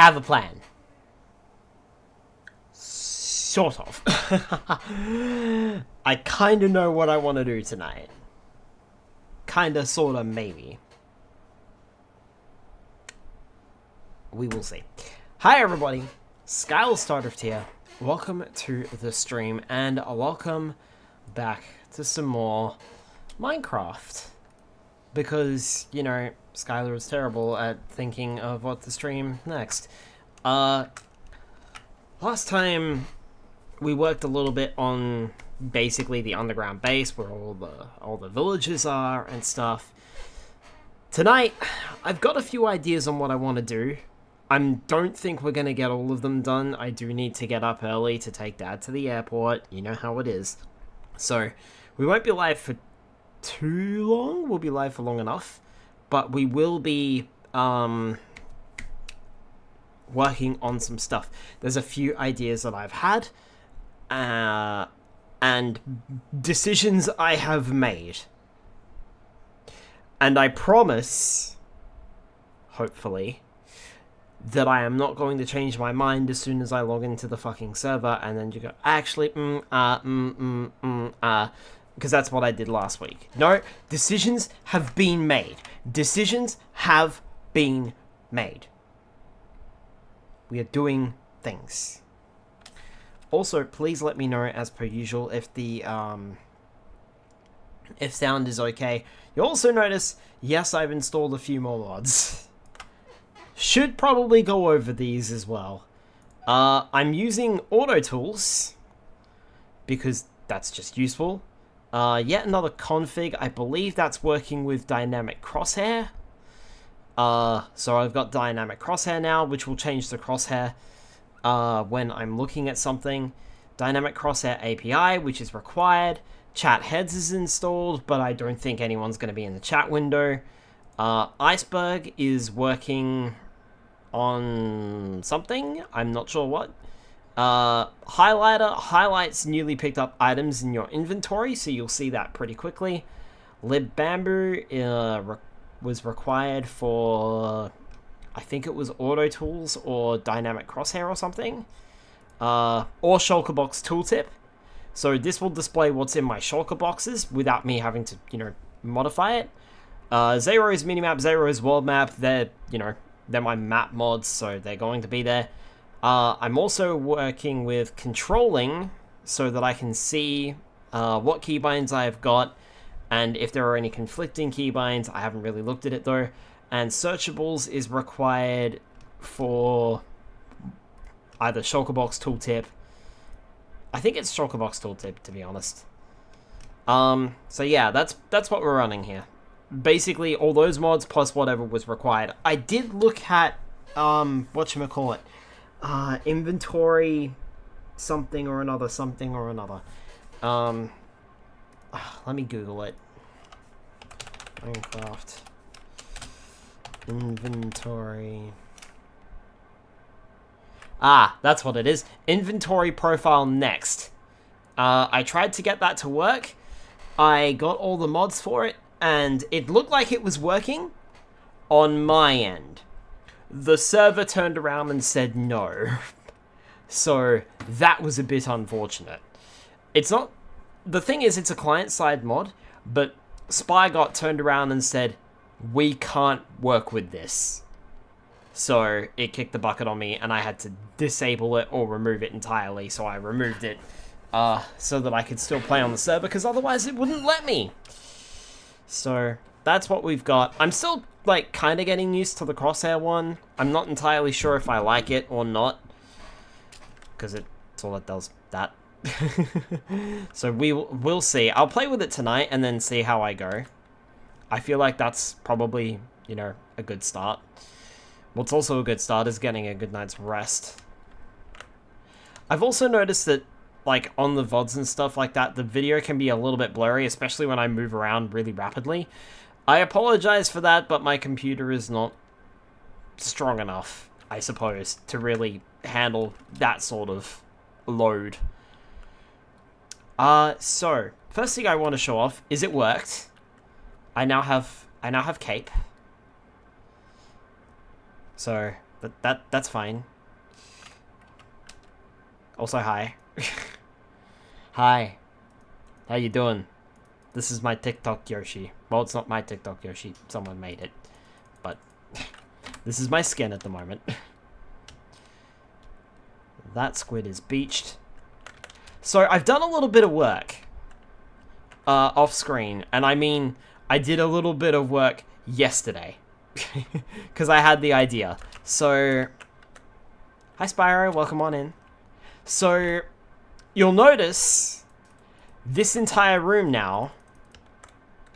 have a plan. Sort of. I kind of know what I want to do tonight. Kind of, sort of, maybe. We will see. Hi everybody, Skylestarter here. Welcome to the stream, and welcome back to some more Minecraft. Because, you know, Skylar is terrible at thinking of what to stream next. Last time we worked a little bit on basically the underground base where all the villages are and stuff. Tonight, I've got a few ideas on what I want to do. I don't think we're going to get all of them done. I do need to get up early to take Dad to the airport. You know how it is. So, we won't be live for too long. We'll be live for long enough. But we will be working on some stuff. There's a few ideas that I've had. And decisions I have made. And I promise, hopefully, that I am not going to change my mind as soon as I log into the fucking server and then you go, actually, because that's what I did last week. No, decisions have been made. Decisions have been made. We are doing things. Also, please let me know, as per usual, if the, if sound is okay. You'll also notice, yes, I've installed a few more mods. Should probably go over these as well. I'm using auto tools because that's just useful. Yet another config. I believe that's working with dynamic crosshair. So I've got dynamic crosshair now, which will change the crosshair when I'm looking at something. Dynamic crosshair API, which is required. Chat heads is installed, but I don't think anyone's going to be in the chat window. Iceberg is working on something. I'm not sure what. Highlighter highlights newly picked up items in your inventory, so you'll see that pretty quickly. Lib Bamboo was required for, I think it was auto tools or dynamic crosshair or something. Or shulker box tooltip. So this will display what's in my shulker boxes without me having to, you know, modify it. Zero's minimap, Zero's world map, they're my map mods, so they're going to be there. I'm also working with controlling so that I can see what keybinds I've got and if there are any conflicting keybinds. I haven't really looked at it though. And searchables is required for either shulkerbox tooltip. I think it's shulkerbox tooltip, to be honest. So yeah, that's what we're running here. Basically, all those mods plus whatever was required. I did look at, whatchamacallit, inventory something or another. Let me Google it. Minecraft inventory. That's what it is. Inventory profile next. I tried to get that to work. I got all the mods for it, and it looked like it was working on my end. The server turned around and said no. So that was a bit unfortunate. It's not... The thing is, it's a client-side mod, but Spy got turned around and said, we can't work with this. So it kicked the bucket on me, and I had to disable it or remove it entirely. So I removed it so that I could still play on the server, because otherwise it wouldn't let me. So that's what we've got. I'm still, like, kind of getting used to the crosshair one. I'm not entirely sure if I like it or not, because it's all it does, that. So we'll see. I'll play with it tonight and then see how I go. I feel like that's probably, you know, a good start. What's also a good start is getting a good night's rest. I've also noticed that, like, on the VODs and stuff like that, the video can be a little bit blurry, especially when I move around really rapidly. I apologize for that, but my computer is not strong enough, I suppose, to really handle that sort of load. So, first thing I want to show off is it worked. I now have cape. So, But that's fine. Also, hi. Hi. How you doing? This is my TikTok Yoshi. Well, it's not my TikTok Yoshi. Someone made it. But this is my skin at the moment. That squid is beached. So I've done a little bit of work off screen. And I mean, I did a little bit of work yesterday. Because I had the idea. So, hi Spyro, welcome on in. So, you'll notice this entire room now.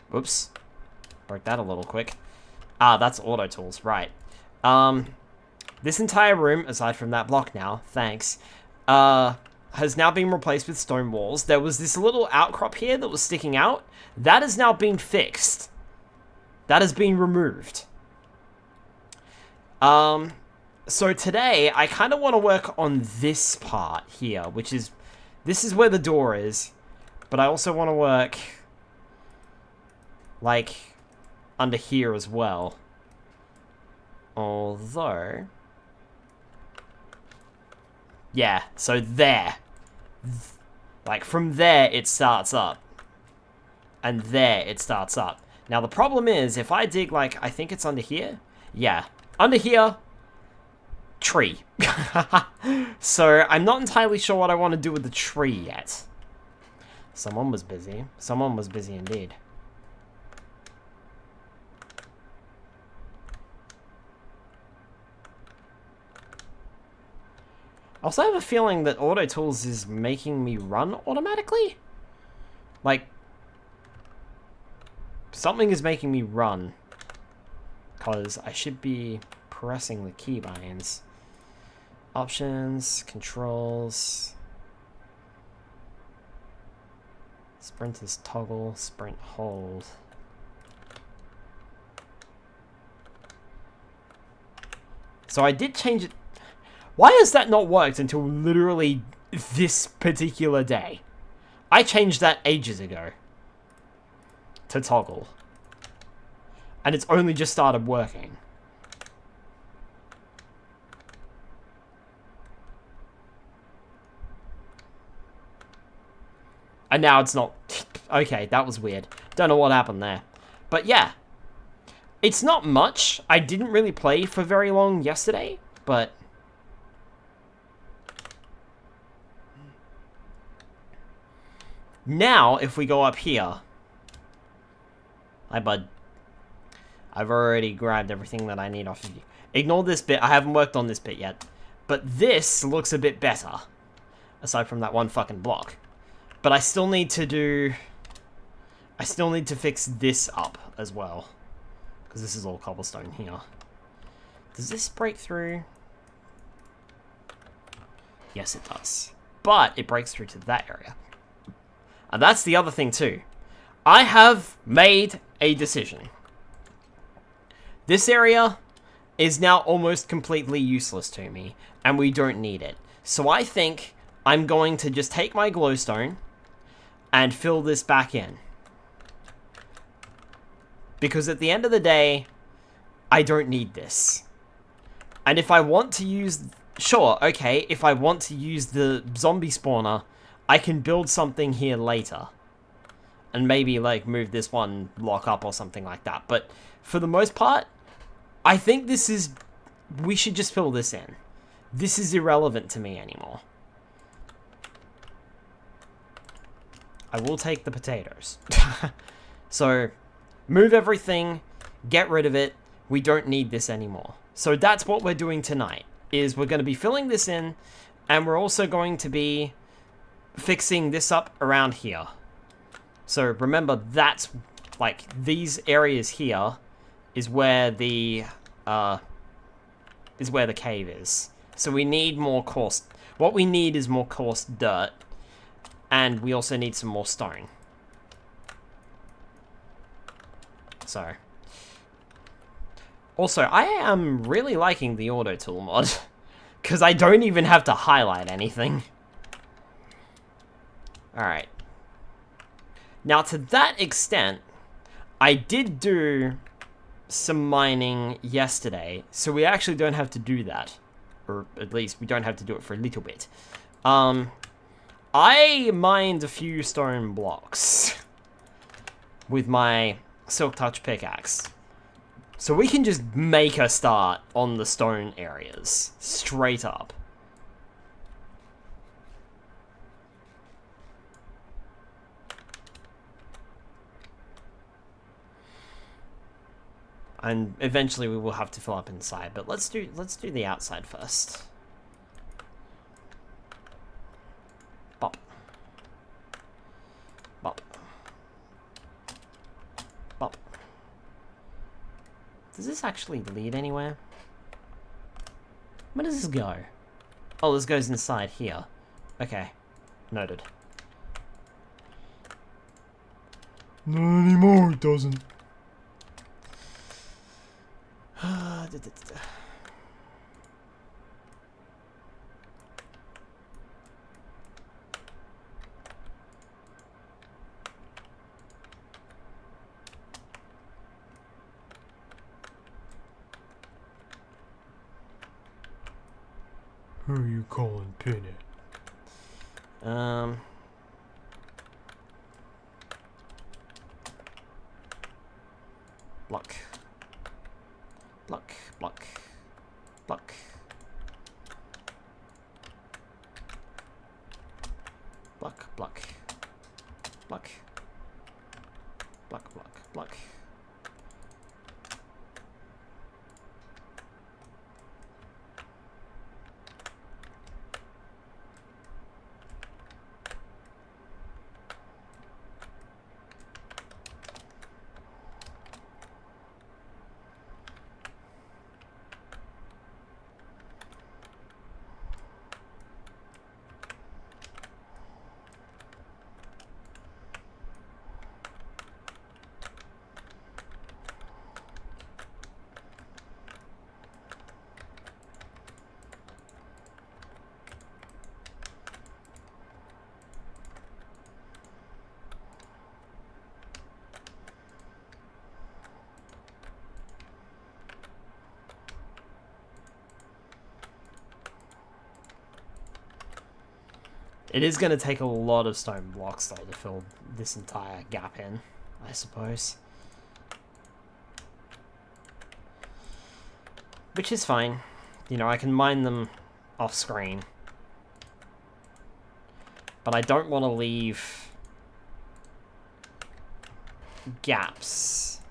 Whoops. Broke that a little quick. Ah, that's auto tools, right. This entire room, aside from that block now, thanks, has now been replaced with stone walls. There was this little outcrop here that was sticking out. That has now been fixed. That has been removed. So today, I kind of want to work on this part here, which is, this is where the door is, but I also want to work, like, under here as well. Although, yeah, so there. Like, from there, it starts up. And there, it starts up. Now, the problem is, if I dig, like, I think it's under here? Yeah. Under here, tree. So, I'm not entirely sure what I want to do with the tree yet. Someone was busy. Someone was busy indeed. I also have a feeling that Auto Tools is making me run automatically. Like, something is making me run. Because I should be pressing the keybinds. Options, controls. Sprint is toggle, sprint hold. So I did change it. Why has that not worked until literally this particular day? I changed that ages ago. To toggle. And it's only just started working. And now it's not. Okay, that was weird. Don't know what happened there. But yeah. It's not much. I didn't really play for very long yesterday. But now, if we go up here. Hi, bud. I've already grabbed everything that I need off of you. Ignore this bit. I haven't worked on this bit yet. But this looks a bit better. Aside from that one fucking block. But I still need to do... I still need to fix this up as well. Because this is all cobblestone here. Does this break through? Yes, it does. But it breaks through to that area. And that's the other thing too. I have made a decision. This area is now almost completely useless to me, and we don't need it. So I think I'm going to just take my glowstone and fill this back in. Because at the end of the day, I don't need this. And if I want to use... Sure, okay, if I want to use the zombie spawner, I can build something here later. And maybe, like, move this one block up or something like that. But for the most part, I think this is... We should just fill this in. This is irrelevant to me anymore. I will take the potatoes. So, move everything, get rid of it. We don't need this anymore. So that's what we're doing tonight, is we're going to be filling this in, and we're also going to be fixing this up around here. So remember, that's, like, these areas here is where the cave is. So we need more coarse... What we need is more coarse dirt. And we also need some more stone. So. Also, I am really liking the auto tool mod. Because I don't even have to highlight anything. Alright. Now, to that extent, I did do some mining yesterday, so we actually don't have to do that. Or at least we don't have to do it for a little bit. I mined a few stone blocks with my Silk Touch pickaxe. So we can just make a start on the stone areas, straight up. And eventually we will have to fill up inside, but let's do the outside first. Bop. Bop. Bop. Does this actually lead anywhere? Where does this go? Oh, this goes inside here. Okay. Noted. Not anymore, it doesn't. Who are you calling Penny? Block. Block, block, block. Block, block. Block. Block, block, block. It is going to take a lot of stone blocks, though, to fill this entire gap in, I suppose. Which is fine. You know, I can mine them off screen. But I don't want to leave gaps,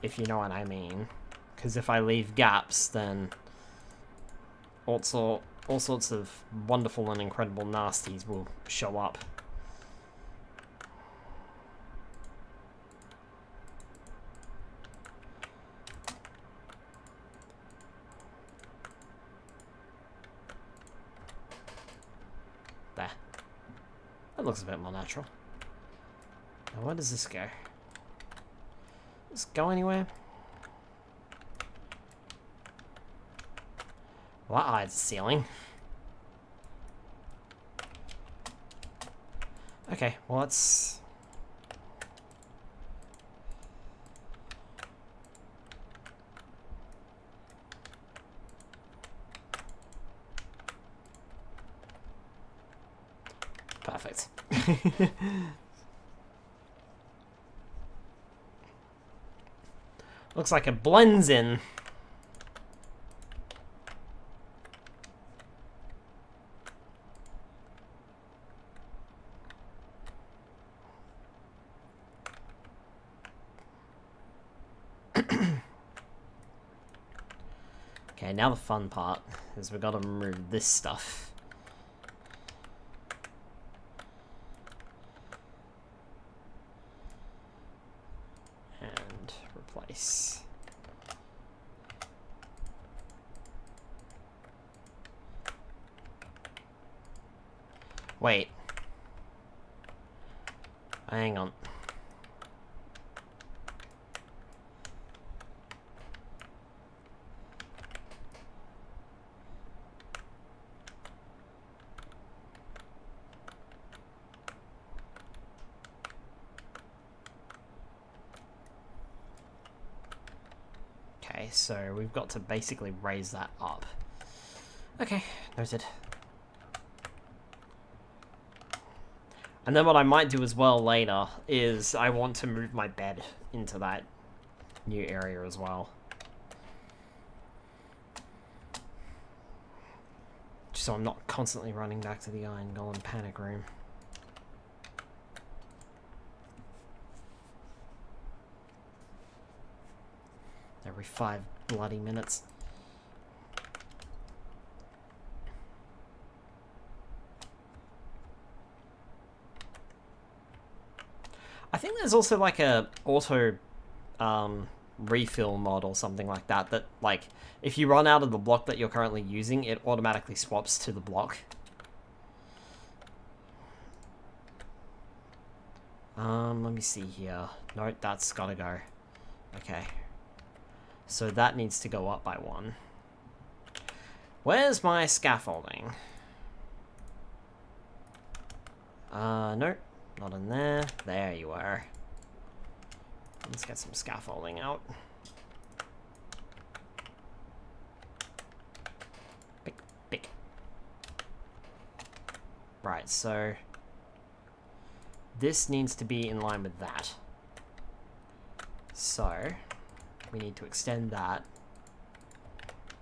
if you know what I mean. Because if I leave gaps, then also all sorts of wonderful and incredible nasties will show up. There. That looks a bit more natural. Now where does this go? Does it go anywhere? Well, that hides the ceiling. Okay, well let's... Perfect. Looks like it blends in. Okay, now the fun part is we've got to remove this stuff. And replace. Wait. Hang on. so we've got to basically raise that up. Okay, noted. And then what I might do as well later is I want to move my bed into that new area as well. Just so I'm not constantly running back to the Iron Golem panic room. Every 5 bloody minutes. I think there's also like a auto refill mod or something like that, that like if you run out of the block that you're currently using, it automatically swaps to the block. Let me see here. Nope, that's gotta go. Okay. So that needs to go up by 1. Where's my scaffolding? Nope. Not in there. There you are. Let's get some scaffolding out. Pick, pick. Right, so this needs to be in line with that. So we need to extend that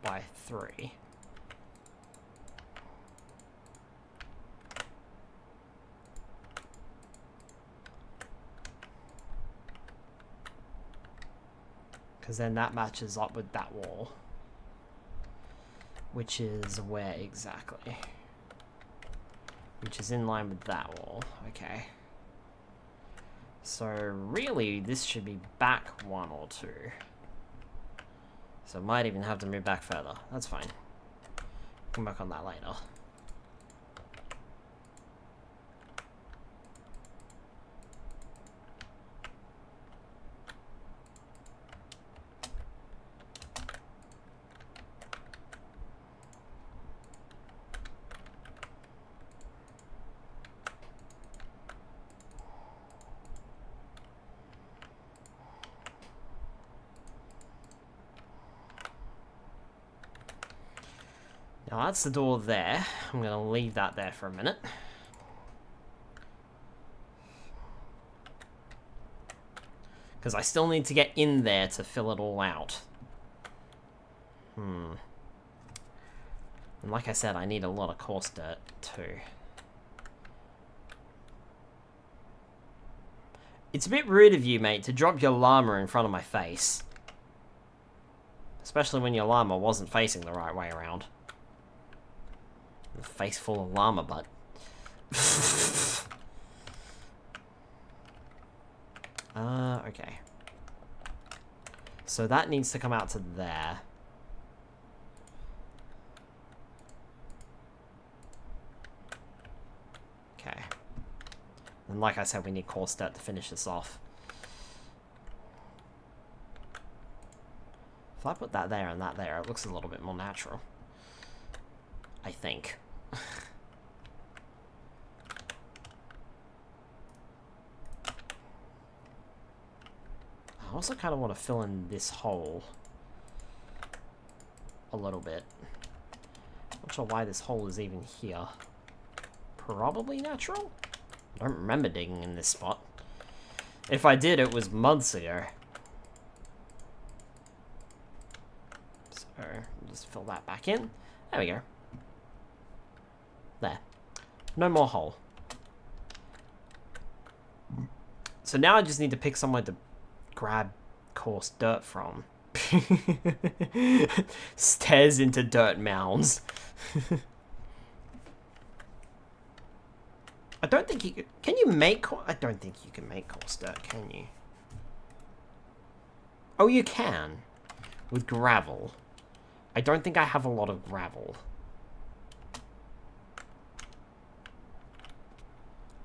by 3. Because then that matches up with that wall. Which is where exactly? Which is in line with that wall. Okay. So really, this should be back 1 or 2. So I might even have to move back further. That's fine. Come back on that later. Now that's the door there. I'm going to leave that there for a minute. Because I still need to get in there to fill it all out. And like I said, I need a lot of coarse dirt too. It's a bit rude of you, mate, to drop your llama in front of my face. Especially when your llama wasn't facing the right way around. A face full of llama butt. Okay. So that needs to come out to there. Okay. And like I said, we need coarse dirt to finish this off. If I put that there and that there, it looks a little bit more natural. I think. I also kind of want to fill in this hole a little bit. Not sure why this hole is even here. Probably natural? I don't remember digging in this spot. If I did, it was months ago. So, just fill that back in. There we go. There. No more hole. So now I just need to pick somewhere to grab coarse dirt from. Stairs into dirt mounds. I don't think you can you make... I don't think you can make coarse dirt, can you? Oh, you can. With gravel. I don't think I have a lot of gravel.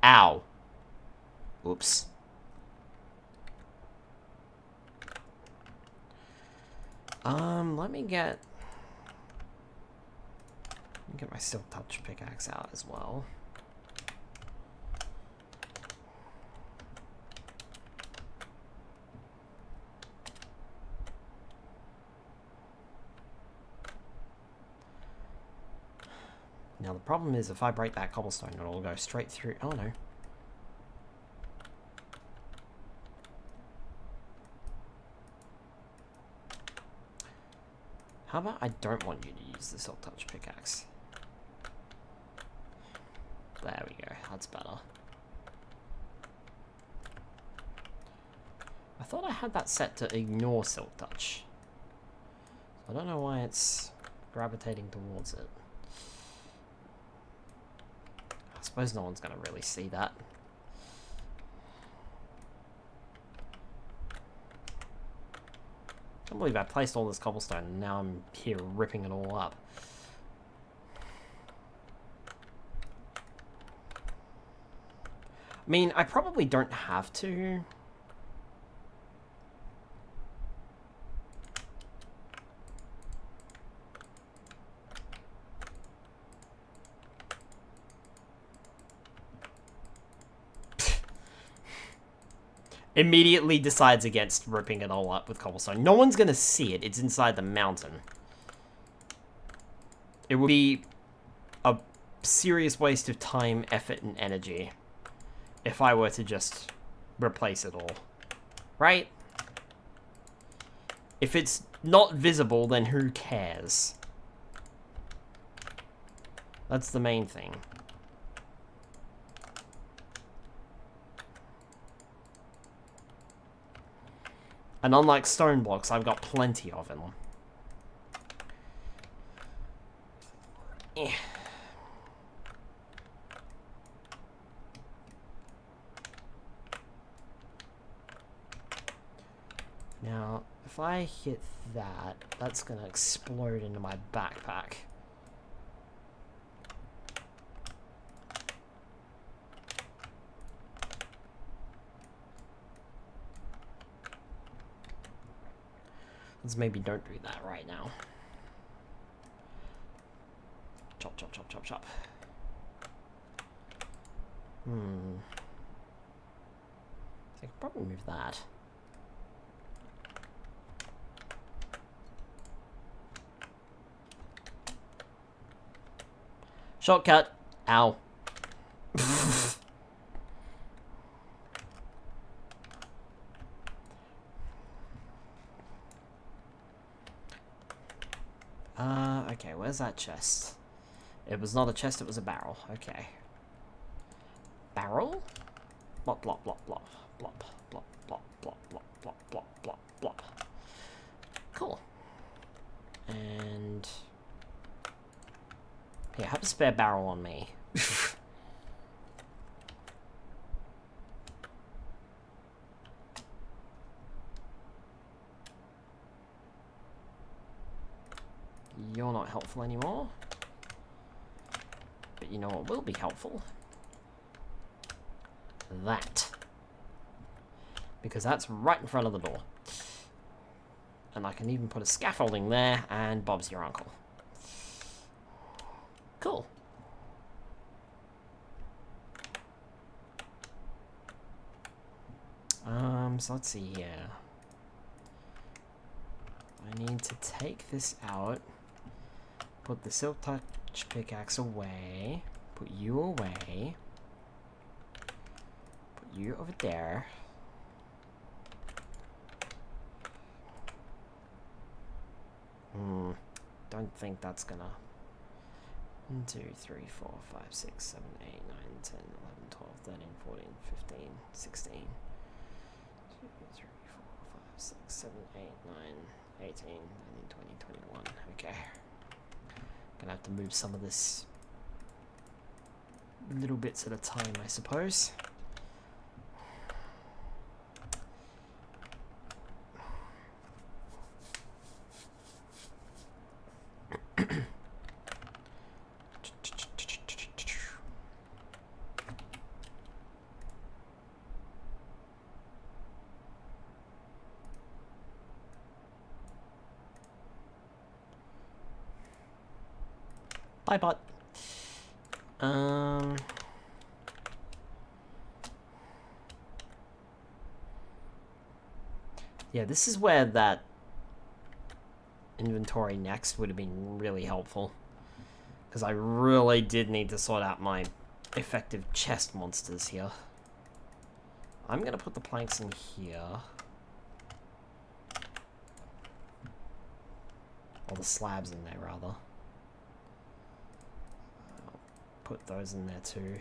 Ow. Oops. Let me get my Silk Touch pickaxe out as well. Now the problem is if I break that cobblestone, it'll go straight through. Oh no. How about I don't want you to use the silk touch pickaxe? There we go, that's better. I thought I had that set to ignore silk touch. I don't know why it's gravitating towards it. I suppose no one's gonna really see that. I can't believe I placed all this cobblestone and now I'm here ripping it all up. I mean, I probably don't have to. Immediately decides against ripping it all up with cobblestone. No one's gonna see it. It's inside the mountain. It would be a serious waste of time, effort, and energy if I were to just replace it all. Right? If it's not visible, then who cares? That's the main thing. And unlike stone blocks, I've got plenty of them. Now, if I hit that, that's gonna explode into my backpack. Let's maybe don't do that right now. Chop, chop, chop, chop, chop. I could probably move that. Shortcut. Ow. Okay, where's that chest? It was not a chest, it was a barrel. Okay. Barrel? Blop, blop, blop, blop. Blop, blop, blop, blop, blop, blop, blop, blop, blop. Cool. And... yeah, have a spare barrel on me. You're not helpful anymore. But you know what will be helpful? That. Because that's right in front of the door. And I can even put a scaffolding there, and Bob's your uncle. Cool. So let's see here. I need to take this out. Put the silk touch pickaxe away. Put you away. Put you over there. Don't think that's gonna... 1, 2, 3, 4, 5, 6, 7, 8, 9, 10, 11, 12, 13, 14, 15, 16. 2, 3, 4, 5, 6, 7, 8, 9, 18, 19, 20, 21. Okay. Gonna have to move some of this little bits at a time, I suppose. Bye, bot. Yeah, this is where that inventory next would have been really helpful. Because I really did need to sort out my effective chest monsters here. I'm going to put the planks in here. Or the slabs in there, rather. I'll put those in there too.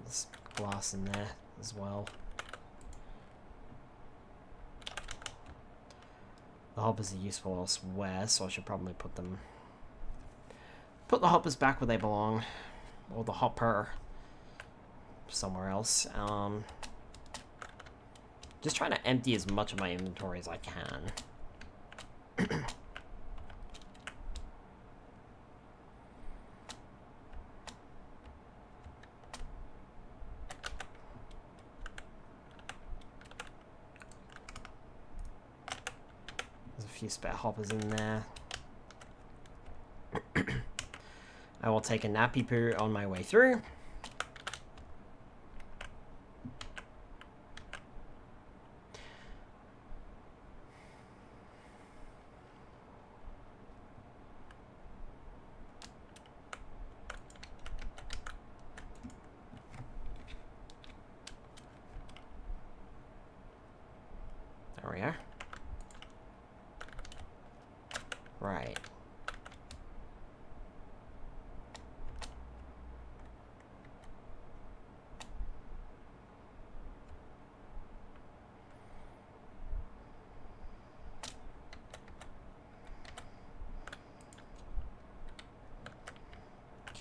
There's glass in there as well. The hoppers are useful elsewhere, so I should probably put them... Put the hoppers back where they belong. Or the hopper somewhere else. Just trying to empty as much of my inventory as I can. There's a few spare hoppers in there. I will take a nappy poo on my way through. There we are. Right.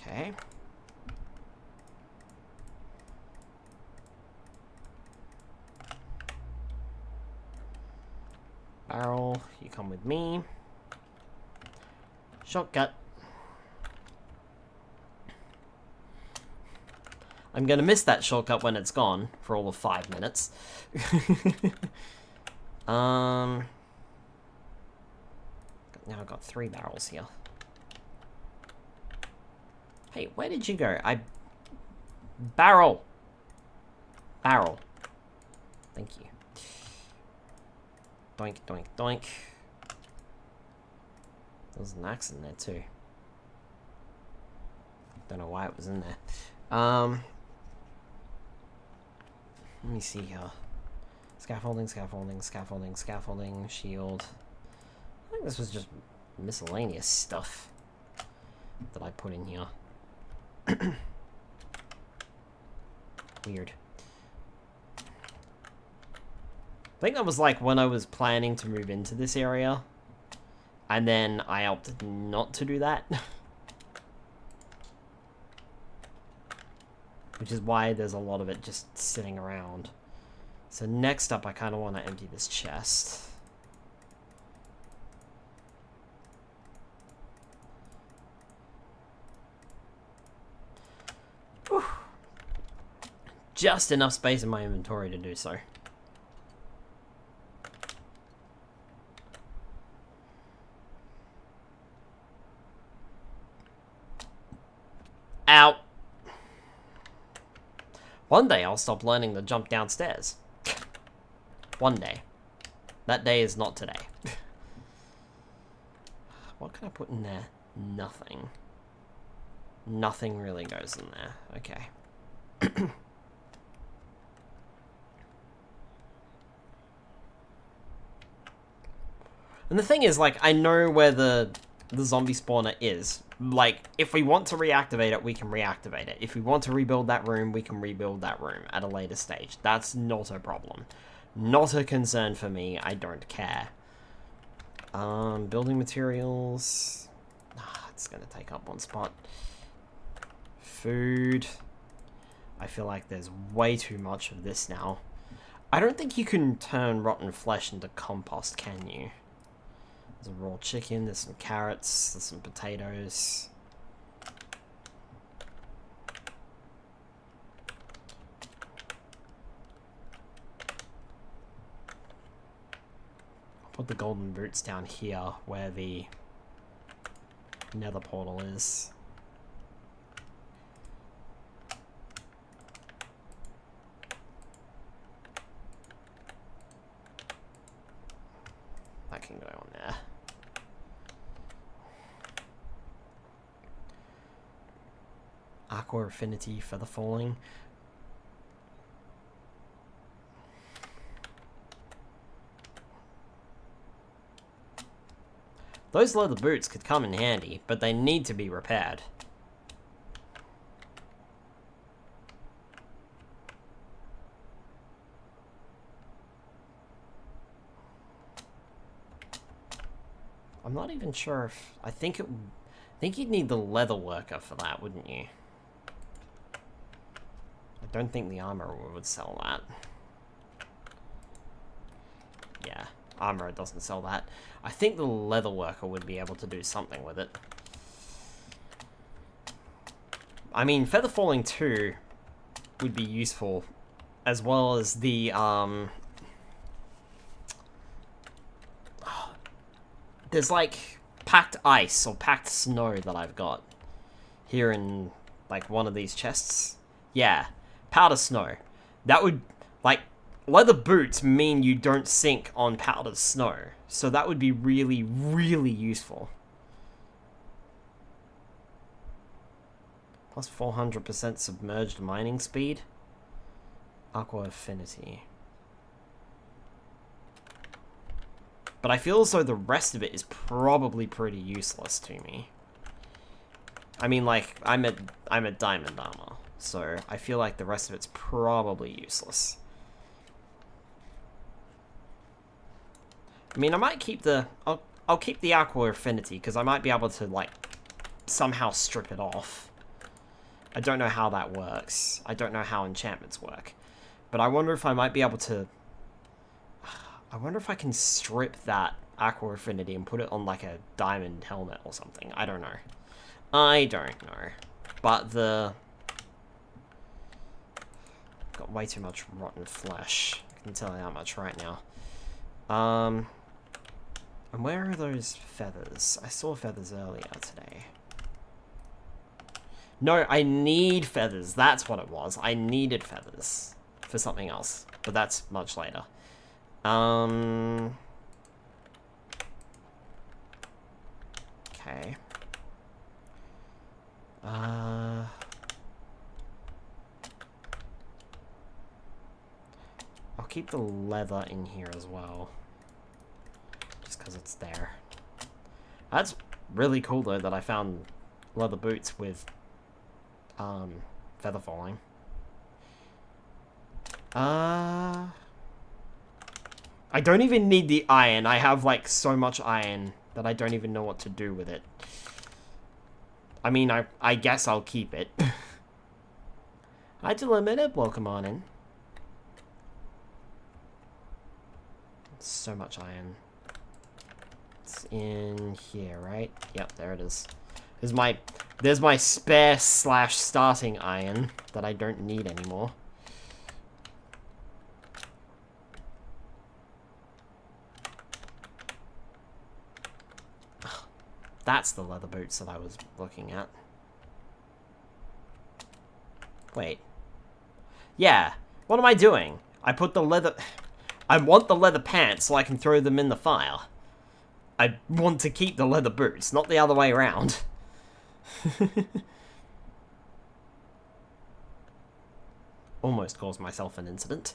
Okay. Barrel, you come with me. Shortcut. I'm gonna miss that shortcut when it's gone for all of 5 minutes. Now I've got 3 barrels here. Hey, where did you go? Barrel! Barrel. Thank you. Doink, doink, doink. There was an axe in there too. Don't know why it was in there. Let me see here. Scaffolding, scaffolding, scaffolding, scaffolding, shield. I think this was just miscellaneous stuff that I put in here. Weird. I think that was like when I was planning to move into this area, and then I opted not to do that. Which is why there's a lot of it just sitting around. So next up, I kind of want to empty this chest. Whew. Just enough space in my inventory to do so. Ow. One day I'll stop learning to jump downstairs. One day. That day is not today. What can I put in there? Nothing. Nothing really goes in there. Okay. And the thing is, like, I know where the zombie spawner is. Like, if we want to reactivate it, we can reactivate it. If we want to rebuild that room, we can rebuild that room at a later stage. That's not a problem. Not a concern for me. I don't care. Building materials. It's gonna take up one spot. Food. I feel like there's way too much of this now. I don't think you can turn rotten flesh into compost, can you? There's a raw chicken, there's some carrots, there's some potatoes. I'll put the golden boots down here where the nether portal is. That can go on there. Aqua Affinity, Feather Falling. Those leather boots could come in handy, but they need to be repaired. I'm not even sure if... I think you'd need the leather worker for that, wouldn't you? I don't think the armorer would sell that. Yeah, armorer doesn't sell that. I think the leather worker would be able to do something with it. I mean, Feather Falling 2 would be useful, as well as the, there's, like, packed ice or packed snow that I've got here in, like, one of these chests. Yeah, powder snow. That would, like, leather boots mean you don't sink on powdered snow. So that would be really, really useful. Plus 400% submerged mining speed. Aqua Affinity. But I feel as though the rest of it is probably pretty useless to me. I mean, like, I'm at diamond armor, so I feel like the rest of it's probably useless. I mean, I might keep the... I'll keep the Aqua Affinity, because I might be able to, like, somehow strip it off. I don't know how that works. I don't know how enchantments work. But I wonder if I might be able to... I wonder if I can strip that Aqua Affinity and put it on, like, a diamond helmet or something. I don't know. I don't know. But the... Got way too much rotten flesh. I can tell you that much right now. And where are those feathers? I saw feathers earlier today. No, I need feathers. That's what it was. I needed feathers for something else. But that's much later. Okay. I'll keep the leather in here as well. Just because it's there. That's really cool, though, that I found leather boots with, feather falling. I don't even need the iron. I have, like, so much iron that I don't even know what to do with it. I mean, I guess I'll keep it. Hi, Delimited. Welcome on in. So much iron. It's in here, right? Yep, there it is. There's my spare / starting iron that I don't need anymore. That's the leather boots that I was looking at. Wait. Yeah. What am I doing? I put the leather... I want the leather pants so I can throw them in the fire. I want to keep the leather boots, not the other way around. Almost caused myself an incident.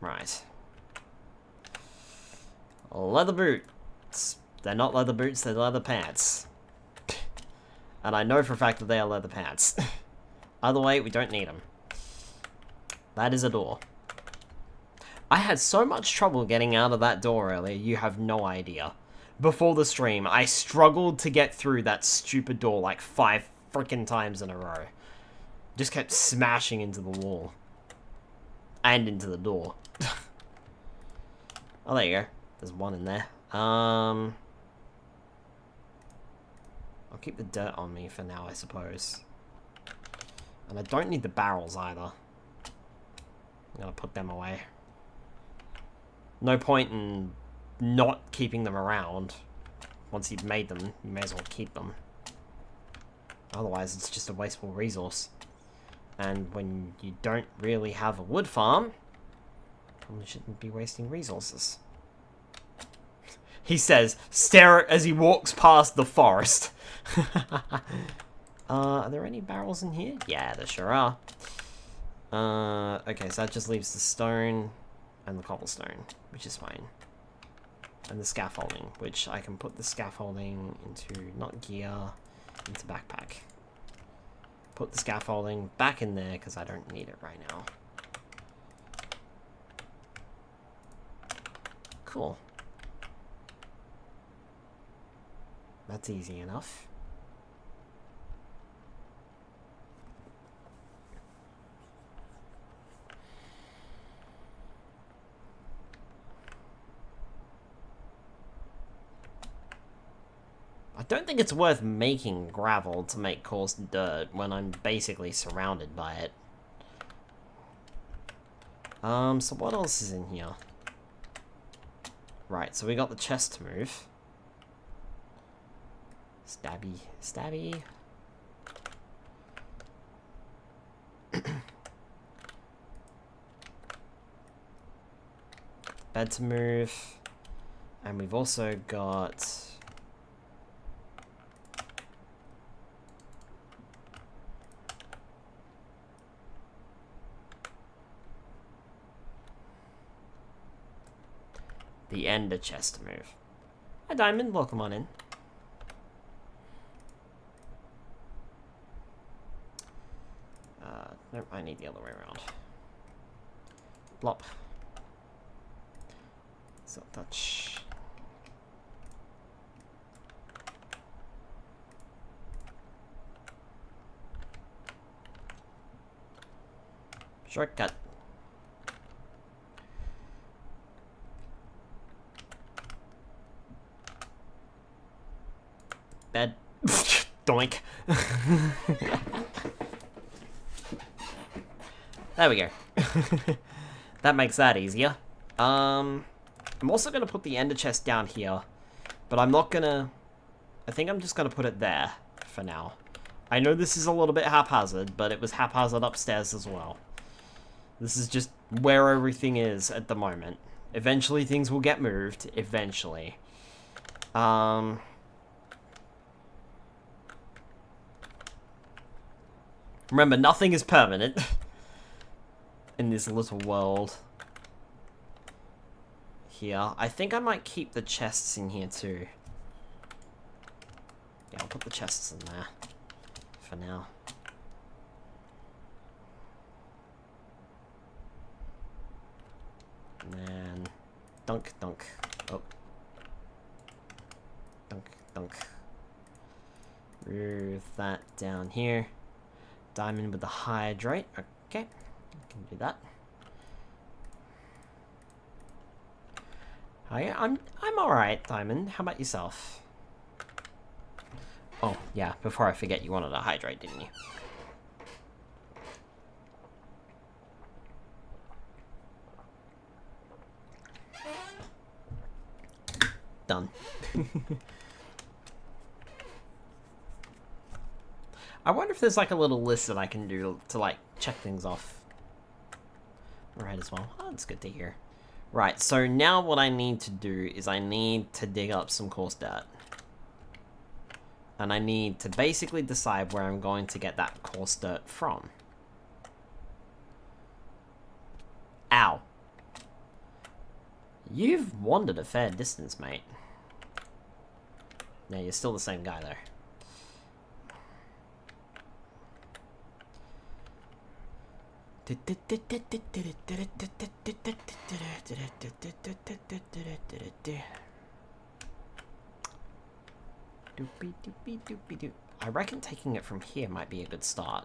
Right. Leather boots. They're not leather boots, they're leather pants. And I know for a fact that they are leather pants. Either way, we don't need them. That is a door. I had so much trouble getting out of that door earlier, you have no idea. Before the stream, I struggled to get through that stupid door like 5 freaking times in a row. Just kept smashing into the wall. And into the door. Oh, there you go. There's one in there. I'll keep the dirt on me for now, I suppose. And I don't need the barrels either. I'm gonna put them away. No point in not keeping them around. Once you've made them, you may as well keep them. Otherwise, it's just a wasteful resource. And when you don't really have a wood farm, probably shouldn't be wasting resources. He says, stare as he walks past the forest. Are there any barrels in here? Yeah, there sure are. Okay, so that just leaves the stone and the cobblestone, which is fine. And the scaffolding, which I can put the scaffolding into, not gear, into backpack. Put the scaffolding back in there because I don't need it right now. Cool. That's easy enough. I don't think it's worth making gravel to make coarse dirt when I'm basically surrounded by it. So what else is in here? Right, so we got the chest to move. Stabby, stabby. Bed to move. And we've also got... the ender chest to move. Hi Diamond, welcome on in. Nope, I need the other way around. Blop. So touch. Shortcut. Bed. Doink. There we go. That makes that easier. I'm also gonna put the ender chest down here, but I'm not gonna... I think I'm just gonna put it there for now. I know this is a little bit haphazard, but it was haphazard upstairs as well. This is just where everything is at the moment. Eventually things will get moved, eventually. Remember, nothing is permanent in this little world. Here. I think I might keep the chests in here too. Yeah, I'll put the chests in there for now. And then dunk, dunk. Oh. Dunk, dunk. Move that down here. Diamond with the hydrate. Okay, I can do that. Hi, I'm alright, Diamond. How about yourself? Oh, yeah, before I forget, you wanted a hydrate, didn't you? Done. I wonder if there's like a little list that I can do to like check things off. Right as well. Oh, that's good to hear. Right, so now what I need to do is I need to dig up some coarse dirt. And I need to basically decide where I'm going to get that coarse dirt from. Ow. You've wandered a fair distance, mate. Yeah, you're still the same guy there. I reckon taking it from here might be a good start.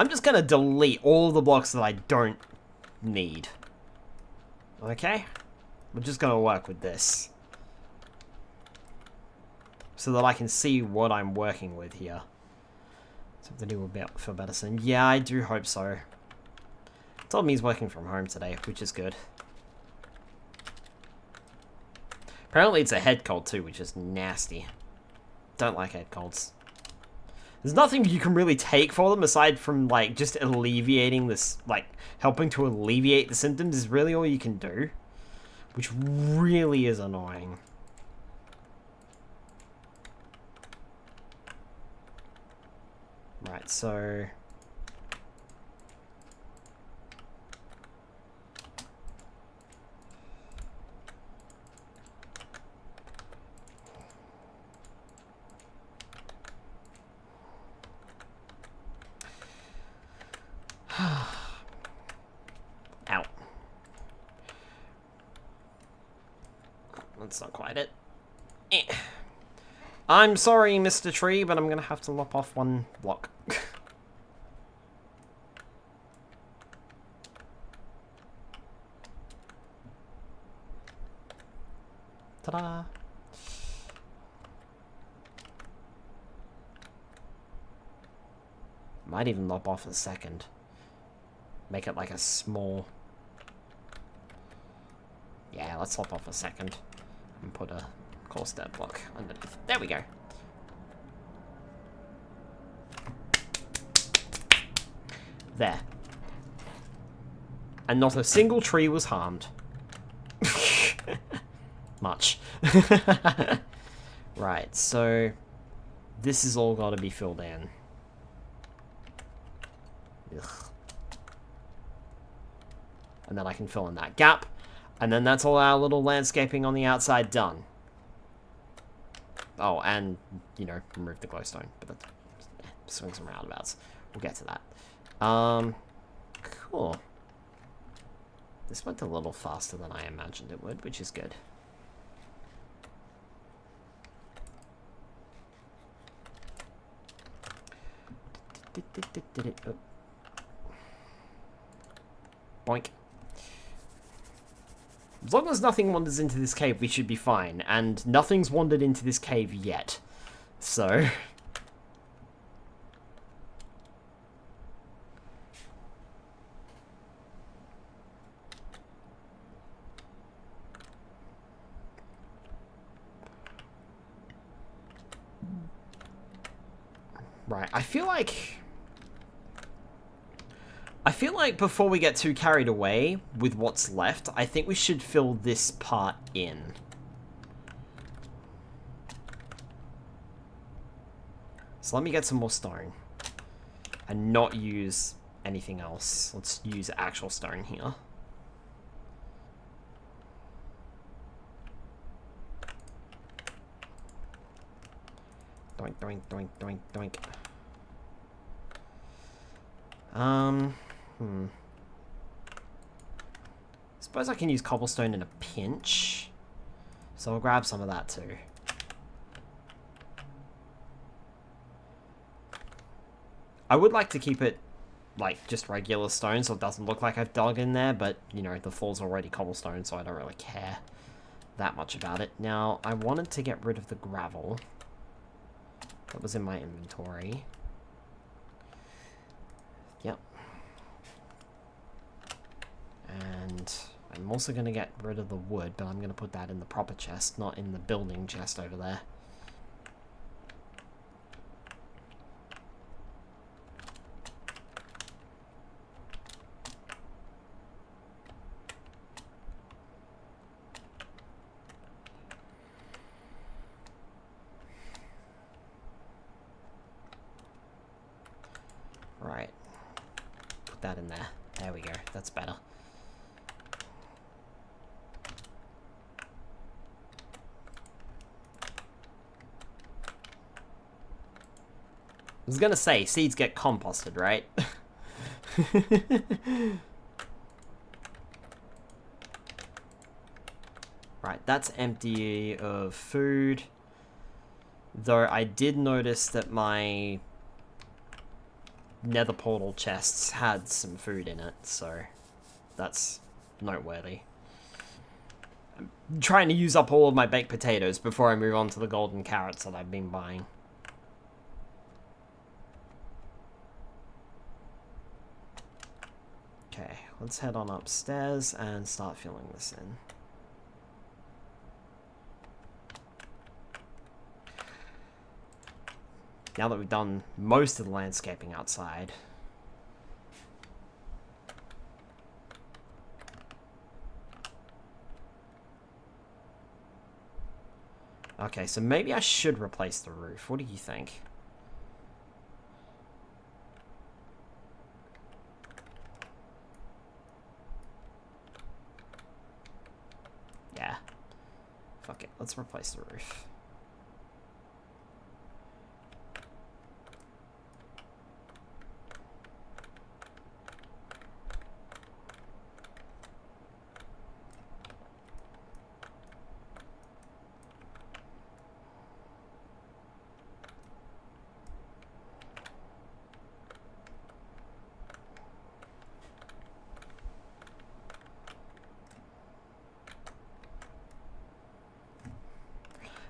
I'm just gonna delete all the blocks that I don't need. Okay? We're just gonna work with this. So that I can see what I'm working with here. Something to do for better soon. Yeah, I do hope so. Told me he's working from home today, which is good. Apparently it's a head cold too, which is nasty. Don't like head colds. There's nothing you can really take for them aside from, like, just alleviating this, like, helping to alleviate the symptoms is really all you can do. Which really is annoying. Right, so... Ow. That's not quite it. Eh. I'm sorry, Mr. Tree, but I'm gonna have to lop off one block. Ta-da! Might even lop off a second. Make it like a small... Yeah, let's lop off a second. And put a coarse dirt block underneath. There we go. There. And not a single tree was harmed. Much. Right, so... This is all got to be filled in. Ugh. And then I can fill in that gap. And then that's all our little landscaping on the outside done. Oh, and, you know, remove the glowstone. But that swings and roundabouts. We'll get to that. Cool. This went a little faster than I imagined it would, which is good. Oh. Boink. As long as nothing wanders into this cave, we should be fine. And nothing's wandered into this cave yet. So... Right, I feel like before we get too carried away with what's left, I think we should fill this part in. So let me get some more stone. And not use anything else. Let's use actual stone here. Doink, doink, doink, doink, doink. Suppose I can use cobblestone in a pinch. So I'll grab some of that too. I would like to keep it like just regular stone so it doesn't look like I've dug in there, but you know, the floor's already cobblestone, so I don't really care that much about it. Now, I wanted to get rid of the gravel that was in my inventory. Yep. And I'm also going to get rid of the wood, but I'm going to put that in the proper chest, not in the building chest over there. Right. Put that in there. There we go. That's better. I was gonna say, seeds get composted, right? Right, that's empty of food. Though I did notice that my nether portal chests had some food in it, so that's noteworthy. I'm trying to use up all of my baked potatoes before I move on to the golden carrots that I've been buying. Okay, let's head on upstairs and start filling this in. Now that we've done most of the landscaping outside. Okay, so maybe I should replace the roof. What do you think? Yeah. Fuck it, let's replace the roof.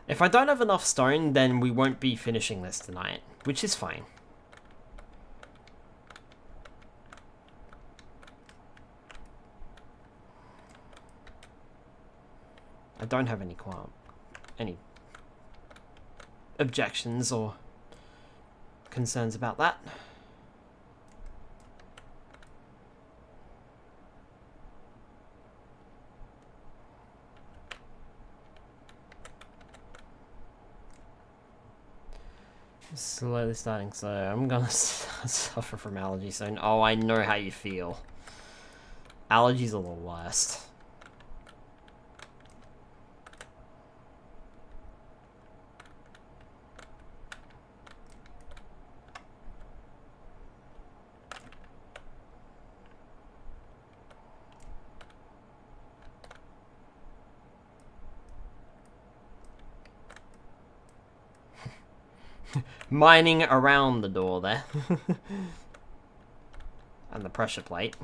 If I don't have enough stone, then we won't be finishing this tonight, which is fine. I don't have any objections or concerns about that. Slowly starting, so I'm gonna suffer from allergies soon. Oh, I know how you feel. Allergies are the worst. Mining around the door there. And the pressure plate.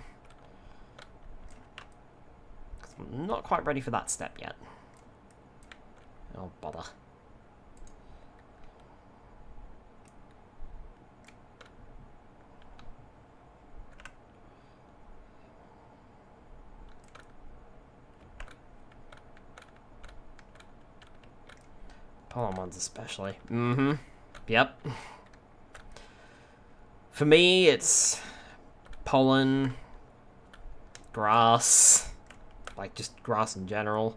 I'm not quite ready for that step yet. Oh, bother. Pollen ones especially. Mm-hmm. Yep. For me, it's pollen, grass, like just grass in general,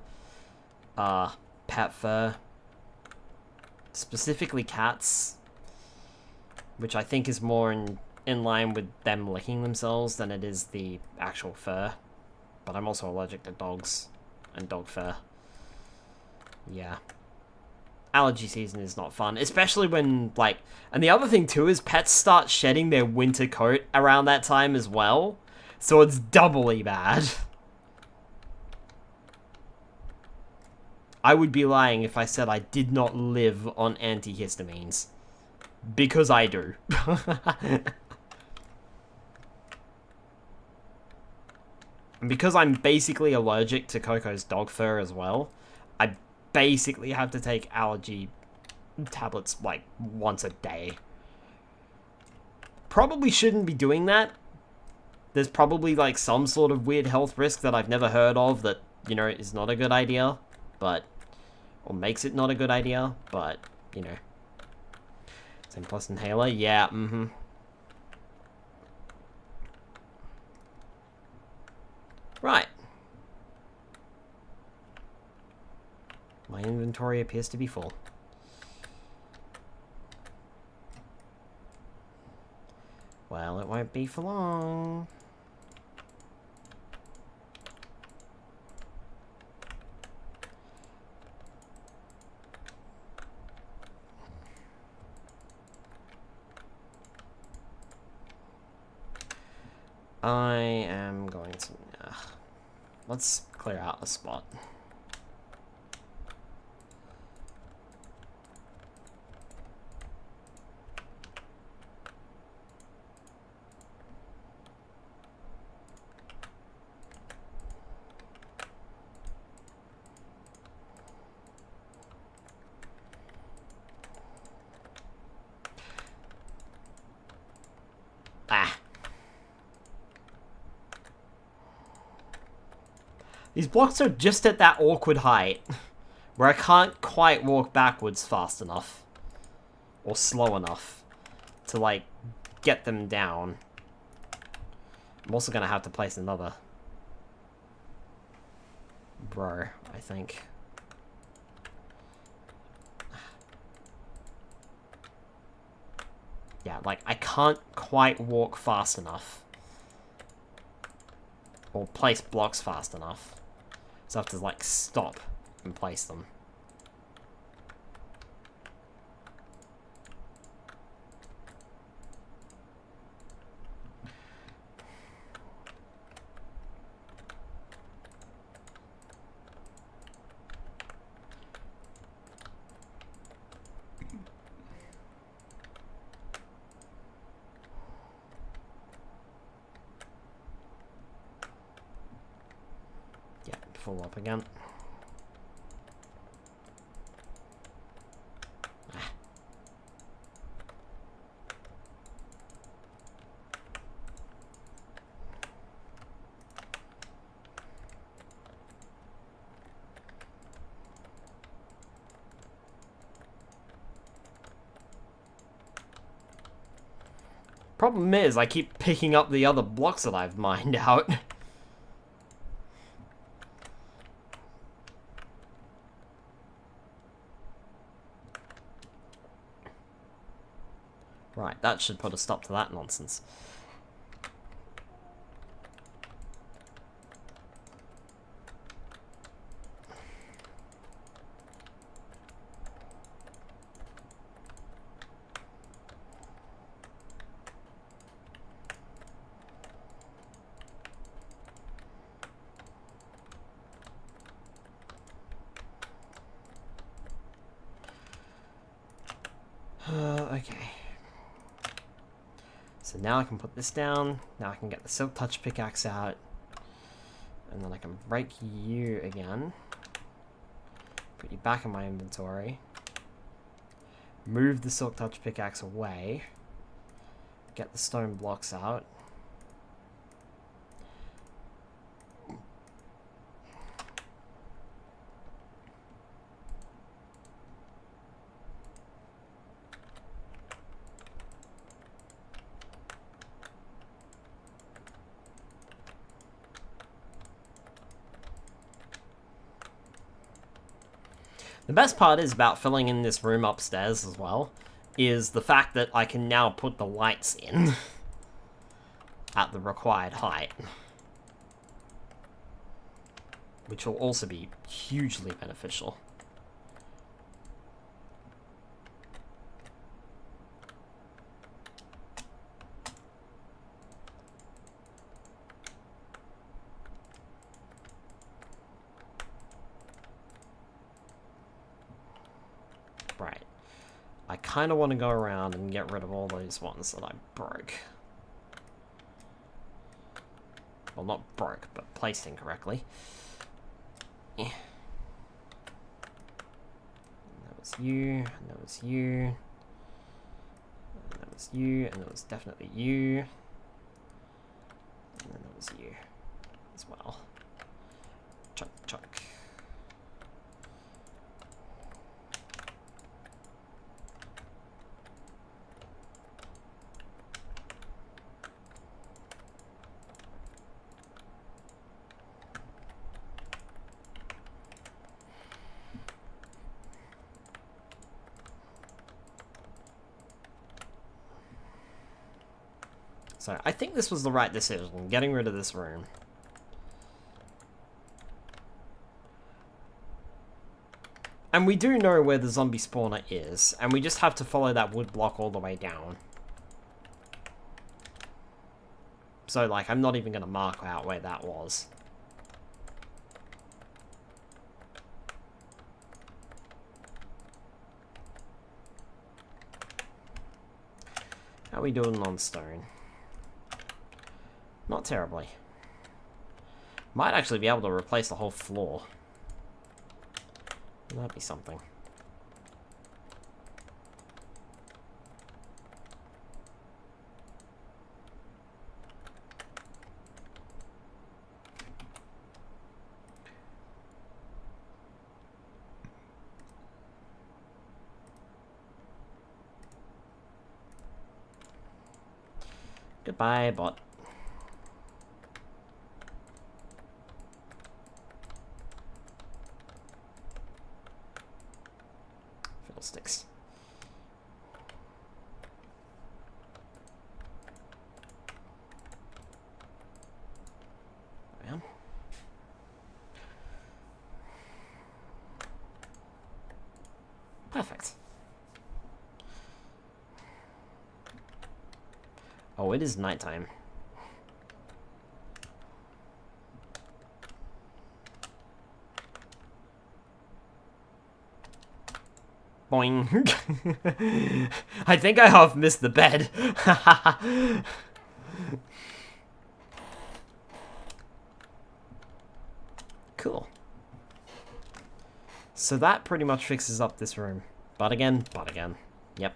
pet fur, specifically cats, which I think is more in line with them licking themselves than it is the actual fur. But I'm also allergic to dogs and dog fur. Yeah. Allergy season is not fun, especially when, like, and the other thing too is pets start shedding their winter coat around that time as well, so it's doubly bad. I would be lying if I said I did not live on antihistamines, because I do. And because I'm basically allergic to Coco's dog fur as well, I basically have to take allergy tablets like once a day. Probably shouldn't be doing that. There's probably like some sort of weird health risk that I've never heard of that, you know, is not a good idea, but, or makes it not a good idea, but, you know. Same plus inhaler, yeah, mm-hmm. Right. My inventory appears to be full. Well, it won't be for long. I am going to... let's clear out a spot. These blocks are just at that awkward height where I can't quite walk backwards fast enough or slow enough to, like, get them down. I'm also gonna have to place another bro, I think. Yeah, like, I can't quite walk fast enough. Or place blocks fast enough. So I have to, like, stop and place them. Yeah, full up again. Problem is, I keep picking up the other blocks that I've mined out. Right, that should put a stop to that nonsense. Okay. So now I can put this down. Now I can get the Silk Touch pickaxe out. And then I can break you again. Put you back in my inventory. Move the Silk Touch pickaxe away. Get the stone blocks out. The best part is about filling in this room upstairs as well, is the fact that I can now put the lights in at the required height. Which will also be hugely beneficial. Right. I kind of want to go around and get rid of all those ones that I broke. Well, not broke, but placed incorrectly. Yeah. That was you, and that was you. And that was you, and that was definitely you. And then that was you as well. Chunk, chunk. So I think this was the right decision, getting rid of this room. And we do know where the zombie spawner is, and we just have to follow that wood block all the way down. So, like, I'm not even going to mark out where that was. How are we doing on stone? Not terribly. Might actually be able to replace the whole floor. That'd be something. Goodbye, bot. Fiddlesticks. Yeah. Perfect. Oh, it is nighttime. Boing. I think I half missed the bed. Cool. So that pretty much fixes up this room. But again, but again. Yep.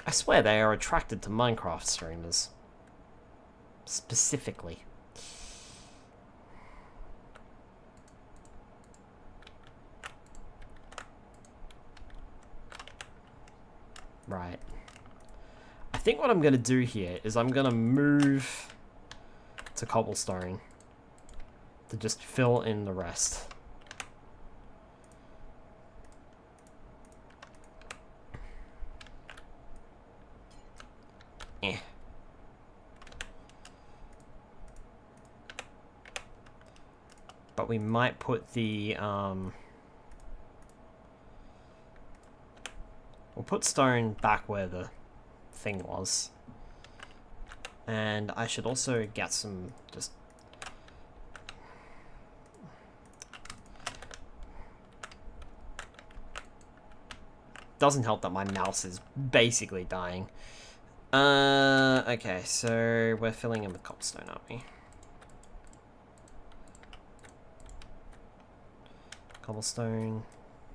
I swear they are attracted to Minecraft streamers. Specifically. Right. I think what I'm going to do here is I'm going to move to cobblestone to just fill in the rest. Eh. But we might put the, we'll put stone back where the thing was. And I should also get some, just... Doesn't help that my mouse is basically dying. Okay, so we're filling in with cobblestone, aren't we? Cobblestone,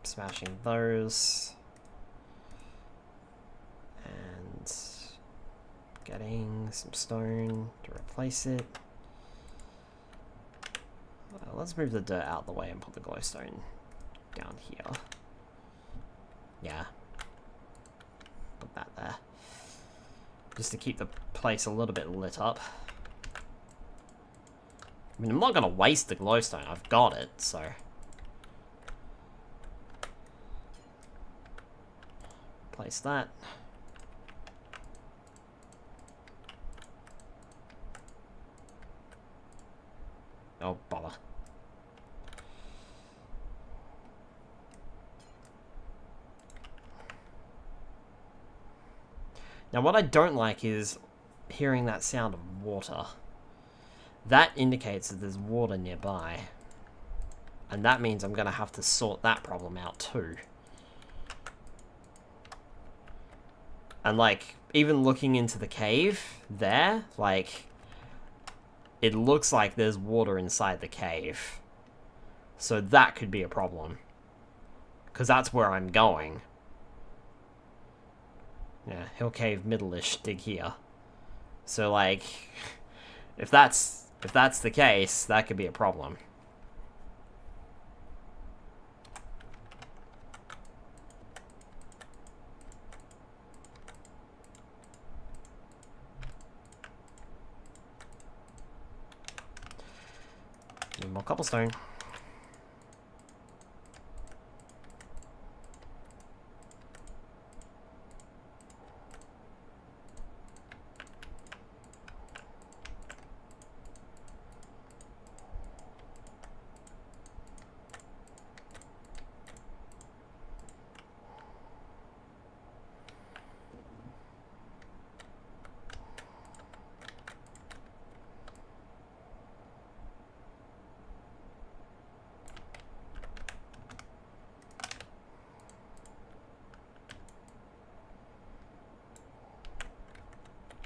smashing those. And getting some stone to replace it. Well, let's move the dirt out of the way and put the glowstone down here. Yeah. Put that there. Just to keep the place a little bit lit up. I mean, I'm not going to waste the glowstone. I've got it, so... Place that. Oh, bother. Now, what I don't like is hearing that sound of water. That indicates that there's water nearby. And that means I'm going to have to sort that problem out too. And, like, even looking into the cave there, like, it looks like there's water inside the cave. So that could be a problem. Because that's where I'm going. Yeah, Hill Cave, middle-ish, dig here. So, like, if that's the case, that could be a problem. Need more cobblestone.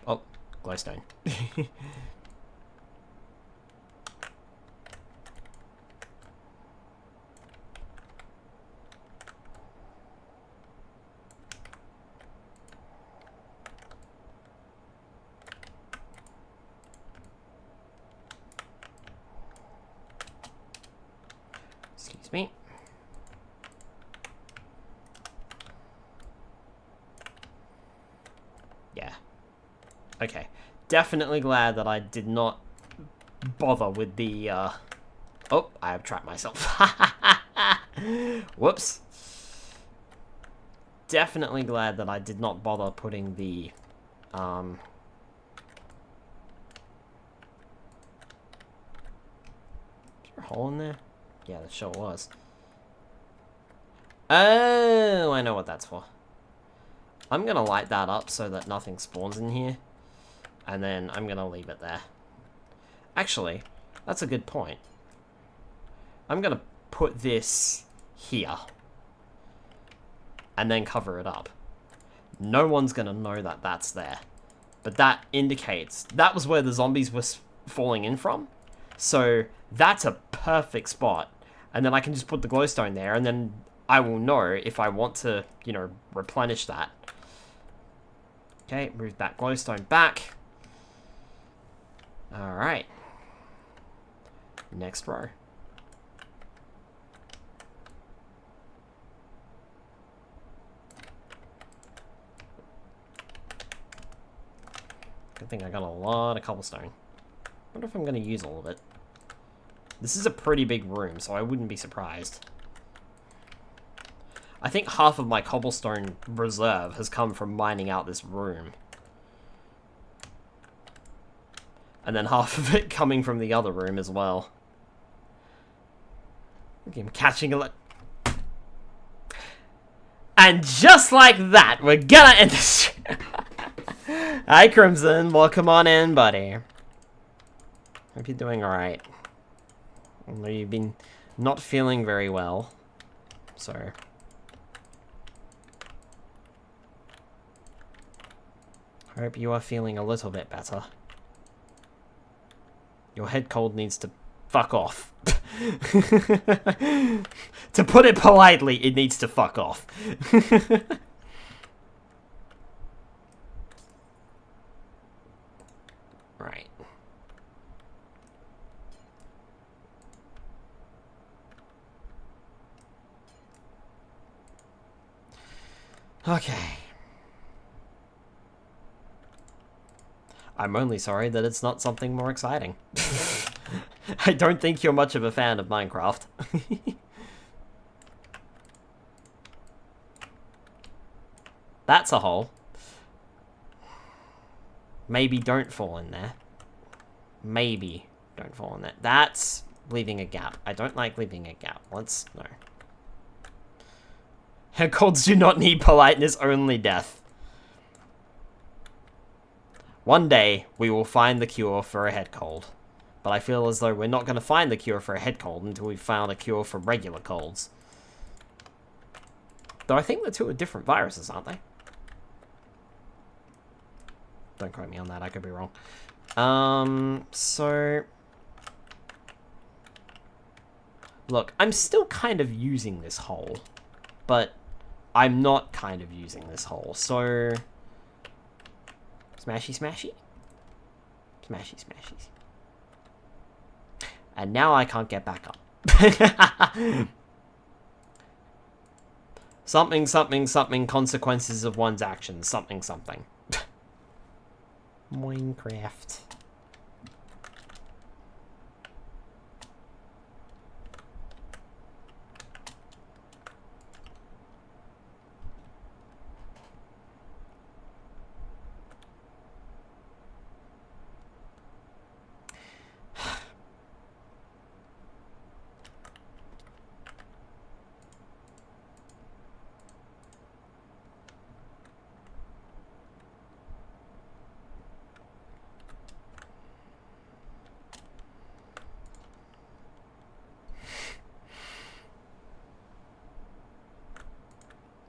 Oh, glowstone. Excuse me. definitely glad that I did not bother with the, Oh, I have trapped myself. Whoops. Definitely glad that I did not bother putting the, Is there a hole in there? Yeah, there sure was. Oh, I know what that's for. I'm gonna light that up so that nothing spawns in here. And then I'm gonna leave it there. Actually, that's a good point. I'm gonna put this here. And then cover it up. No one's gonna know that that's there. But that indicates that was where the zombies were falling in from. So that's a perfect spot. And then I can just put the glowstone there, and then I will know if I want to, you know, replenish that. Okay, move that glowstone back. Alright. Next row. Good thing I got a lot of cobblestone. Wonder if I'm going to use all of it. This is a pretty big room, so I wouldn't be surprised. I think half of my cobblestone reserve has come from mining out this room. And then half of it coming from the other room as well. Okay, I'm catching a lot. And just like that, we're gonna end this. Hi, Crimson. Welcome on in, buddy. Hope you're doing alright. I know you've been not feeling very well. So. Hope you are feeling a little bit better. Your head cold needs to fuck off. To put it politely, it needs to fuck off. Right. Okay. I'm only sorry that it's not something more exciting. I don't think you're much of a fan of Minecraft. That's a hole. Maybe don't fall in there. Maybe don't fall in there. That's leaving a gap. I don't like leaving a gap. Let's... no. Head colds do not need politeness, only death. One day, we will find the cure for a head cold. But I feel as though we're not going to find the cure for a head cold until we've found a cure for regular colds. Though I think the two are different viruses, aren't they? Don't quote me on that, I could be wrong. So... look, I'm still kind of using this hole. But I'm not kind of using this hole, so... smashy, smashy. Smashy, smashies. And now I can't get back up. Something, something, something, consequences of one's actions. Something, something. Minecraft.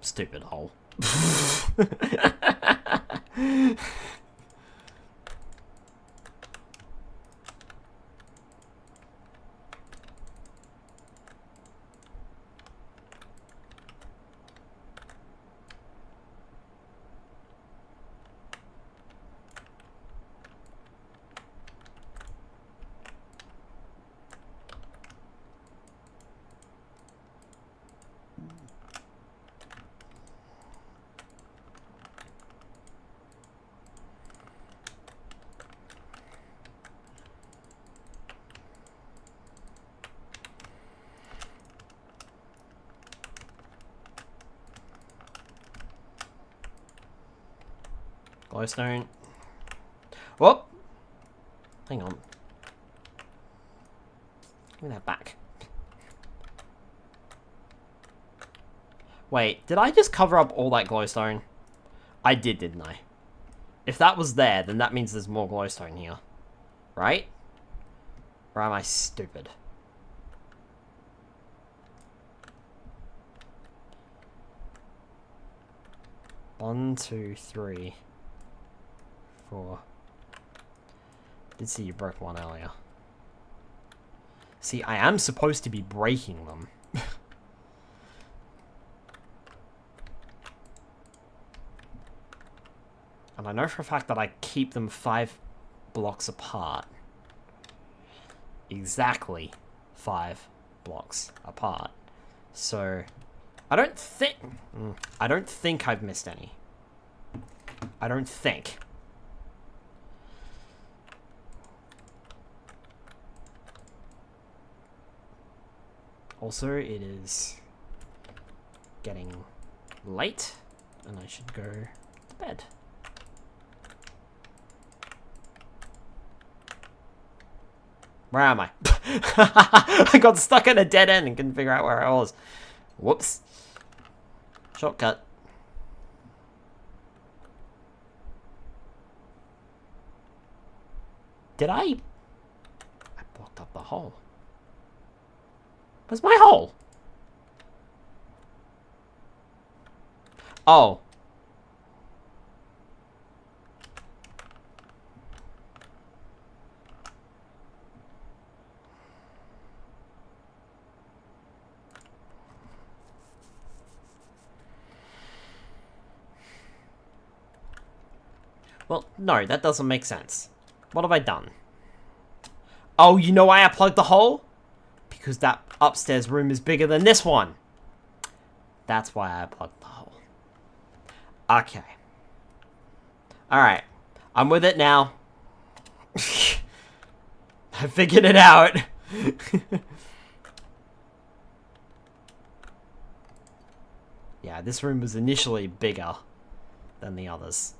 Stupid hole. Glowstone. Whoop! Hang on. Give me that back. Wait, did I just cover up all that glowstone? I did, didn't I? If that was there, then that means there's more glowstone here. Right? Or am I stupid? One, two, three, four. Did see you broke one earlier. See, I am supposed to be breaking them. And I know for a fact that I keep them 5 blocks apart. Exactly 5 blocks apart. So, I don't think I've missed any. I don't think. Also, it is getting late, and I should go to bed. Where am I? I got stuck at a dead end and couldn't figure out where I was. Whoops. Shortcut. Did I blocked up the hole. Where's my hole? Oh. Well, no, that doesn't make sense. What have I done? Oh, you know why I plugged the hole? Because that upstairs room is bigger than this one. That's why I plugged the hole. Okay. Alright. I'm with it now. I figured it out. Yeah, this room was initially bigger than the others.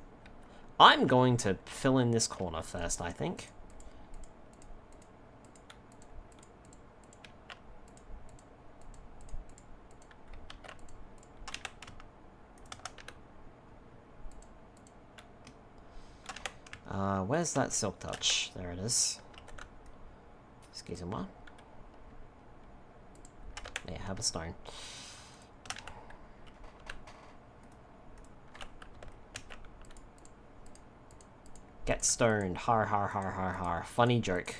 I'm going to fill in this corner first, I think. Where's that silk touch? There it is. Excusez-moi. Yeah, have a stone. Get stoned. Har har har har har. Funny joke.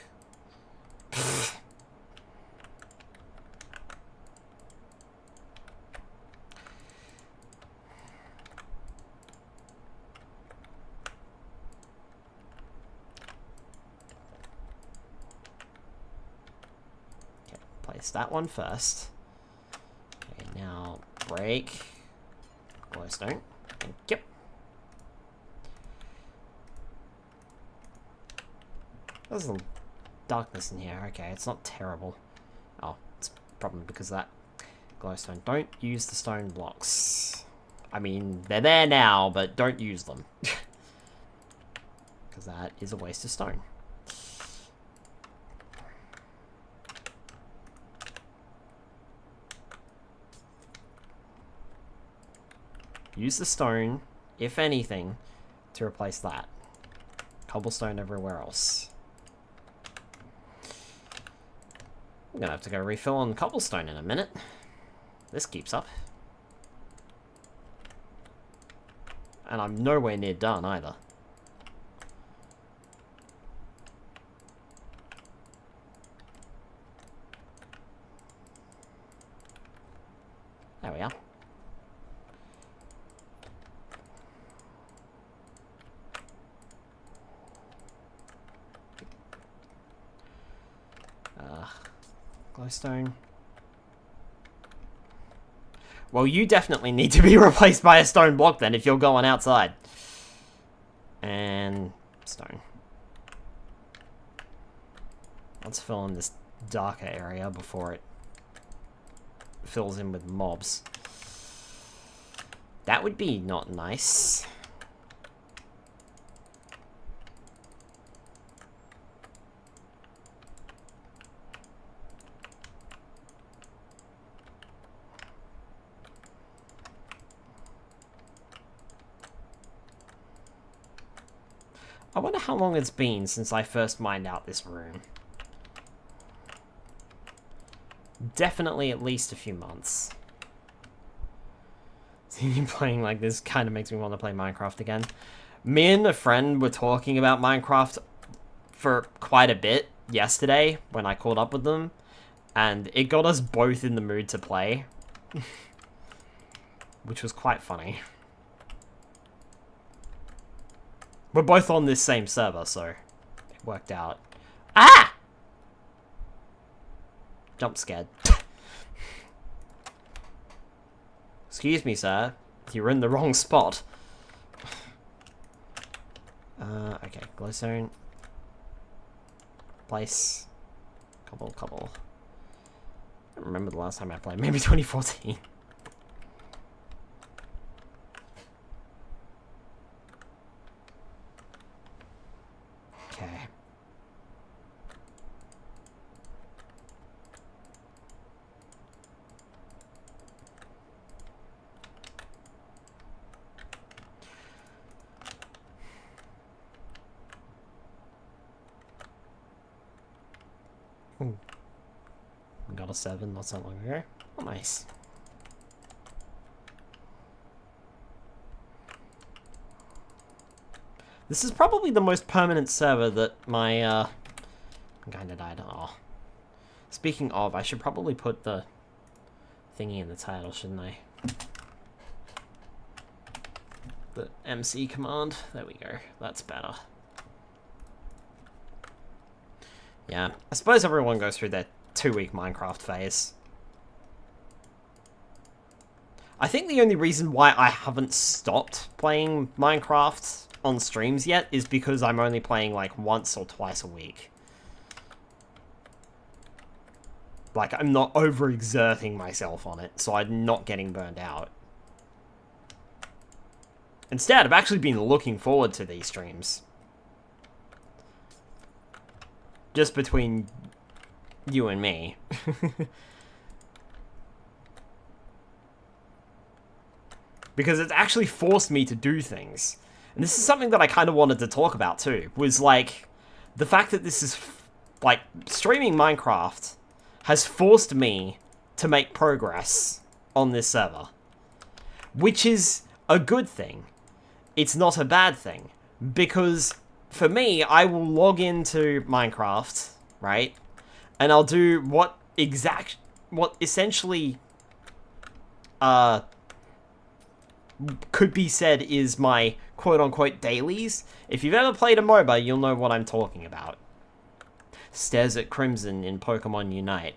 Okay, place that one first. Okay, now break. Glowstone. Thank you. There's a darkness in here. Okay, it's not terrible. Oh, it's probably because of that glowstone. Don't use the stone blocks. I mean, they're there now, but don't use them. Because that is a waste of stone. Use the stone, if anything, to replace that. Cobblestone everywhere else. I'm gonna have to go refill on cobblestone in a minute. This keeps up. And I'm nowhere near done either. There we are. Glowstone. Well, you definitely need to be replaced by a stone block then if you're going outside. And stone. Let's fill in this darker area before it fills in with mobs. That would be not nice. I wonder how long it's been since I first mined out this room. Definitely at least a few months. Seeing you playing like this kind of makes me want to play Minecraft again. Me and a friend were talking about Minecraft for quite a bit yesterday when I caught up with them. And it got us both in the mood to play. Which was quite funny. We're both on this same server, so it worked out. Ah! Jump scared. Excuse me, sir. You're in the wrong spot. Okay, glowstone. Place. Couple. I don't remember the last time I played. Maybe 2014. Okay. Ooh. Got a 7 not so long ago. Oh, nice. This is probably the most permanent server that my, kinda died. Oh. Speaking of, I should probably put the thingy in the title, shouldn't I? The MC command. There we go. That's better. Yeah. I suppose everyone goes through their 2-week Minecraft phase. I think the only reason why I haven't stopped playing Minecraft on streams yet is because I'm only playing like once or twice a week. Like, I'm not overexerting myself on it, so I'm not getting burned out. Instead, I've actually been looking forward to these streams. Just between you and me. Because it's actually forced me to do things. And this is something that I kind of wanted to talk about too, was like, the fact that this is, like, streaming Minecraft has forced me to make progress on this server. Which is a good thing. It's not a bad thing. Because, for me, I will log into Minecraft, right? And I'll do what essentially, could be said is my quote-unquote dailies. If you've ever played a MOBA, you'll know what I'm talking about. Stares at Crimson in Pokemon Unite.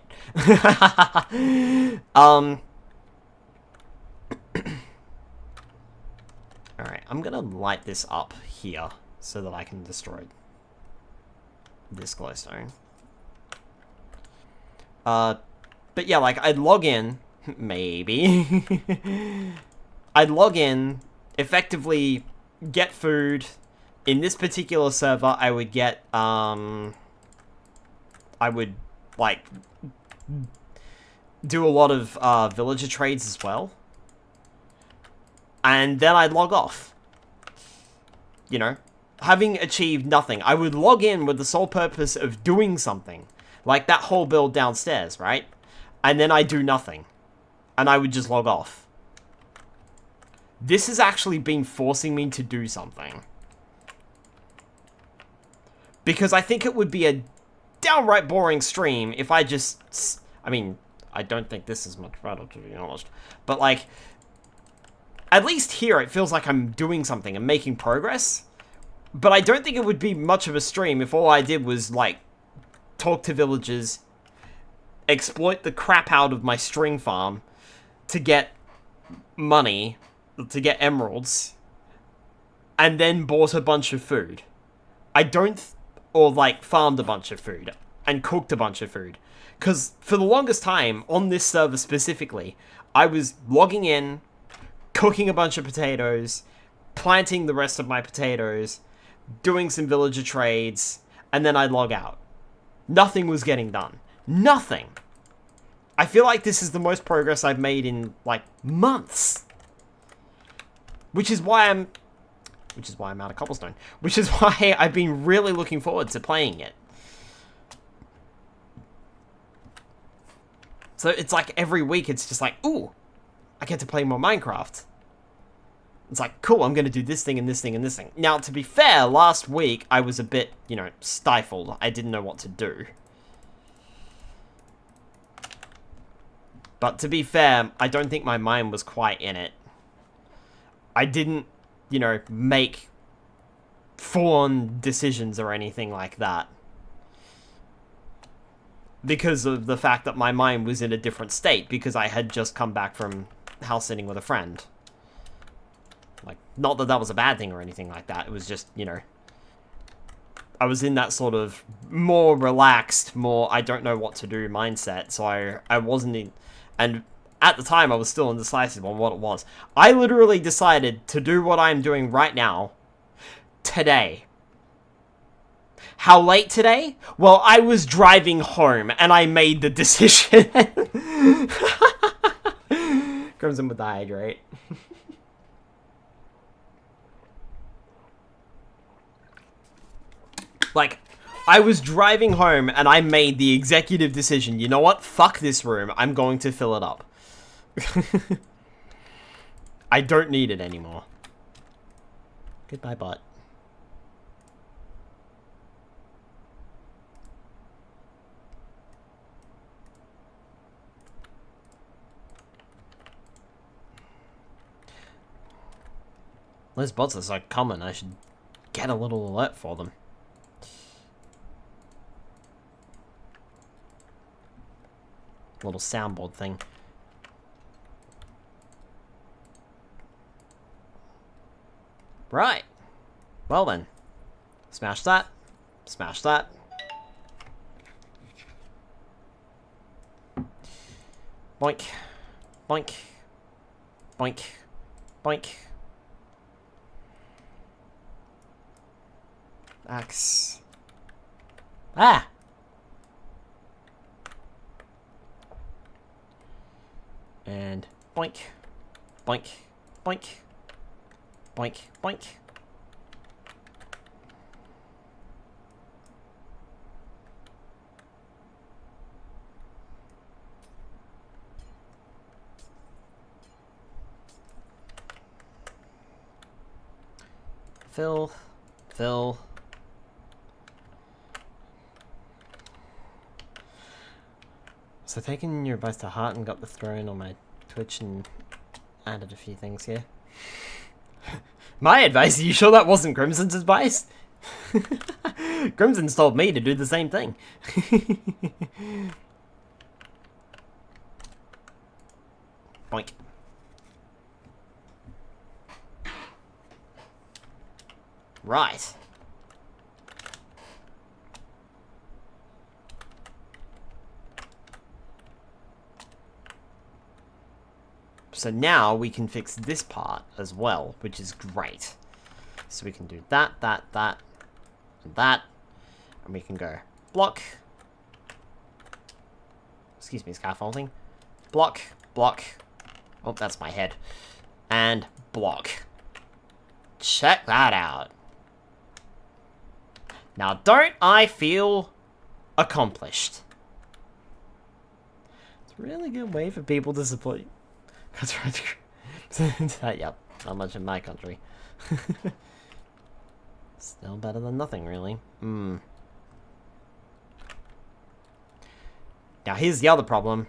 Alright, I'm gonna light this up here so that I can destroy this glowstone. But yeah, like, I'd log in, maybe. I'd log in, effectively get food. In this particular server, I would get, I would, like, do a lot of, villager trades as well. And then I'd log off. You know, having achieved nothing. I would log in with the sole purpose of doing something. Like that whole build downstairs, right? And then I do nothing. And I would just log off. This has actually been forcing me to do something. Because I think it would be a downright boring stream if I just... I mean, I don't think this is much better, to be honest. But, like, at least here it feels like I'm doing something and making progress. But I don't think it would be much of a stream if all I did was, like, talk to villagers, exploit the crap out of my string farm to get money, to get emeralds, and then bought a bunch of food. I don't... or, like, farmed a bunch of food and cooked a bunch of food. Because for the longest time, on this server specifically, I was logging in, cooking a bunch of potatoes, planting the rest of my potatoes, doing some villager trades, and then I'd log out. Nothing was getting done. Nothing! I feel like this is the most progress I've made in, like, months. Which is why I'm which is why I'm out of cobblestone. Which is why I've been really looking forward to playing it. So it's like every week it's just like, ooh, I get to play more Minecraft. It's like, cool, I'm going to do this thing and this thing and this thing. Now, to be fair, last week I was a bit, you know, stifled. I didn't know what to do. But to be fair, I don't think my mind was quite in it. I didn't, you know, make full-on decisions or anything like that. Because of the fact that my mind was in a different state, because I had just come back from house sitting with a friend. Like, not that that was a bad thing or anything like that, it was just, you know, I was in that sort of more relaxed, more I don't know what to do mindset, so I wasn't in, and at the time I was still indecisive on what it was. I literally decided to do what I'm doing right now, today. How late today? Well, I was driving home, and I made the decision. Crimson with the hydrate. Like, I was driving home, and I made the executive decision. You know what? Fuck this room. I'm going to fill it up. I don't need it anymore. Goodbye, bot. Those bots are so common, I should get a little alert for them. Little soundboard thing. Right. Well then. Smash that. Smash that. Boink. Boink. Boink. Boink. Axe. Ah! And boink. Boink. Boink. Boink. Boink. Fill. Fill. So taking your advice to heart and got the throne on my Twitch and added a few things here. My advice? Are you sure that wasn't Crimson's advice? Crimson's told me to do the same thing. Boink. Right. So now we can fix this part as well, which is great. So we can do that, and that. And we can go block. Excuse me, scaffolding. Block, block. Oh, that's my head. And block. Check that out. Now, don't I feel accomplished? It's a really good way for people to support you. That's right. Yep, not much in my country. Still better than nothing, really. Now, here's the other problem.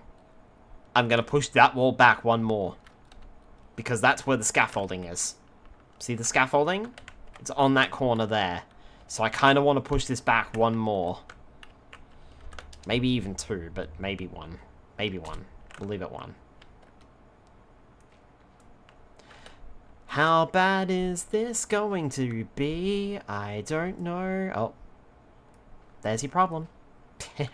I'm going to push that wall back one more. Because that's where the scaffolding is. See the scaffolding? It's on that corner there. So I kind of want to push this back one more. Maybe even two, but maybe one. Maybe one. We'll leave it one. How bad is this going to be? I don't know. Oh. There's your problem. You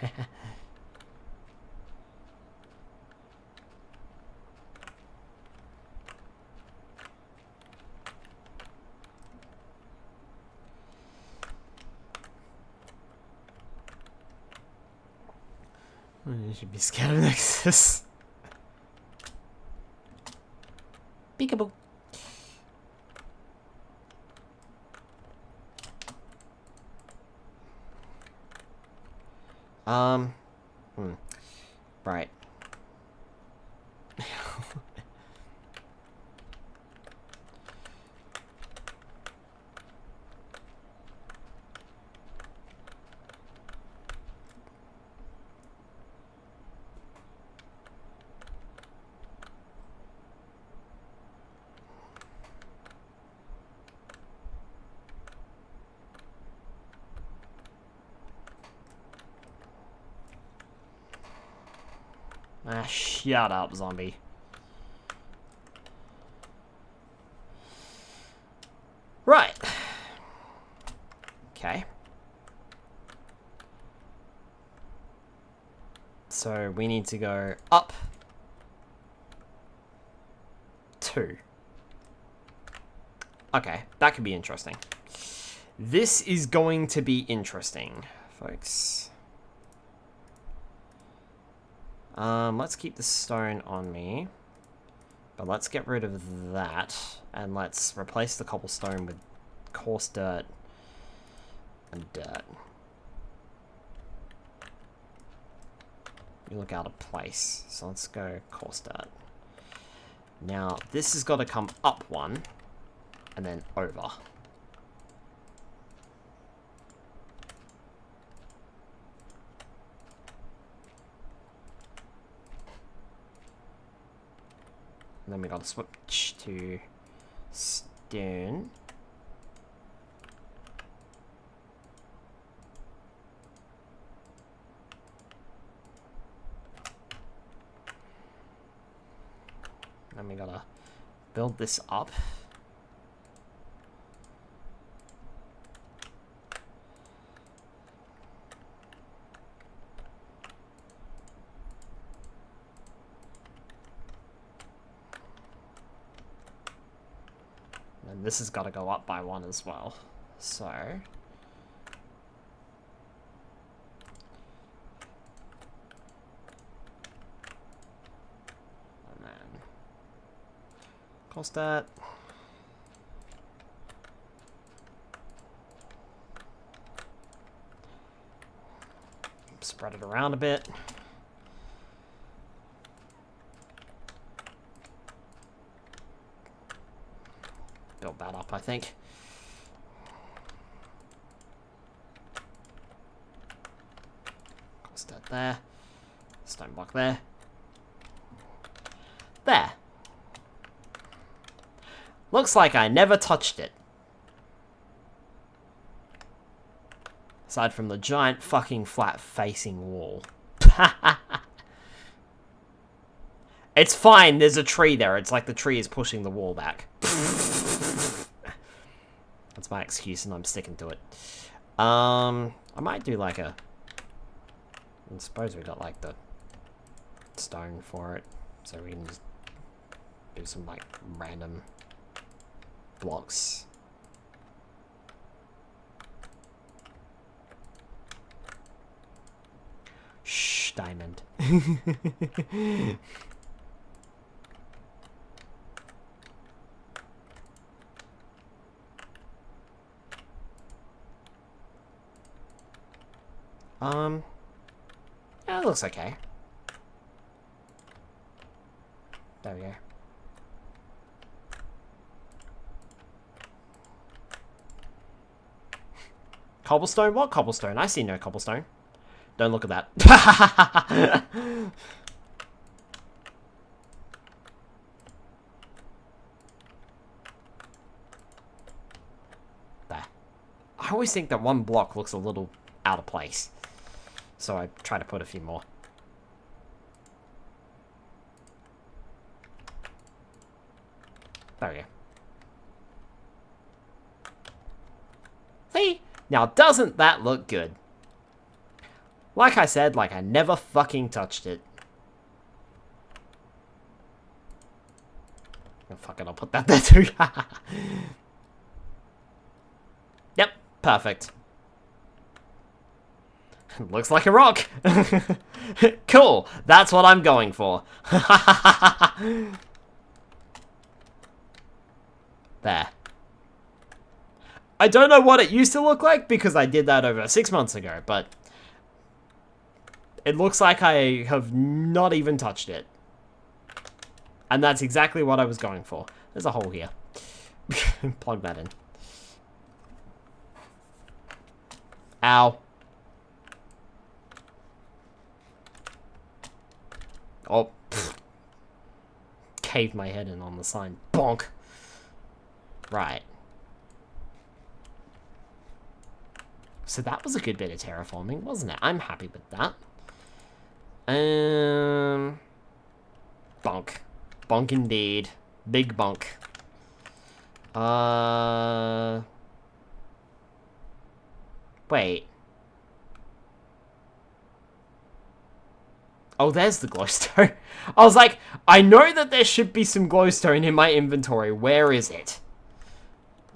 should be scared of Nexus. Peekaboo. Um, right. Ah, shut up, zombie. Right. Okay. So we need to go up 2. Okay, that could be interesting. This is going to be interesting, folks. Let's keep the stone on me. But let's get rid of that. And let's replace the cobblestone with coarse dirt and dirt. You look out of place. So let's go coarse dirt. Now, this has got to come up 1. And then over. And then we got to switch to stone. Then we got to build this up. And this has got to go up by 1 as well. So... and then... cost that. Spread it around a bit. Build that up, I think. Cost that there. Stone block there. There. Looks like I never touched it. Aside from the giant fucking flat-facing wall. It's fine, there's a tree there. It's like the tree is pushing the wall back. That's my excuse and I'm sticking to it. I might do like a... I suppose we got like the stone for it. So we can just do some like random blocks. Shh, diamond. Yeah, it looks okay. There we go. Cobblestone? What cobblestone? I see no cobblestone. Don't look at that. There. I always think that one block looks a little out of place. So I try to put a few more. There we go. See? Now, doesn't that look good? Like I said, like I never fucking touched it. Oh, fuck it, I'll put that there too. Yep, perfect. Looks like a rock. Cool, that's what I'm going for. There. I don't know what it used to look like because I did that over 6 months ago, but It looks like I have not even touched it. And that's exactly what I was going for. There's a hole here. Plug that in. Ow. Oh. Pfft. Caved my head in on the sign. Bonk. Right. So that was a good bit of terraforming, wasn't it? I'm happy with that. Bonk. Bonk indeed. Big bonk. Wait. Oh, there's the glowstone. I was like, I know that there should be some glowstone in my inventory. Where is it?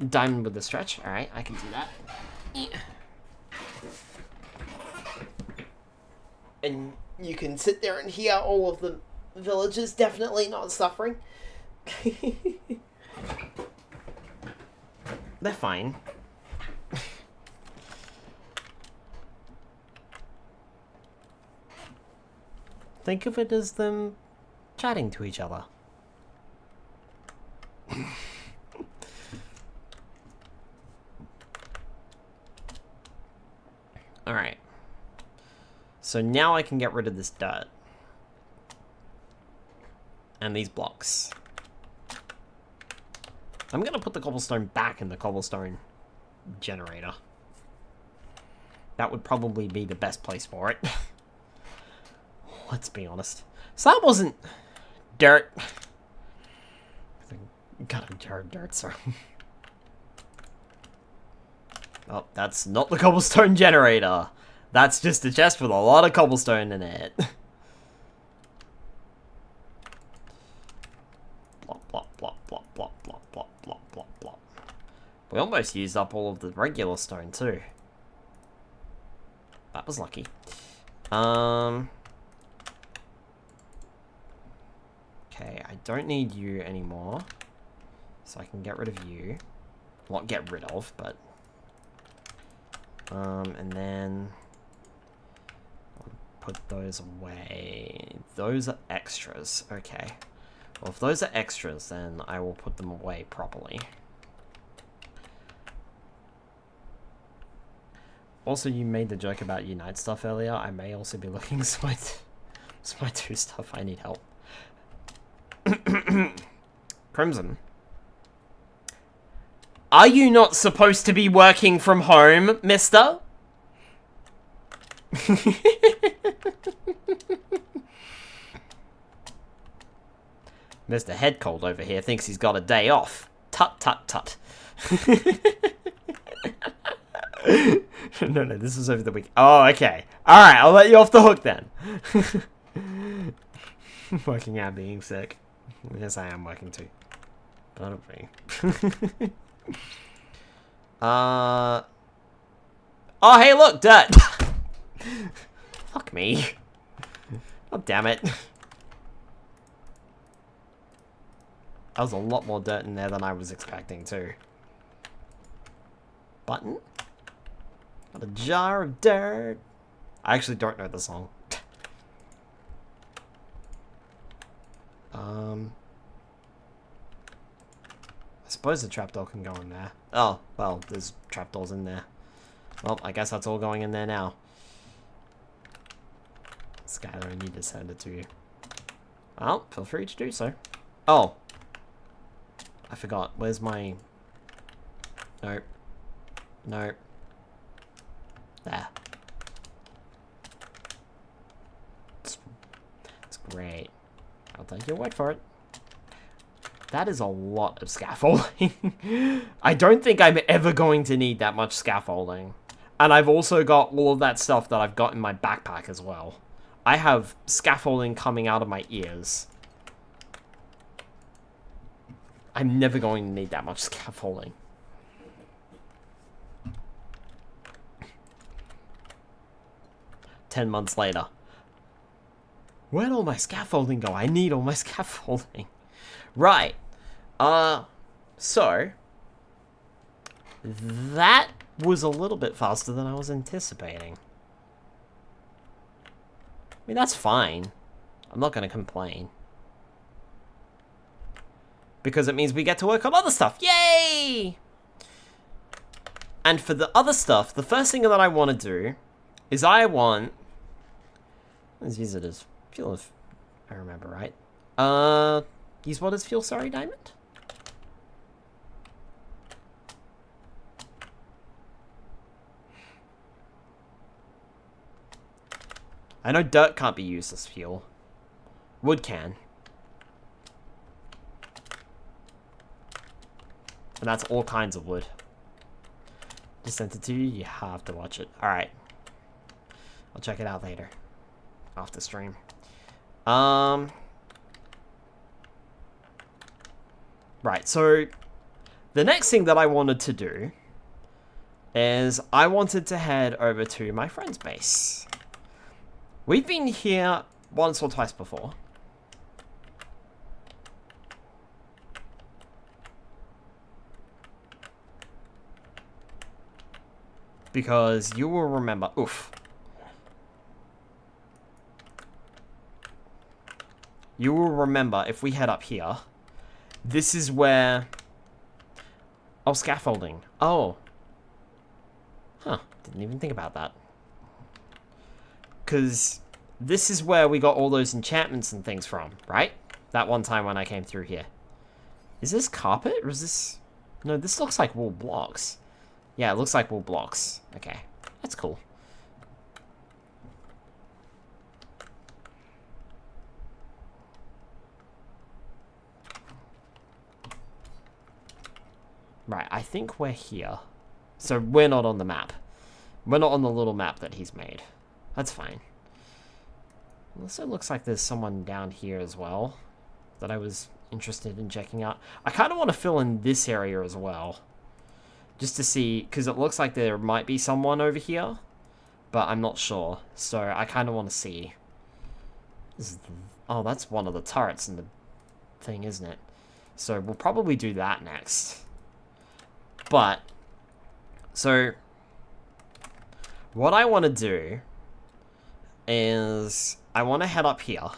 Diamond with the stretch. Alright, I can do that. And you can sit there and hear all of the villagers definitely not suffering. They're fine. Think of it as them chatting to each other. Alright. So now I can get rid of this dirt. And these blocks. I'm gonna put the cobblestone back in the cobblestone generator. That would probably be the best place for it. Let's be honest. So that wasn't dirt. Got a jar of dirt, sir. Oh, that's not the cobblestone generator. That's just a chest with a lot of cobblestone in it. Plop, plop, plop, plop, plop, plop, plop, plop, plop, plop. We almost used up all of the regular stone too. That was lucky. Okay, I don't need you anymore. So I can get rid of you. Not get rid of, but... and then... I'll put those away. Those are extras. Okay. Well, if those are extras, then I will put them away properly. Also, you made the joke about Unite stuff earlier. I may also be looking for my 2 stuff. I need help. Crimson. Are you not supposed to be working from home, mister? Mr. Head Cold over here thinks he's got a day off. Tut, tut, tut. No, this was over the week. Oh, okay. Alright, I'll let you off the hook then. Working out being sick. Yes, I am working too. But I don't think. Oh, hey, look, dirt. Fuck me. Oh, damn it. That was a lot more dirt in there than I was expecting, too. Button? Got a jar of dirt. I actually don't know the song. I suppose the trapdoor can go in there. Oh, well, there's trapdoors in there. Well, I guess that's all going in there now. Skylar, I need to send it to you. Well, feel free to do so. Oh. I forgot. Where's my... Nope. Nope. There. It's great. I'll take your word for it. That is a lot of scaffolding. I don't think I'm ever going to need that much scaffolding. And I've also got all of that stuff that I've got in my backpack as well. I have scaffolding coming out of my ears. I'm never going to need that much scaffolding. "10 months later. Where'd all my scaffolding go? I need all my scaffolding." Right. So that was a little bit faster than I was anticipating. mean, that's fine. I'm not going to complain. Because it means we get to work on other stuff. Yay! And for the other stuff, the first thing that I want to do is I want... Let's use it as fuel if I remember right. Use what as fuel, sorry, Diamond? I know dirt can't be used as fuel. Wood can. And that's all kinds of wood. Just sent it to you. You have to watch it. Alright. I'll check it out later. After stream. Right, so... The next thing that I wanted to do is I wanted to head over to my friend's base. We've been here once or twice before. Because you will remember... Oof. You will remember, if we head up here, this is where... Oh, scaffolding. Oh. Huh. Didn't even think about that. Because this is where we got all those enchantments and things from, right? That one time when I came through here. Is this carpet, or is this... No, this looks like wool blocks. Yeah, it looks like wool blocks. Okay, that's cool. Right, I think we're here. So we're not on the map. We're not on the little map that he's made. That's fine. Also looks like there's someone down here as well that I was interested in checking out. I kind of want to fill in this area as well. Just to see, because it looks like there might be someone over here, but I'm not sure. So I kind of want to see. Oh, that's one of the turrets in the thing, isn't it? So we'll probably do that next. But, so, what I want to do is I want to head up here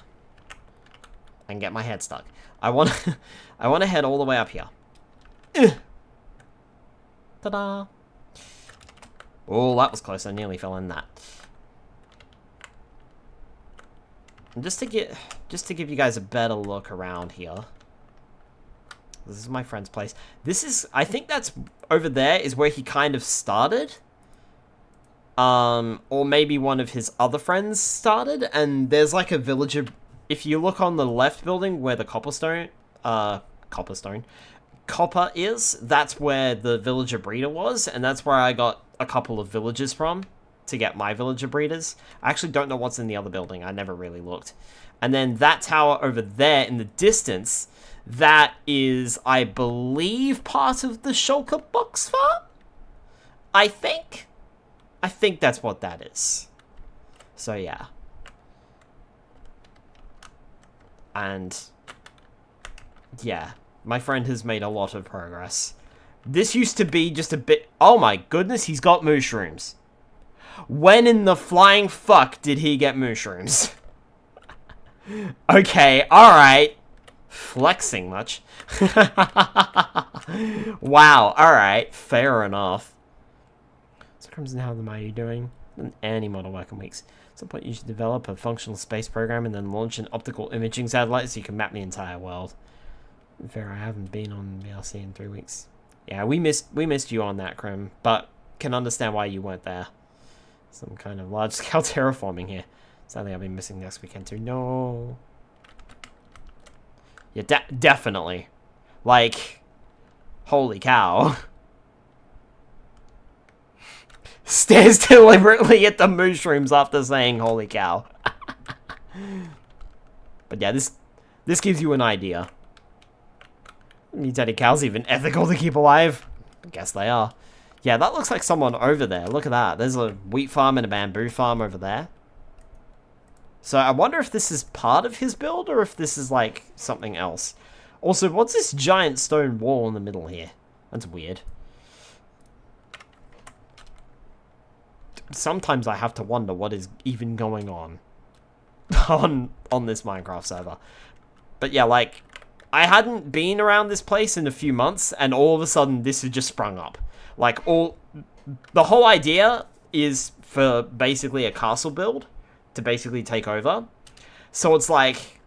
and get my head stuck. I want to head all the way up here. Ta-da! Oh, that was close. I nearly fell in that. And just to give you guys a better look around here. This is my friend's place. This is, I think that's over there is where he kind of started. Or maybe one of his other friends started, and there's like a villager. If you look on the left building where the copper is, that's where the villager breeder was, and that's where I got a couple of villagers from to get my villager breeders. I actually don't know what's in the other building. I never really looked. And then that tower over there in the distance, that is, I believe, part of the shulker box farm? I think that's what that is. So, yeah. And, yeah. My friend has made a lot of progress. This used to be just a bit... Oh my goodness, he's got mushrooms. When in the flying fuck did he get mushrooms? Okay, alright. Flexing much. Wow, alright. Fair enough. So, Crimson, how are you doing? Any model working weeks. At some point, you should develop a functional space program and then launch an optical imaging satellite so you can map the entire world. Fair, I haven't been on VLC in 3 weeks. Yeah, we missed you on that, Crim, but can understand why you weren't there. Some kind of large-scale terraforming here. Sadly, I'll be missing next weekend too. No. Yeah, definitely. Like, holy cow. Stares deliberately at the mushrooms after saying holy cow. But yeah, this gives you an idea. Mutated cows even ethical to keep alive? I guess they are. Yeah, that looks like someone over there. Look at that. There's a wheat farm and a bamboo farm over there. So I wonder if this is part of his build or if this is like something else. Also, what's this giant stone wall in the middle here? That's weird. Sometimes I have to wonder what is even going on. on this Minecraft server. But yeah, like, I hadn't been around this place in a few months, and all of a sudden this had just sprung up. Like, the whole idea is for basically a castle build to basically take over. So it's like,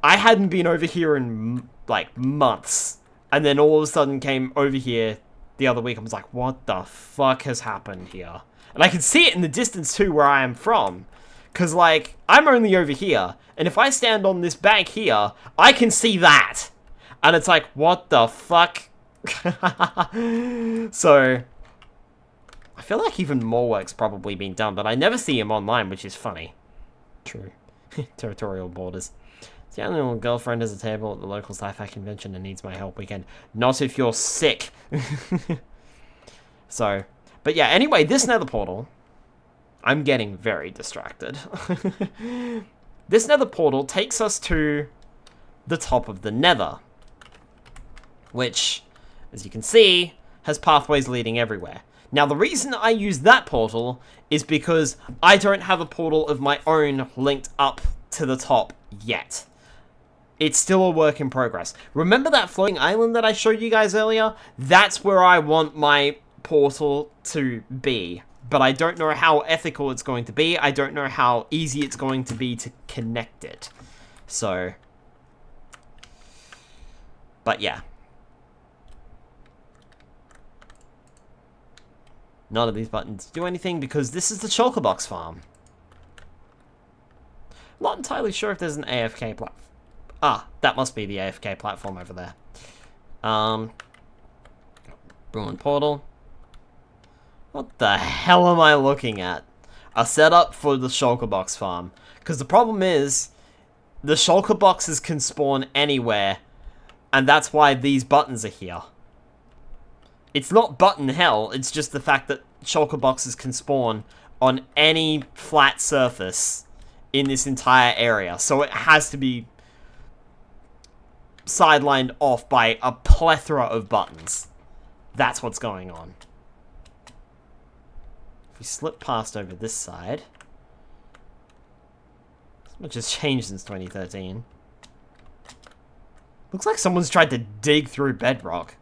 I hadn't been over here in, like, months. And then all of a sudden came over here the other week. I was like, what the fuck has happened here? And I can see it in the distance, too, where I am from. Because, like, I'm only over here. And if I stand on this bank here, I can see that. And it's like, what the fuck? So, I feel like even more work's probably been done. But I never see him online, which is funny. True. Territorial borders. The only little girlfriend has a table at the local sci-fi convention and needs my help weekend. Not if you're sick. So, but yeah, anyway, this nether portal... I'm getting very distracted. This nether portal takes us to the top of the nether. Which, as you can see, has pathways leading everywhere. Now, the reason I use that portal is because I don't have a portal of my own linked up to the top yet. It's still a work in progress. Remember that floating island that I showed you guys earlier? That's where I want my portal to be. But I don't know how ethical it's going to be. I don't know how easy it's going to be to connect it. So. But yeah. None of these buttons do anything because this is the shulker box farm. Not entirely sure if there's an AFK platform. Ah, that must be the AFK platform over there. Ruined portal. What the hell am I looking at? A setup for the shulker box farm. Because the problem is, the shulker boxes can spawn anywhere, and that's why these buttons are here. It's not button hell, it's just the fact that shulker boxes can spawn on any flat surface in this entire area. So it has to be sidelined off by a plethora of buttons. That's what's going on. If we slip past over this side, which has changed since 2013. Looks like someone's tried to dig through bedrock.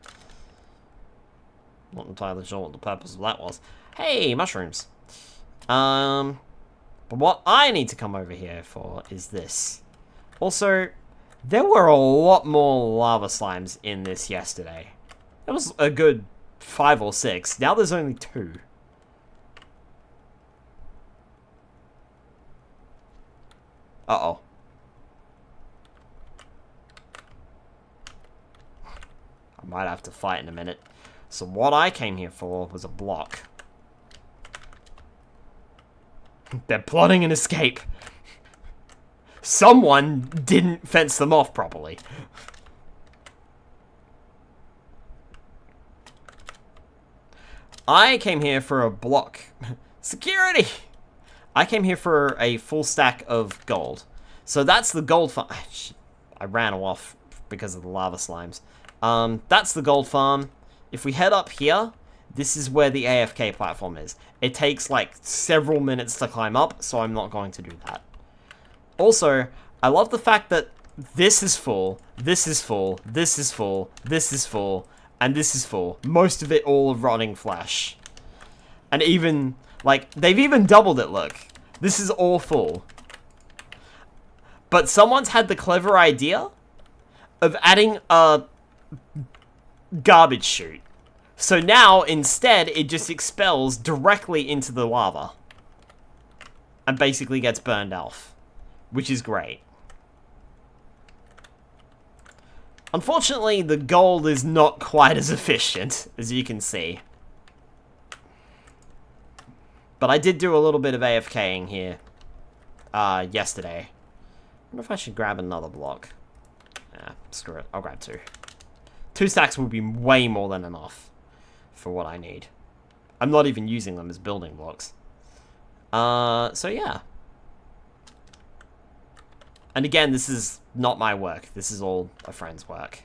Not entirely sure what the purpose of that was. Hey, mushrooms. But what I need to come over here for is this. Also, there were a lot more lava slimes in this yesterday. That was a good 5 or 6. Now there's only 2. Uh-oh. I might have to fight in a minute. So what I came here for was a block. They're plotting an escape. Someone didn't fence them off properly. I came here for a block. Security! I came here for a full stack of gold. So that's the gold farm. I ran off because of the lava slimes. That's the gold farm. If we head up here, this is where the AFK platform is. It takes like several minutes to climb up, so I'm not going to do that. Also, I love the fact that this is full, this is full, this is full, this is full, and this is full. Most of it all of rotting flesh. And even, like, they've even doubled it, look. This is all full. But someone's had the clever idea of adding a garbage chute. So now, instead, it just expels directly into the lava. And basically gets burned off. Which is great. Unfortunately, the gold is not quite as efficient, as you can see. But I did do a little bit of AFKing here yesterday. I wonder if I should grab another block. Nah, screw it. I'll grab 2. 2 stacks will be way more than enough for what I need. I'm not even using them as building blocks. So yeah. And again, this is not my work. This is all a friend's work.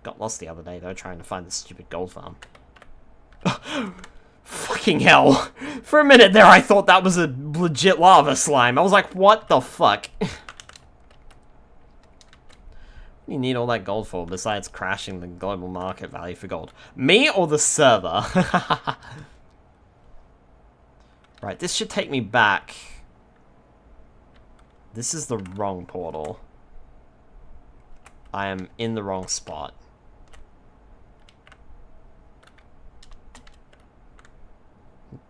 Got lost the other day, though, trying to find this stupid gold farm. Fuck. Fucking hell. For a minute there, I thought that was a legit lava slime. I was like, what the fuck? You need all that gold for, besides crashing the global market value for gold? Me or the server? Right, this should take me back. This is the wrong portal. I am in the wrong spot.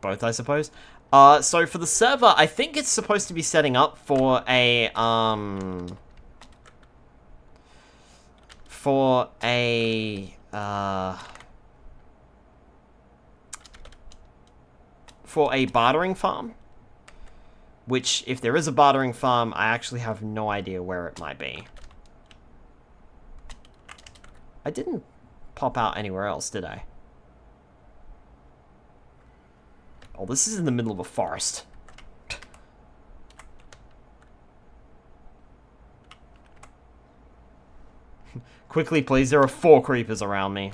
Both, I suppose. So for the server, I think it's supposed to be setting up for a, bartering farm. Which, if there is a bartering farm, I actually have no idea where it might be. I didn't pop out anywhere else, did I? Oh, this is in the middle of a forest. Quickly, please. There are 4 creepers around me.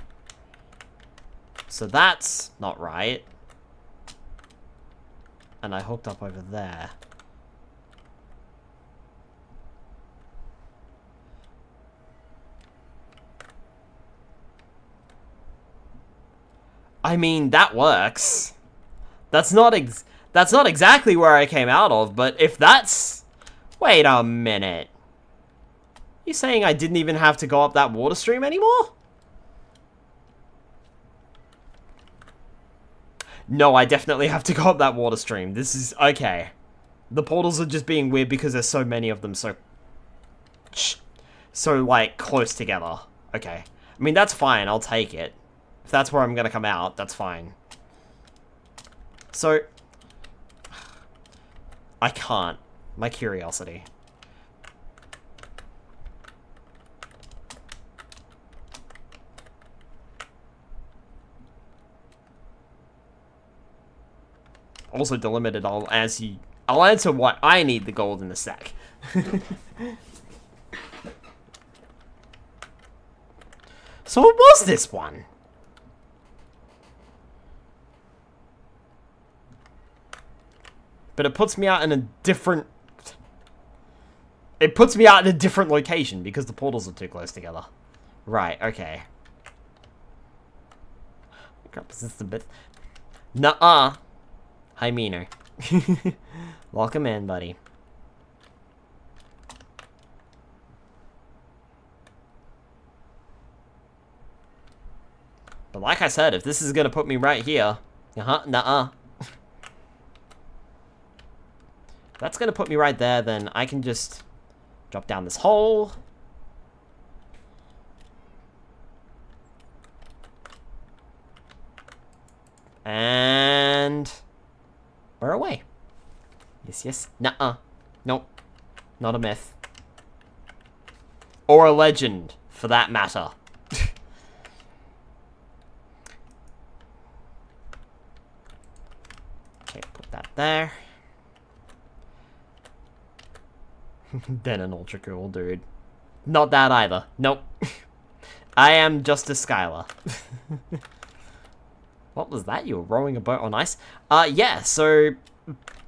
So that's not right. And I hooked up over there. I mean, that works. That's not exactly where I came out of, but if that's... Wait a minute. You saying I didn't even have to go up that water stream anymore? No, I definitely have to go up that water stream. This is... Okay. The portals are just being weird because there's so many of them so, like, close together. Okay. I mean, that's fine. I'll take it. If that's where I'm gonna come out, that's fine. So... I can't. My curiosity. Also delimited, I'll answer what I need the gold in a sec. So what was this one? But it puts me out in a different... It puts me out in a different location because the portals are too close together. Right, okay. Crap, is this the bit? Nuh-uh. Hi, Meaner. Welcome in, buddy. But like I said, if this is gonna put me right here... nuh-uh. That's gonna put me right there, then I can just drop down this hole. And... we're away. Yes, yes. Nuh-uh. Nope. Not a myth. Or a legend, for that matter. Okay, put that there. Then an ultra cool dude. Not that either. Nope. I am Justice Skylar. What was that? You were rowing a boat on ice? Yeah, so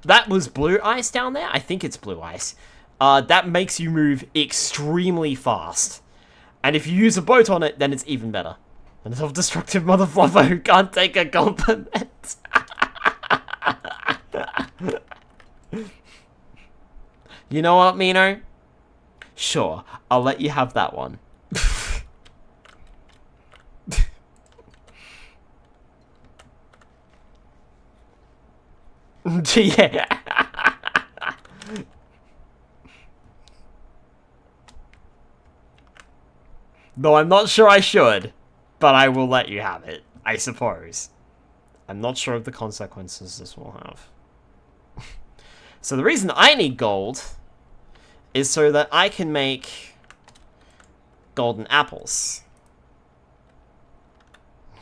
that was blue ice down there. I think it's blue ice. That makes you move extremely fast. And if you use a boat on it, then it's even better. An self-destructive mother fluffer who can't take a compliment. You know what, Mino? Sure, I'll let you have that one. Yeah. Though I'm not sure I should, but I will let you have it, I suppose. I'm not sure of the consequences this will have. So the reason I need gold is so that I can make golden apples.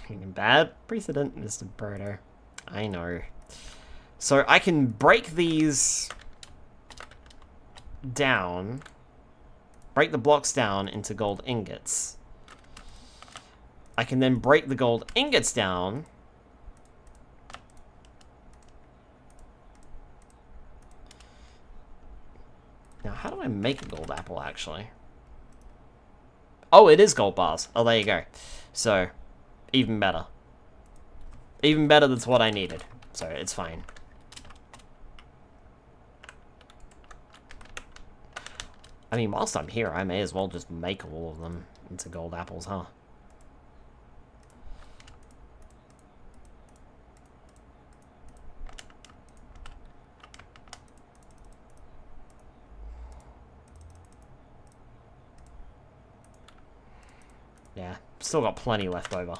Bad precedent, Mr. Birder. I know. So I can break these down, break the blocks down into gold ingots. I can then break the gold ingots down how do I make a gold apple, actually? Oh, it is gold bars. Oh, there you go. So, even better. Even better, that's what I needed. So, it's fine. I mean, whilst I'm here, I may as well just make all of them into gold apples, huh? Yeah, still got plenty left over.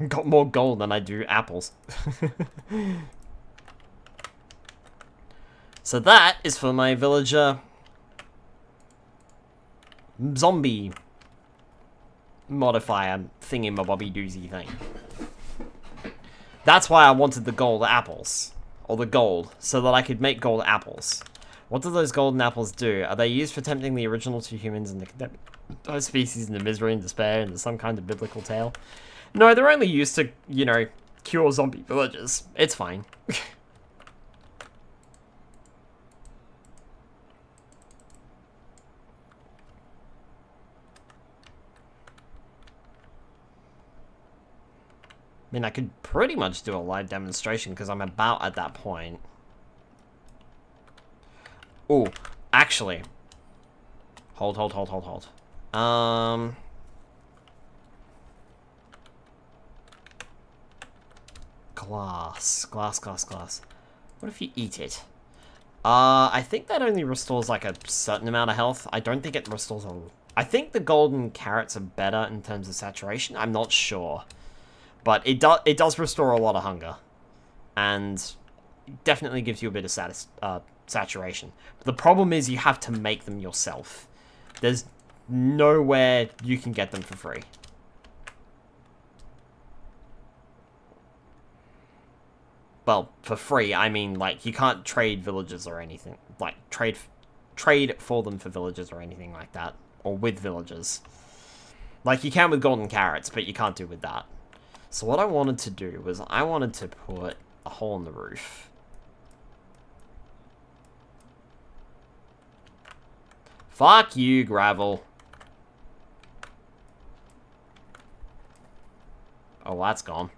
Got more gold than I do apples. So that is for my villager zombie modifier thingy-mabobby doozy thing. That's why I wanted the gold apples. Or the gold, so that I could make gold apples. What do those golden apples do? Are they used for tempting the original two humans and the those species into misery and despair into some kind of biblical tale? No, they're only used to, you know, cure zombie villagers. It's fine. I mean, I could pretty much do a live demonstration because I'm about at that point. Oh, actually. Hold. Glass. What if you eat it? I think that only restores like a certain amount of health. I don't think it restores a... I think the golden carrots are better in terms of saturation. I'm not sure. But it does restore a lot of hunger. And definitely gives you a bit of saturation. But the problem is you have to make them yourself. There's nowhere you can get them for free. Well, for free, I mean, like, you can't trade villages or anything. Like, trade for them for villages or anything like that. Or with villages. Like, you can with golden carrots, but you can't do with that. So what I wanted to do was I wanted to put a hole in the roof. Fuck you, gravel. Oh, that's gone.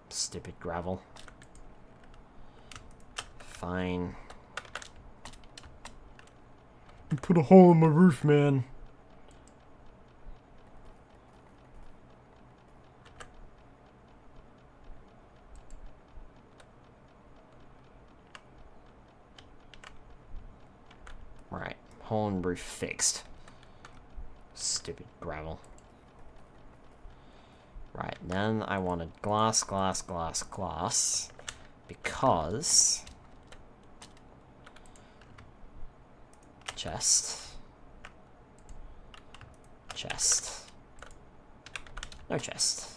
Stupid gravel. Fine. Put a hole in my roof, man. Right. Hole in roof fixed. Stupid gravel. Right, then I wanted glass. Because... Chest. No chest.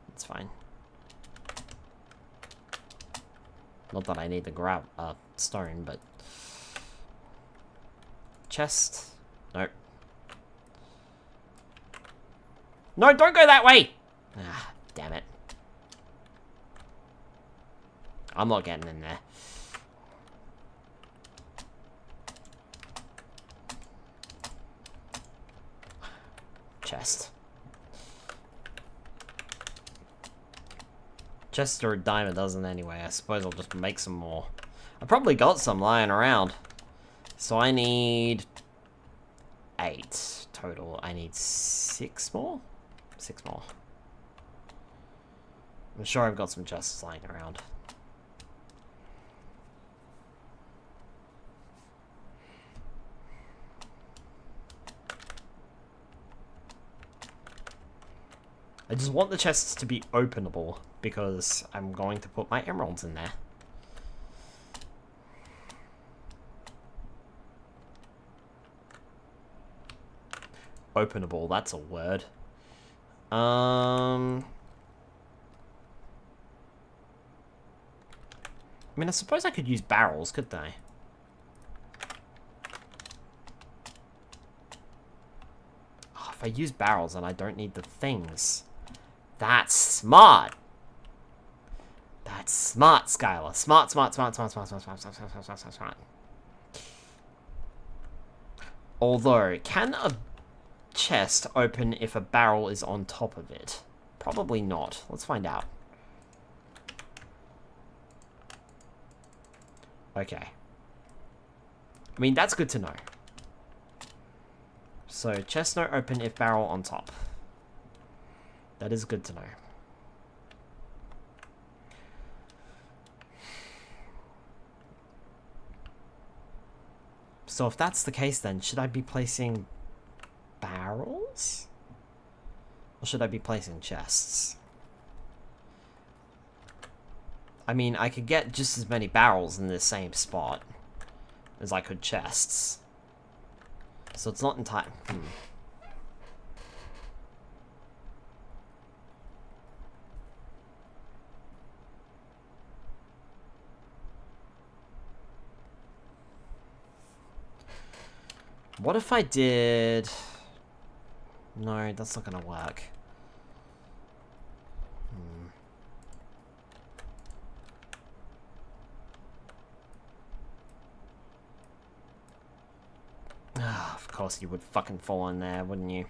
It's fine. Not that I need the stone, but... Chest. Nope. No, don't go that way! Ah, damn it. I'm not getting in there. Chest. Chests are a dime a dozen anyway. I suppose I'll just make some more. I probably got some lying around. So I need 8 total. I need 6 more? 6 more. I'm sure I've got some chests lying around. I just want the chests to be openable because I'm going to put my emeralds in there. Openable, that's a word. I mean, I suppose I could use barrels, couldn't I? Oh, if I use barrels, then I don't need the things. That's smart. That's smart, Skylar. Smart, smart, smart, smart, smart, smart, smart, smart, smart, smart, smart, smart, smart. Although, can a chest open if a barrel is on top of it? Probably not. Let's find out. Okay. I mean, that's good to know. So, chest no open if barrel on top. That is good to know. So if that's the case, then should I be placing barrels? Or should I be placing chests? I mean, I could get just as many barrels in the same spot as I could chests. So it's not in time. What if I did... No, that's not gonna work. Of course you would fucking fall in there, wouldn't you?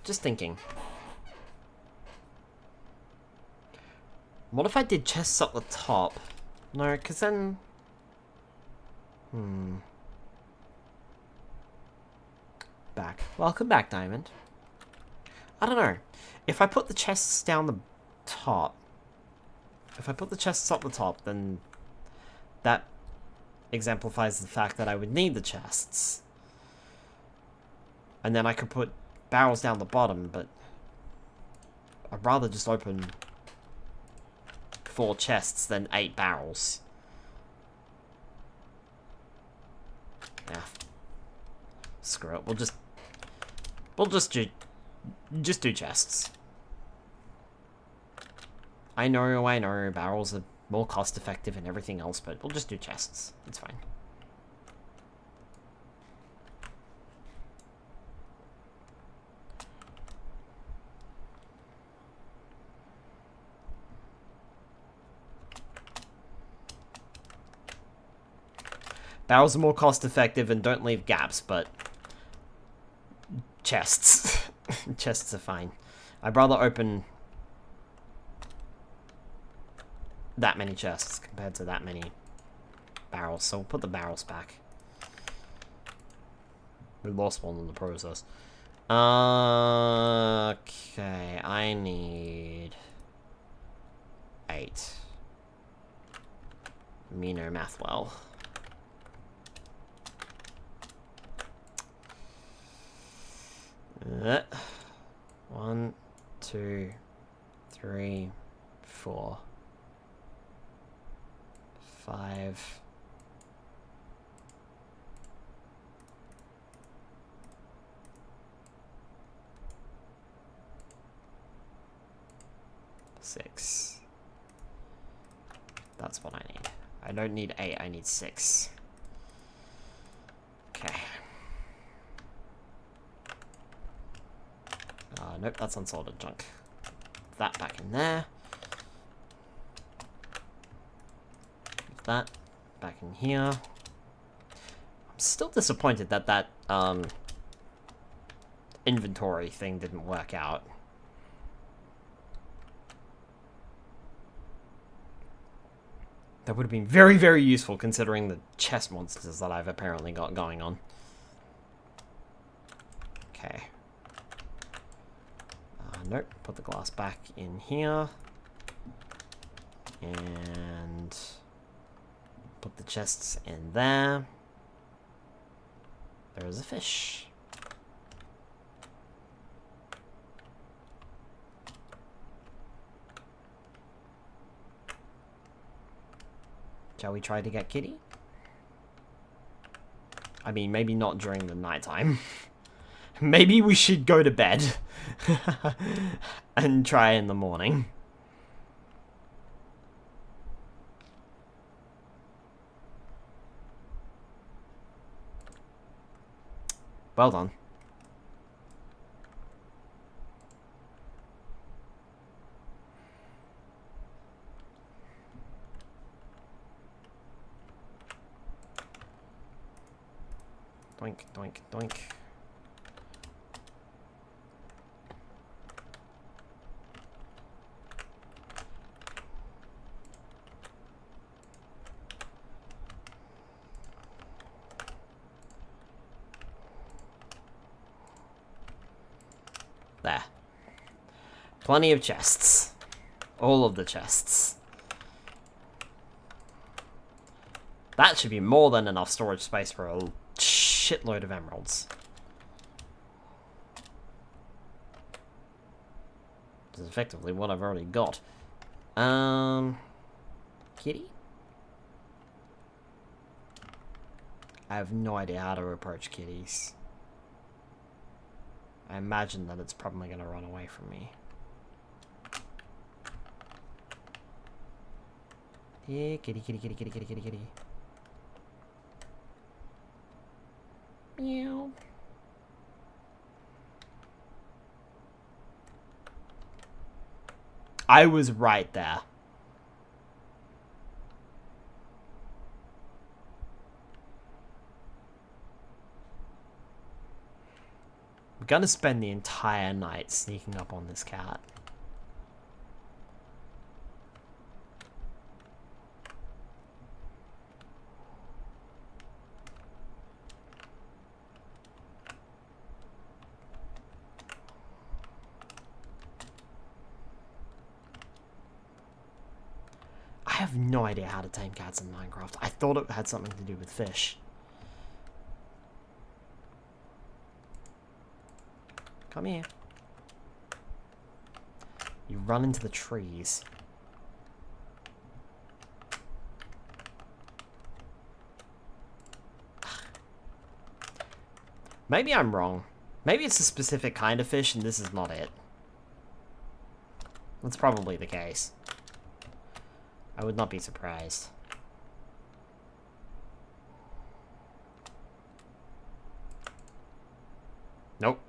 Just thinking. What if I did chests up the top? No, because then... Back. Welcome back, Diamond. I don't know. If I put the chests down the top... If I put the chests up the top, then... That exemplifies the fact that I would need the chests. And then I could put barrels down the bottom, but... I'd rather just open 4 chests than 8 barrels. Yeah. Screw it. We'll just do chests. I know, barrels are more cost effective and everything else, but we'll just do chests. It's fine. Barrels are more cost effective and don't leave gaps, but chests. Chests are fine. I'd rather open that many chests compared to that many barrels, so we'll put the barrels back. We lost one in the process. Okay, I need 8. Me no math well. Uh, 1, 2, 3, 4, 5. Six. That's what I need. I don't need 8, I need 6. Okay. Nope, that's unsorted junk. Put that back in there. Put that back in here. I'm still disappointed that that inventory thing didn't work out. That would have been very, very useful considering the chest monsters that I've apparently got going on. Okay. Nope, put the glass back in here. And put the chests in there. There is a fish. Shall we try to get Kitty? I mean, maybe not during the nighttime. Maybe we should go to bed and try in the morning. Well done. Doink, doink, doink. There. Plenty of chests. All of the chests. That should be more than enough storage space for a shitload of emeralds. Which is effectively what I've already got. Kitty? I have no idea how to approach kitties. I imagine that it's probably going to run away from me. Yeah, kitty, kitty, kitty, kitty, kitty, kitty, kitty. Meow. I was right there. I'm gonna spend the entire night sneaking up on this cat. I have no idea how to tame cats in Minecraft. I thought it had something to do with fish. Come here. You run into the trees. Maybe I'm wrong. Maybe it's a specific kind of fish and this is not it. That's probably the case. I would not be surprised. Nope.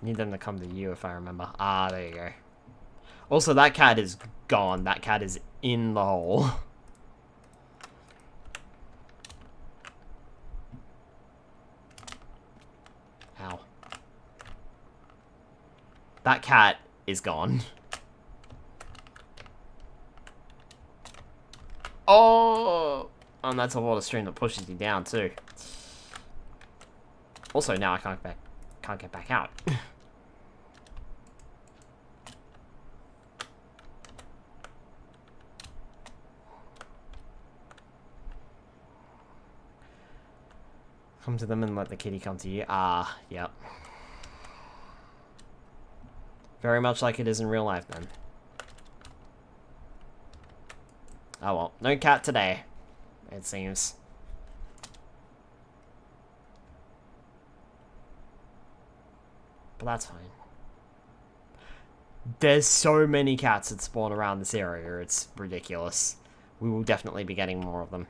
Need them to come to you if I remember. Ah, there you go. Also, that cat is gone. That cat is in the hole. Ow. That cat is gone. Oh! And that's a water stream that pushes you down too. Also, now I can't get back out. Come to them and let the kitty come to you. Ah, yep. Very much like it is in real life then. Oh well, no cat today, it seems. But that's fine. There's so many cats that spawn around this area, it's ridiculous. We will definitely be getting more of them.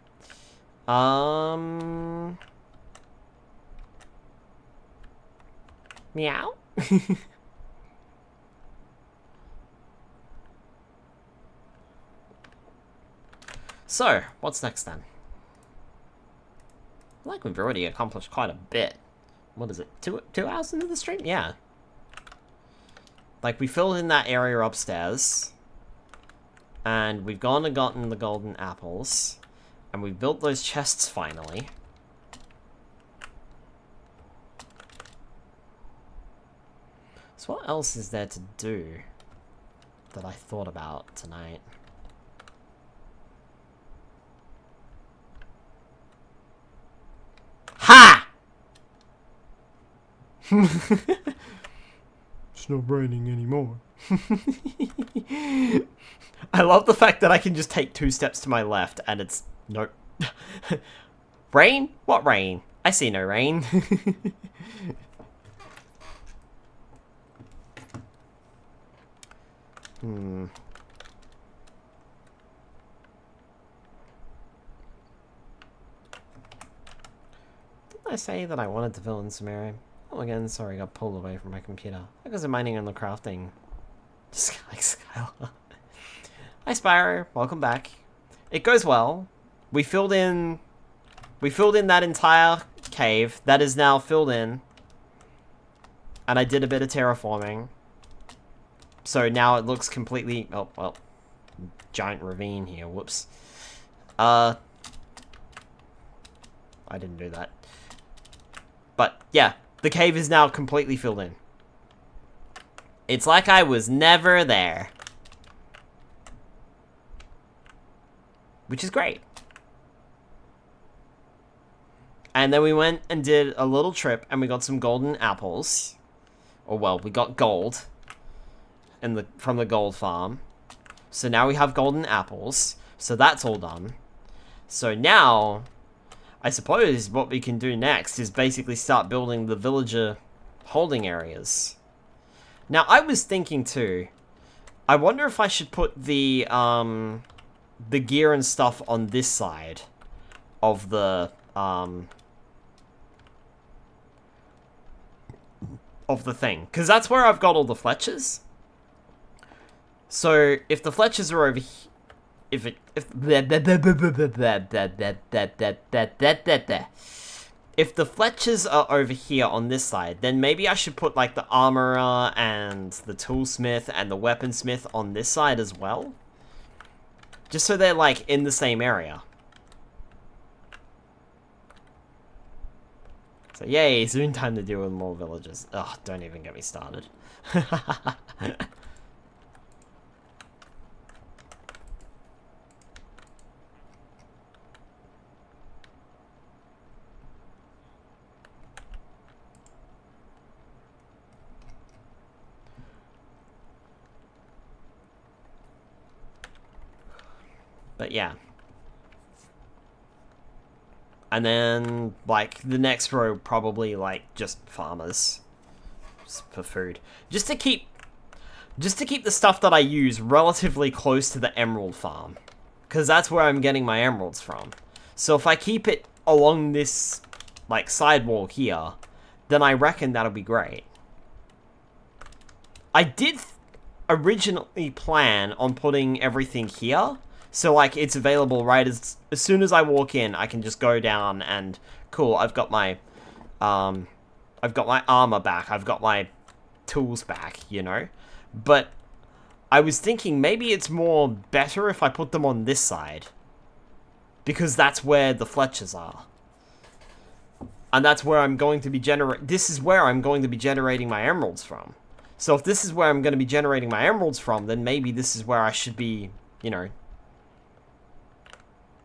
Meow? So, what's next then? I feel like we've already accomplished quite a bit. What is it? Two hours into the stream? Yeah. Like, we filled in that area upstairs. And we've gone and gotten the golden apples. And we've built those chests finally. So what else is there to do that I thought about tonight? Ha! It's not raining anymore. I love the fact that I can just take 2 steps to my left and it's... Nope. Rain? What rain? I see no rain. I say that I wanted to fill in some area? Oh, again, sorry, I got pulled away from my computer. Because I'm mining on the crafting. Skylar. Hi, Spyro. Welcome back. It goes well. We filled in that entire cave. That is now filled in. And I did a bit of terraforming. So now it looks completely... Oh, well. Giant ravine here. Whoops. I didn't do that. But, yeah. The cave is now completely filled in. It's like I was never there. Which is great. And then we went and did a little trip, and we got some golden apples. Or, well, we got gold from the gold farm. So now we have golden apples. So that's all done. So now, I suppose what we can do next is basically start building the villager holding areas. Now, I was thinking too, I wonder if I should put the gear and stuff on this side of the thing, because that's where I've got all the Fletchers. So if the Fletchers are over here, if the Fletchers are over here on this side, then maybe I should put like the armorer and the toolsmith and the weaponsmith on this side as well. Just so they're like in the same area. So yay, soon time to deal with more villagers. Ugh, don't even get me started. But yeah. And then, like, the next row probably, like, just farmers. Just for food. Just to keep the stuff that I use relatively close to the emerald farm. Because that's where I'm getting my emeralds from. So if I keep it along this, like, sidewall here, then I reckon that'll be great. I did originally plan on putting everything here. So, like, it's available right as soon as I walk in, I can just go down and, cool, I've got my armor back, I've got my tools back, you know? But I was thinking maybe it's more better if I put them on this side. Because that's where the Fletchers are. And that's where I'm going to be this is where I'm going to be generating my emeralds from. So if this is where I'm going to be generating my emeralds from, then maybe this is where I should be, you know,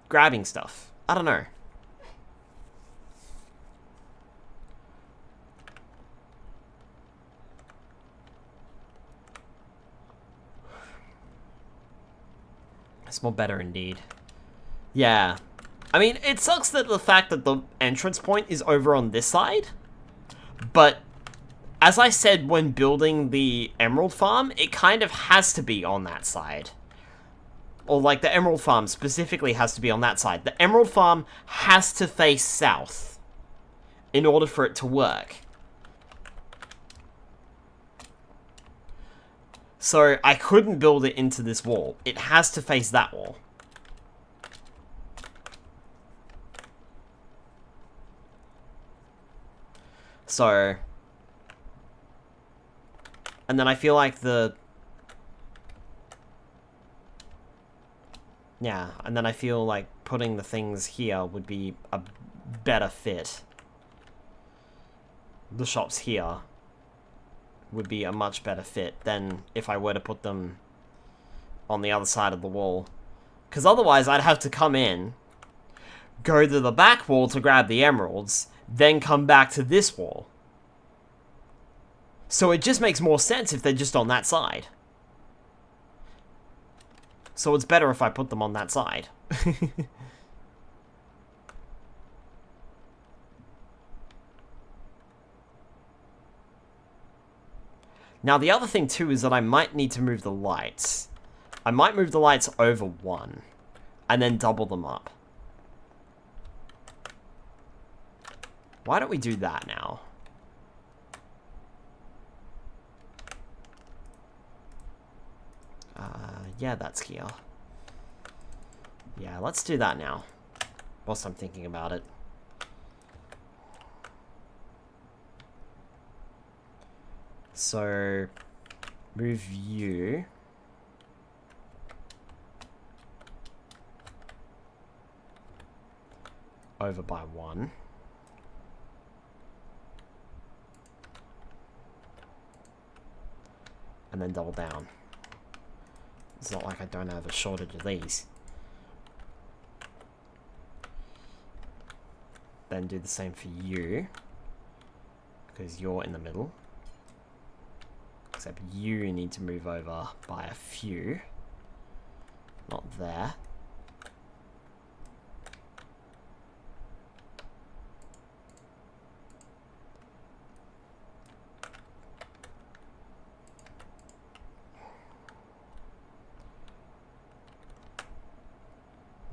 grabbing stuff. I don't know. It's more better indeed. Yeah. I mean, it sucks that the fact that the entrance point is over on this side. But, as I said when building the emerald farm, it kind of has to be on that side. Or, like, the emerald farm specifically has to be on that side. The emerald farm has to face south in order for it to work. So, I couldn't build it into this wall. It has to face that wall. So... And then I feel like yeah, and then I feel like putting the things here would be a better fit. The shops here would be a much better fit than if I were to put them on the other side of the wall. Because otherwise I'd have to come in, go to the back wall to grab the emeralds, then come back to this wall. So it just makes more sense if they're just on that side. So it's better if I put them on that side. Now, the other thing, too, is that I might need to move the lights. I might move the lights over one, and then double them up. Why don't we do that now? Yeah, that's here. Yeah, let's do that now. Whilst I'm thinking about it. So, move you. Over by 1. And then double down. It's not like I don't have a shortage of these. Then do the same for you. Because you're in the middle. Except you need to move over by a few. Not there.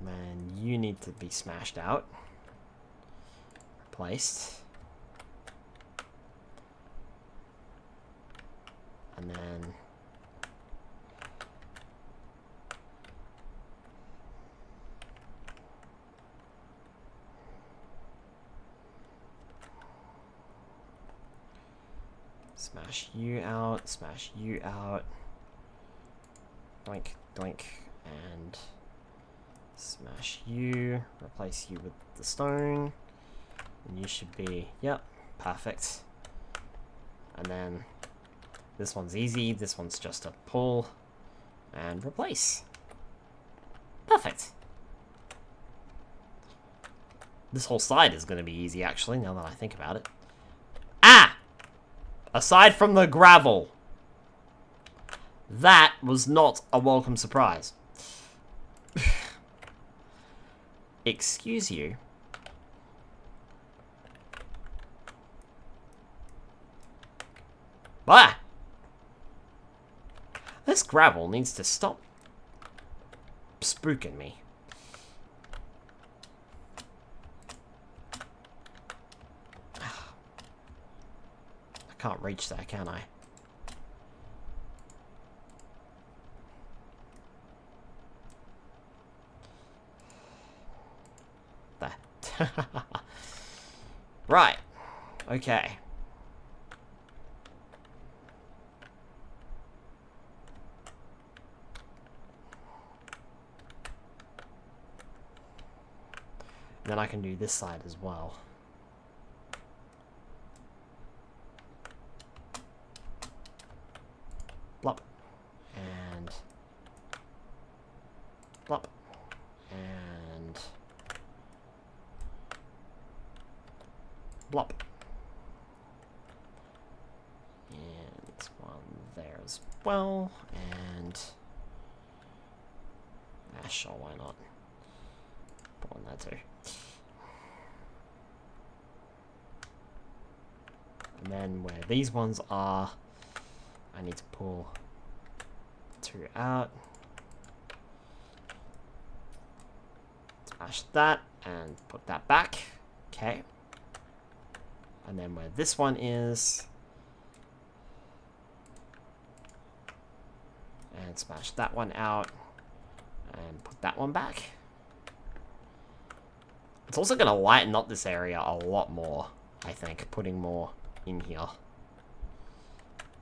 And you need to be smashed out. Replaced. And then smash you out, smash you out. Doink, doink, and smash you, replace you with the stone, and you should be, yep, perfect. And then this one's easy, this one's just a pull, and replace. Perfect. This whole side is going to be easy, actually, now that I think about it. Ah! Aside from the gravel. That was not a welcome surprise. Excuse you. Ah! This gravel needs to stop spooking me. I can't reach there, can I? There. Right. Okay. Then I can do this side as well. Blop. And blop. And blop. And one there as well. And sure, why not? Put one there too. And then where these ones are, I need to pull 2 out. Smash that and put that back. Okay. And then where this one is, and smash that one out and put that one back. It's also going to lighten up this area a lot more, I think, putting more in here.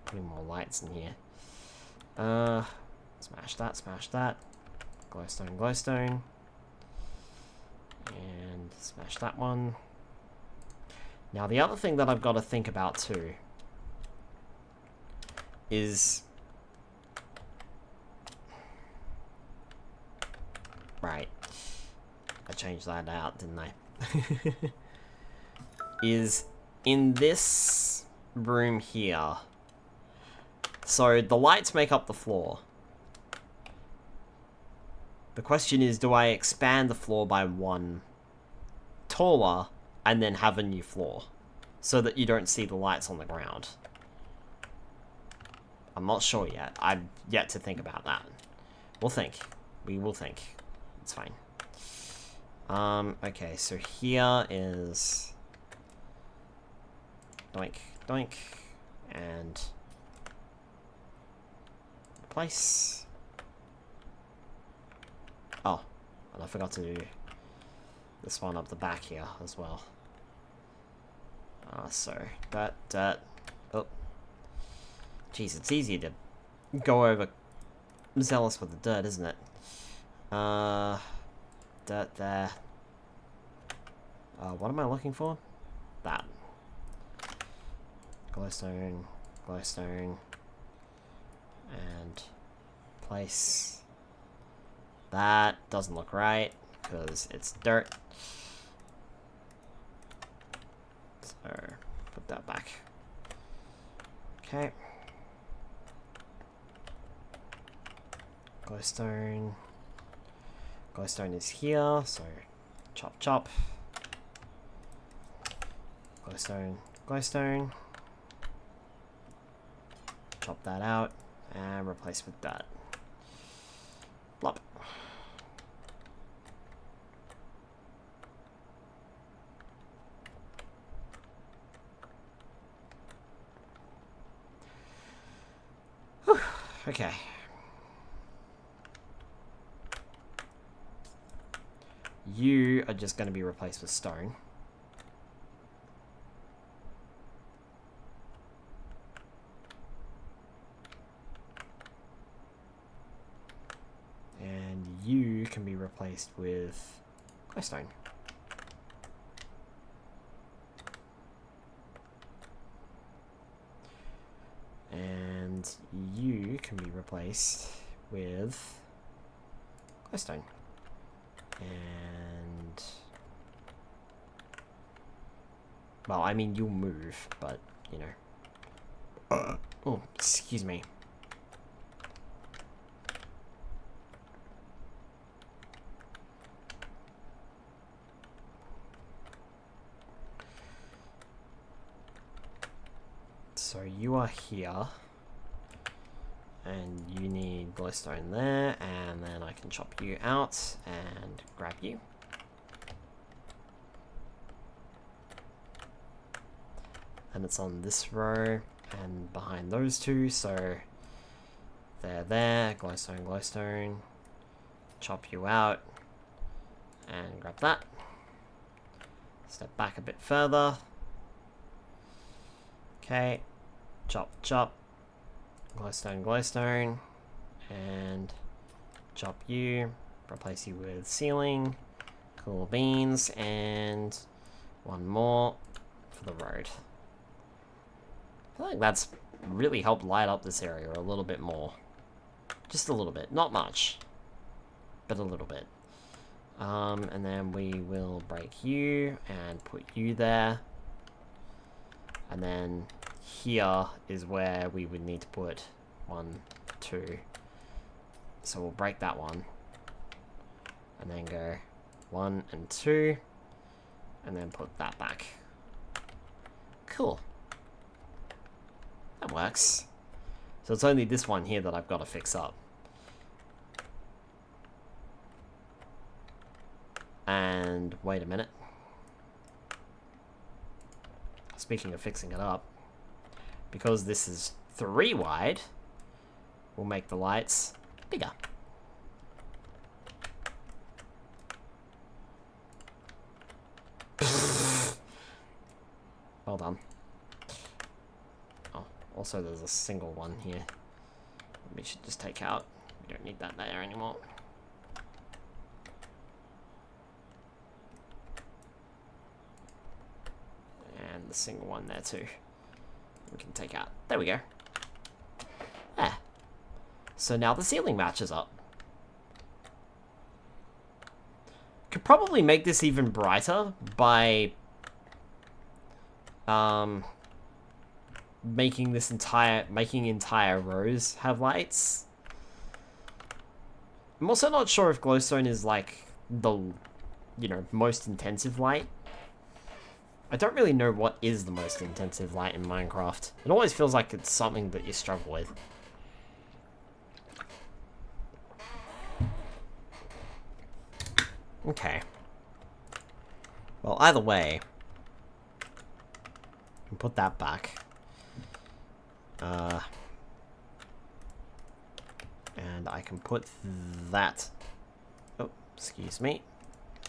Putting more lights in here. Smash that. Glowstone, glowstone. And smash that one. Now, the other thing that I've got to think about too is... Right. I changed that out, didn't I? Is in this room here. So the lights make up the floor. The question is, do I expand the floor by 1 taller and then have a new floor so that you don't see the lights on the ground? I'm not sure yet. I've yet to think about that. We'll think. We will think. It's fine. Okay, so here is doink, doink, and replace. Oh, and I forgot to do this one up the back here as well. So that, oh, jeez, it's easier to go over zealous with the dirt, isn't it? Dirt there. What am I looking for? That. Glowstone, glowstone, and place. That doesn't look right, because it's dirt. So, put that back. Okay. Glowstone. Glowstone is here, so chop chop. Glowstone, glowstone. Chop that out and replace with that. Blop. Whew. Okay. You are just going to be replaced with stone. And you can be replaced with glowstone. And you can be replaced with glowstone. And well, I mean, you'll move, but you know. Oh, excuse me. So you are here. And you need glowstone there, and then I can chop you out and grab you. And it's on this row and behind those two, so they're there. Glowstone, glowstone. Chop you out and grab that. Step back a bit further. Okay. Chop, chop. Glowstone, glowstone, and chop you, replace you with ceiling, cool beans, and one more for the road. I feel like that's really helped light up this area a little bit more. Just a little bit, not much, but a little bit. And then we will break you and put you there. And then here is where we would need to put 1, 2. So we'll break that one. And then go 1 and 2. And then put that back. Cool. That works. So it's only this one here that I've got to fix up. And wait a minute. Speaking of fixing it up, because this is 3 wide, we'll make the lights bigger. Well done. Oh, also there's a single one here. We should just take out. We don't need that there anymore. And the single one there too. We can take out. There we go. There. So now the ceiling matches up. Could probably make this even brighter by making entire rows have lights. I'm also not sure if glowstone is like the, you know, most intensive light. I don't really know what is the most intensive light in Minecraft. It always feels like it's something that you struggle with. Okay. Well, either way, can put that back. And I can put that... Oh, excuse me.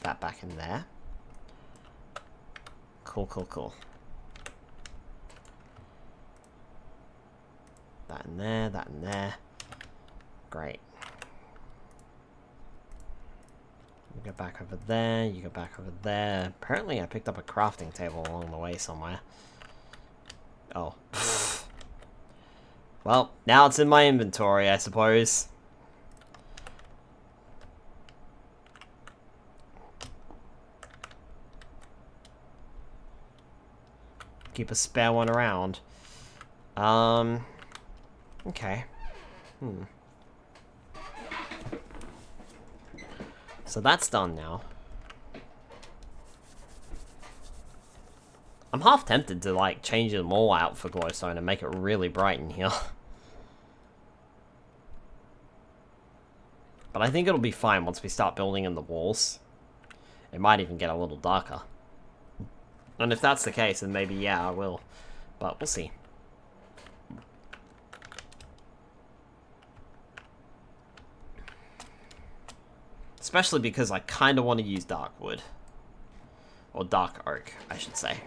That back in there. Cool, cool, cool. That in there, that in there. Great. You go back over there, you go back over there. Apparently I picked up a crafting table along the way somewhere. Oh. Well, now it's in my inventory, I suppose. Keep a spare one around. Okay. So that's done now. I'm half tempted to, like, change them all out for glowstone and make it really bright in here. But I think it'll be fine once we start building in the walls. It might even get a little darker. And if that's the case, then maybe, yeah, I will. But we'll see. Especially because I kind of want to use dark wood. Or dark oak, I should say.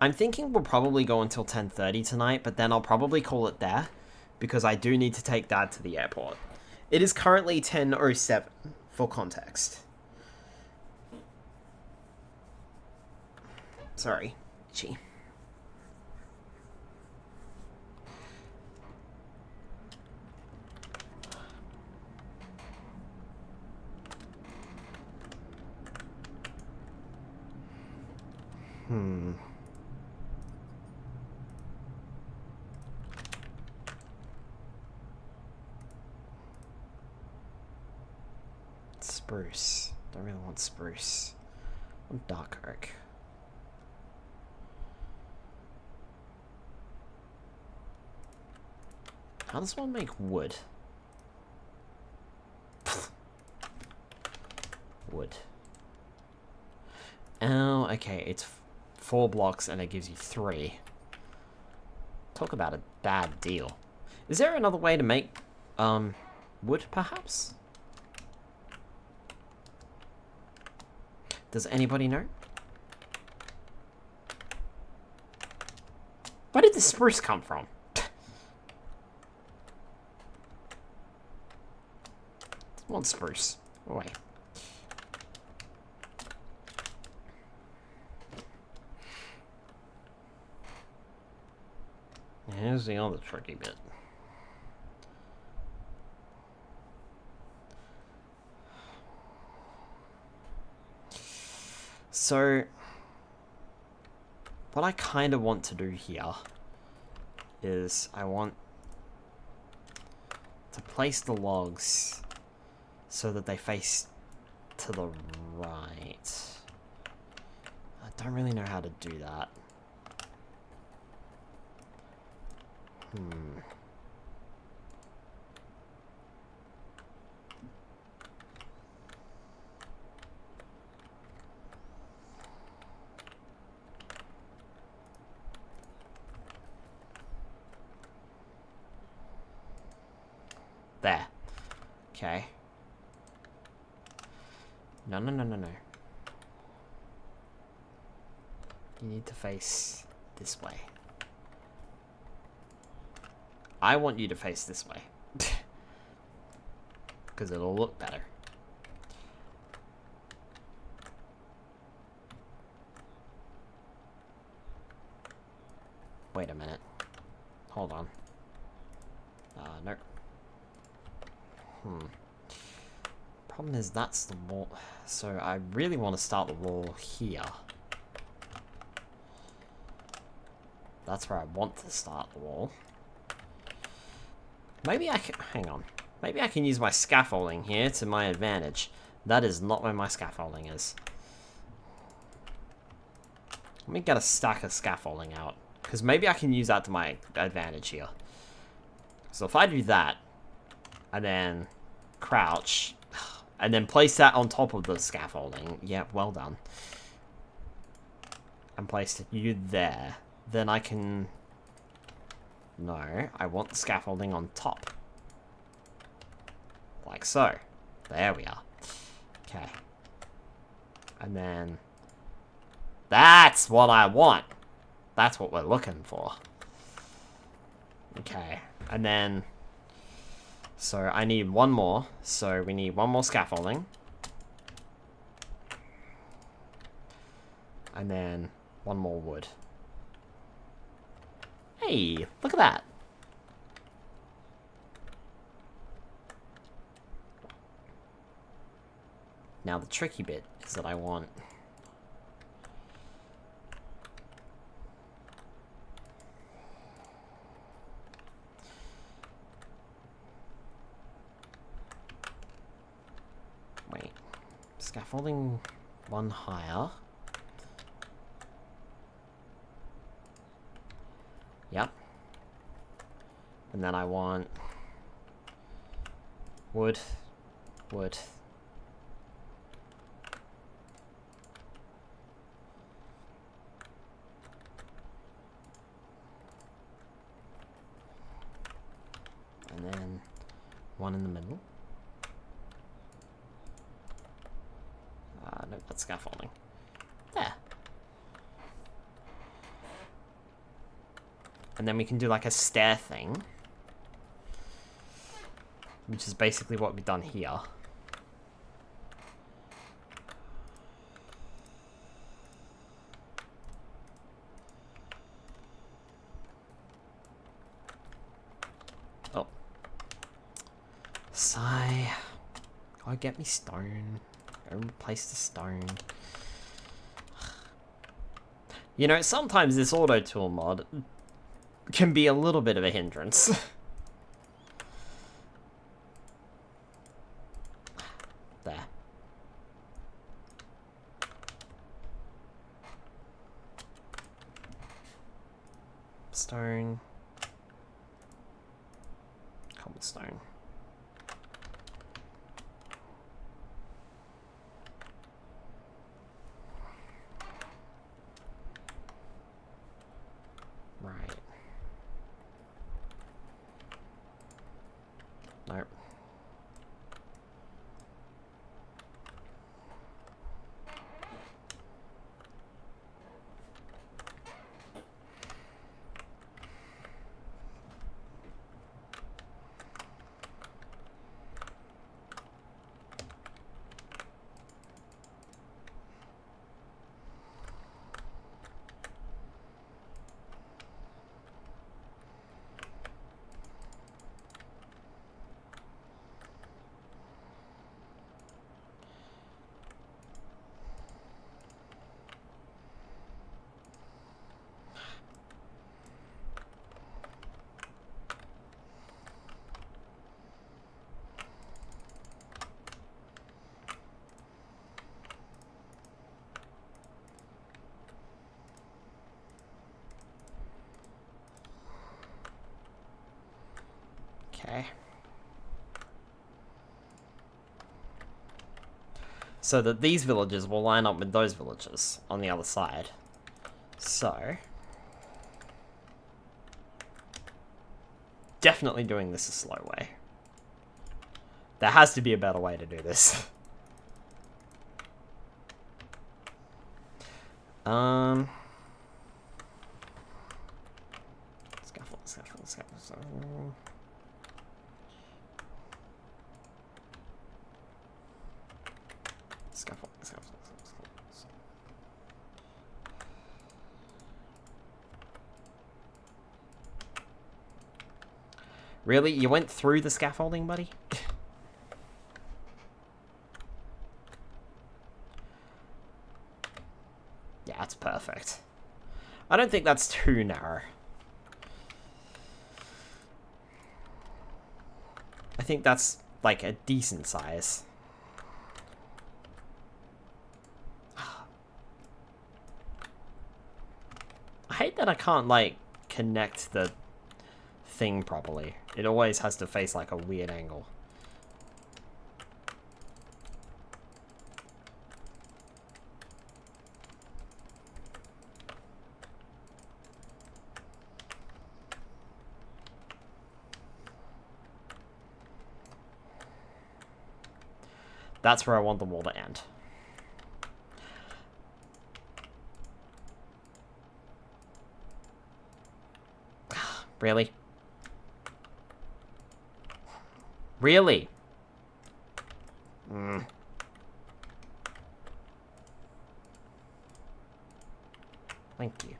I'm thinking we'll probably go until 10:30 tonight, but then I'll probably call it there. Because I do need to take Dad to the airport. It is currently 10:07, for context. Sorry, gee. Spruce. Don't really want spruce. I want dark oak. How does one make wood? Wood. Oh, okay. It's 4 blocks and it gives you 3. Talk about a bad deal. Is there another way to make wood, perhaps? Does anybody know? Where did the spruce come from? One spruce. Oh, wait. Here's the other tricky bit. So, what I kind of want to do here is I want to place the logs so that they face to the right. I don't really know how to do that. There. Okay. No. You need to face this way. I want you to face this way. Because it'll look better. Wait a minute. Hold on. No. Problem is that's the wall. So I really want to start the wall here. That's where I want to start the wall. Maybe I can... Hang on. Maybe I can use my scaffolding here to my advantage. That is not where my scaffolding is. Let me get a stack of scaffolding out. Because maybe I can use that to my advantage here. So if I do that, and then crouch, And then place that on top of the scaffolding. Yeah, well done. And place you there. Then I can... No, I want the scaffolding on top. Like so. There we are. Okay. And then... That's what I want! That's what we're looking for. Okay. And then... So I need one more. So we need one more scaffolding. And then one more wood. Hey, look at that. Now the tricky bit is that I want... Wait. Scaffolding one higher. Yep. And then I want... Wood. Wood. And then one in the middle. No, that's scaffolding. There. And then we can do like a stair thing. Which is basically what we've done here. Oh. Sigh. Go get me stone. Go replace the stone. You know, sometimes this auto tool mod can be a little bit of a hindrance. There. Stone. Cobblestone. Right. Nope. Okay. So that these villages will line up with those villages on the other side. So... Definitely doing this a slow way. There has to be a better way to do this. Scaffold, scaffold, scaffold, scaffold. Scaffold, scaffold, scaffold. Really? You went through the scaffolding, buddy? Yeah, that's perfect. I don't think that's too narrow. I think that's, like, a decent size. I hate that I can't, like, connect the thing properly. It always has to face, like, a weird angle. That's where I want the wall to end. Really? Really? Thank you.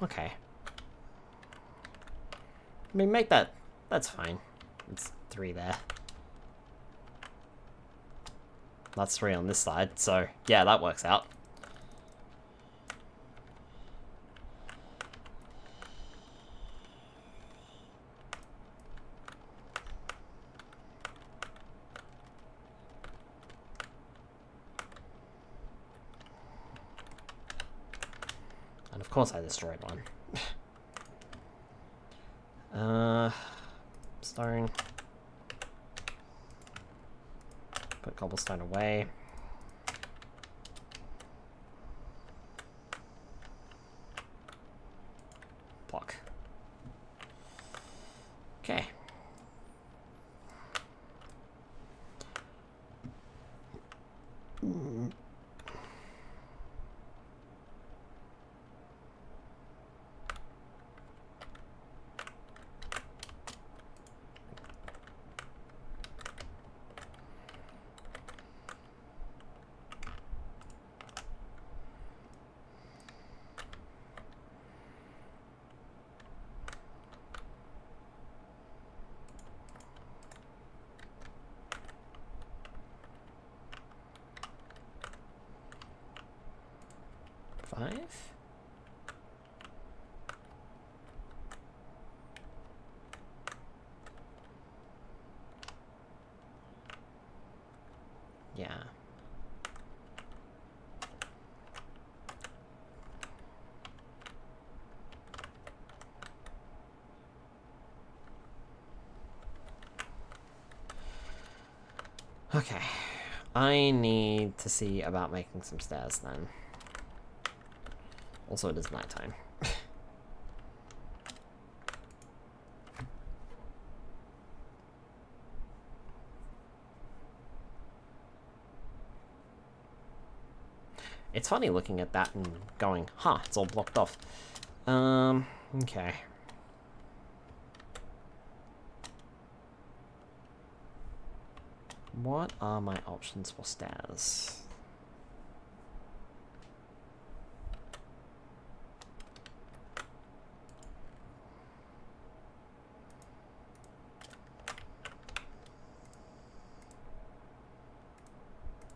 Okay. I mean, make that... That's fine. It's 3 there. That's 3 on this side, so yeah, that works out. And of course I destroyed one. Stone. Put cobblestone away. Block. Okay. Five? Yeah. Okay. I need to see about making some stairs then. Also, it is nighttime. It's funny looking at that and going, huh, it's all blocked off. Okay. What are my options for stairs?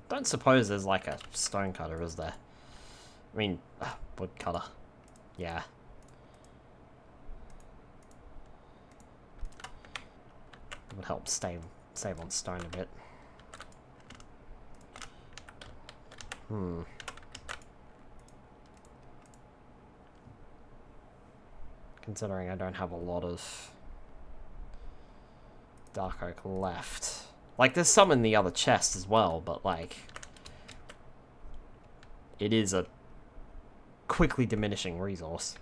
Don't suppose there's like a stone cutter, is there? I mean, wood cutter. Yeah. It would help save on stone a bit. Considering I don't have a lot of dark oak left. Like, there's some in the other chest as well, but, like, it is a quickly diminishing resource.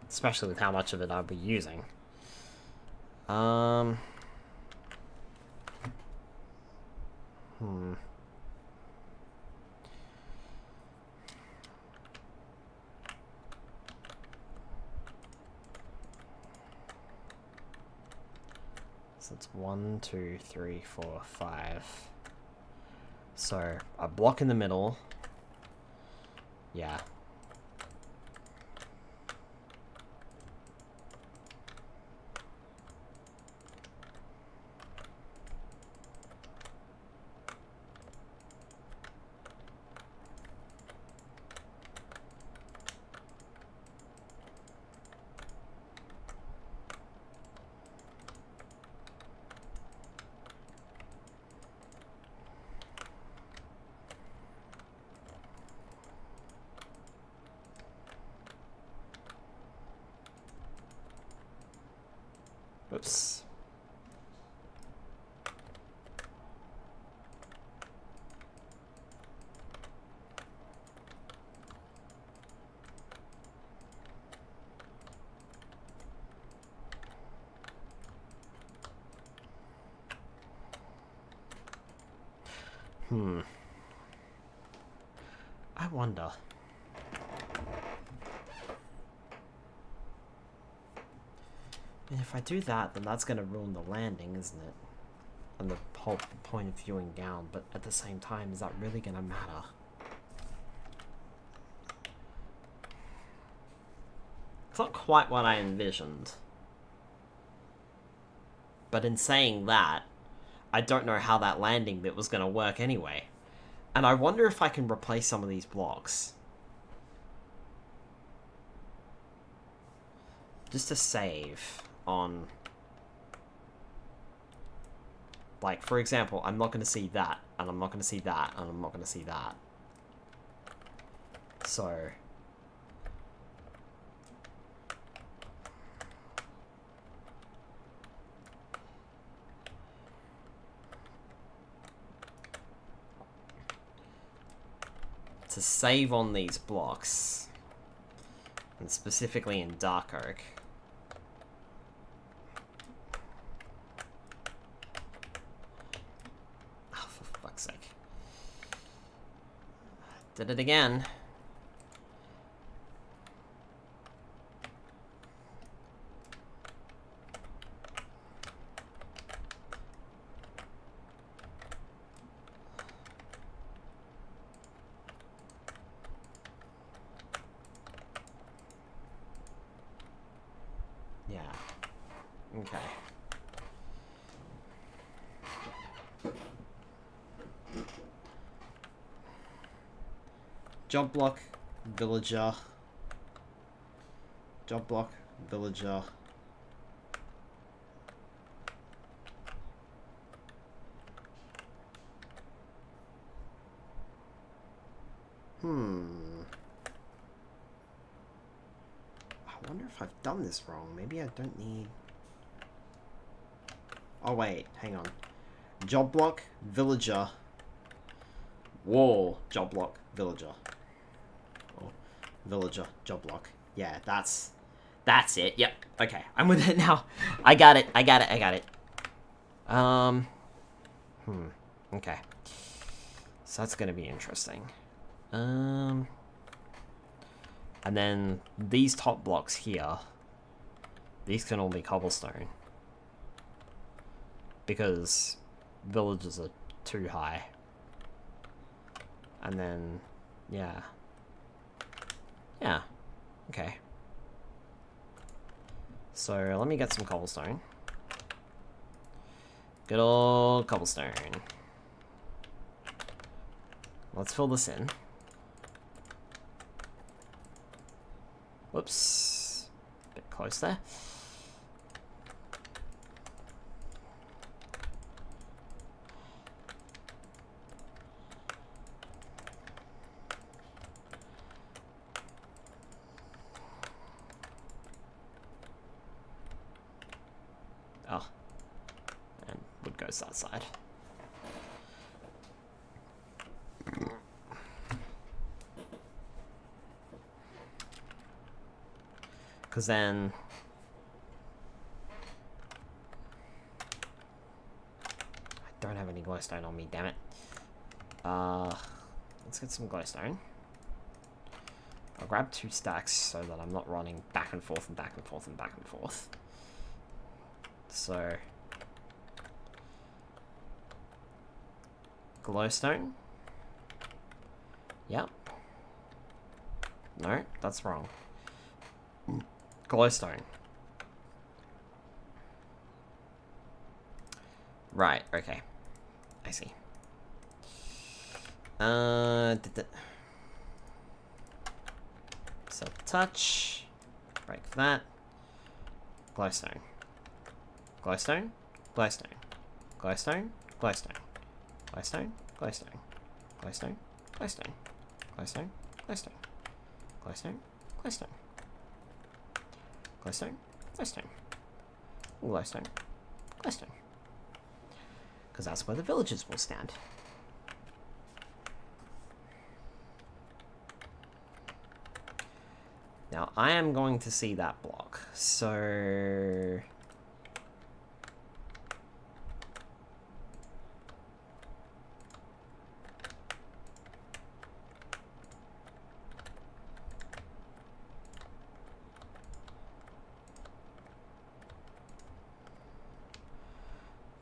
Especially with how much of it I'll be using. So it's 1, 2, 3, 4, 5. So a block in the middle. Yeah. Whoops. I wonder. And if I do that, then that's going to ruin the landing, isn't it? And the whole point of viewing down, but at the same time, is that really going to matter? It's not quite what I envisioned. But in saying that, I don't know how that landing bit was going to work anyway. And I wonder if I can replace some of these blocks. Just to save on... Like, for example, I'm not going to see that, and I'm not going to see that, and I'm not going to see that. So... to save on these blocks, and specifically in Dark Oak. Oh, for fuck's sake. Did it again. Yeah. Okay. Job block, villager. Job block, villager. I wonder if I've done this wrong. Maybe I don't need... Oh, wait. Hang on. Job block, villager. Wall, job block, villager. Oh, villager, job block. Yeah, that's it. Yep. Okay, I'm with it now. I got it. Okay. So that's gonna be interesting. And then these top blocks here, these can all be cobblestone. Because villages are too high. And then, yeah. Yeah. Okay. So, let me get some cobblestone. Good old cobblestone. Let's fill this in. Whoops. Bit close there. Oh. And wood goes that side. Because then... I don't have any glowstone on me, damn it. Let's get some glowstone. I'll grab 2 stacks so that I'm not running back and forth and back and forth and back and forth. So... glowstone? Yep. No, that's wrong. Glowstone. Right, okay. I see. Self-touch. Break that. Glowstone. Glowstone. Glowstone. Glowstone. Glowstone. Glowstone. Glowstone. Glowstone. Glowstone. Glowstone. Glowstone. Glowstone. Glowstone. Glowstone. Glowstone. Glowstone. Glowstone. Because that's where the villagers will stand. Now, I am going to see that block, so...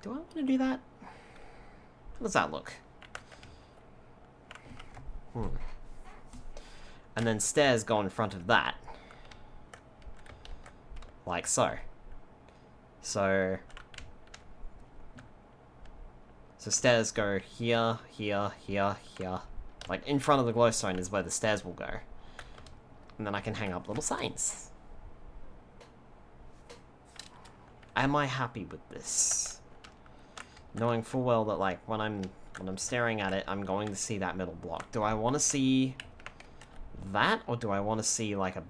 Do I want to do that? How does that look? And then stairs go in front of that. Like so. So stairs go here, here, here, here. Like in front of the glowstone is where the stairs will go. And then I can hang up little signs. Am I happy with this? Knowing full well that like when I'm staring at it, I'm going to see that middle block. Do I want to see that, or do I want to see like a...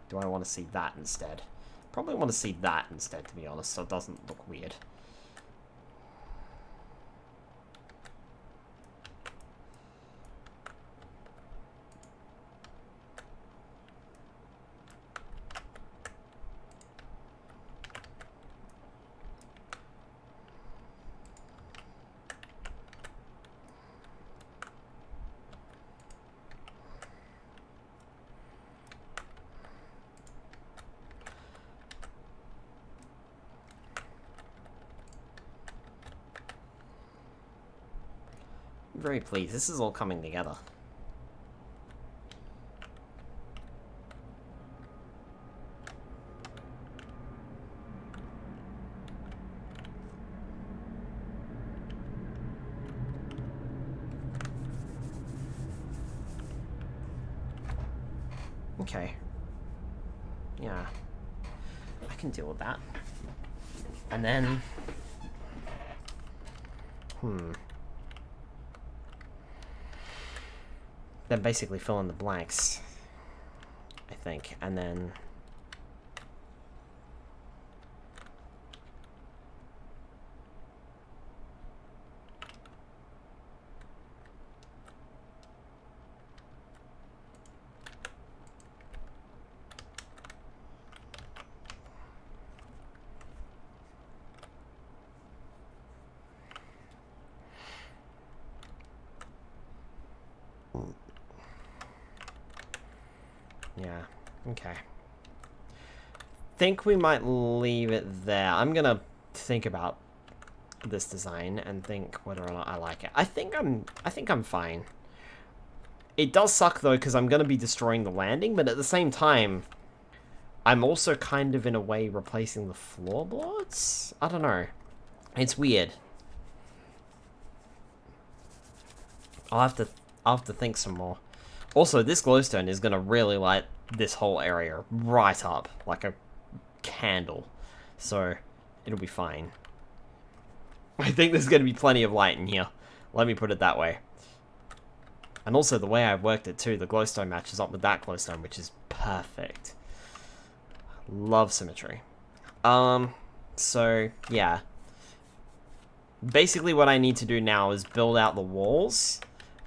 Do I want to see that instead? Probably want to see that instead, to be honest, so it doesn't look weird. I'm very pleased. This is all coming together. Okay. Yeah. I can deal with that. And then... Then basically fill in the blanks, I think, and then... Yeah, okay. Think we might leave it there. I'm gonna think about this design and think whether or not I like it. I think I'm fine. It does suck though, because I'm gonna be destroying the landing, but at the same time, I'm also kind of in a way replacing the floorboards? I don't know. It's weird. I'll have to think some more. Also, this glowstone is going to really light this whole area right up, like a candle. So, it'll be fine. I think there's going to be plenty of light in here. Let me put it that way. And also, the way I've worked it too, the glowstone matches up with that glowstone, which is perfect. Love symmetry. So, yeah. Basically, what I need to do now is build out the walls.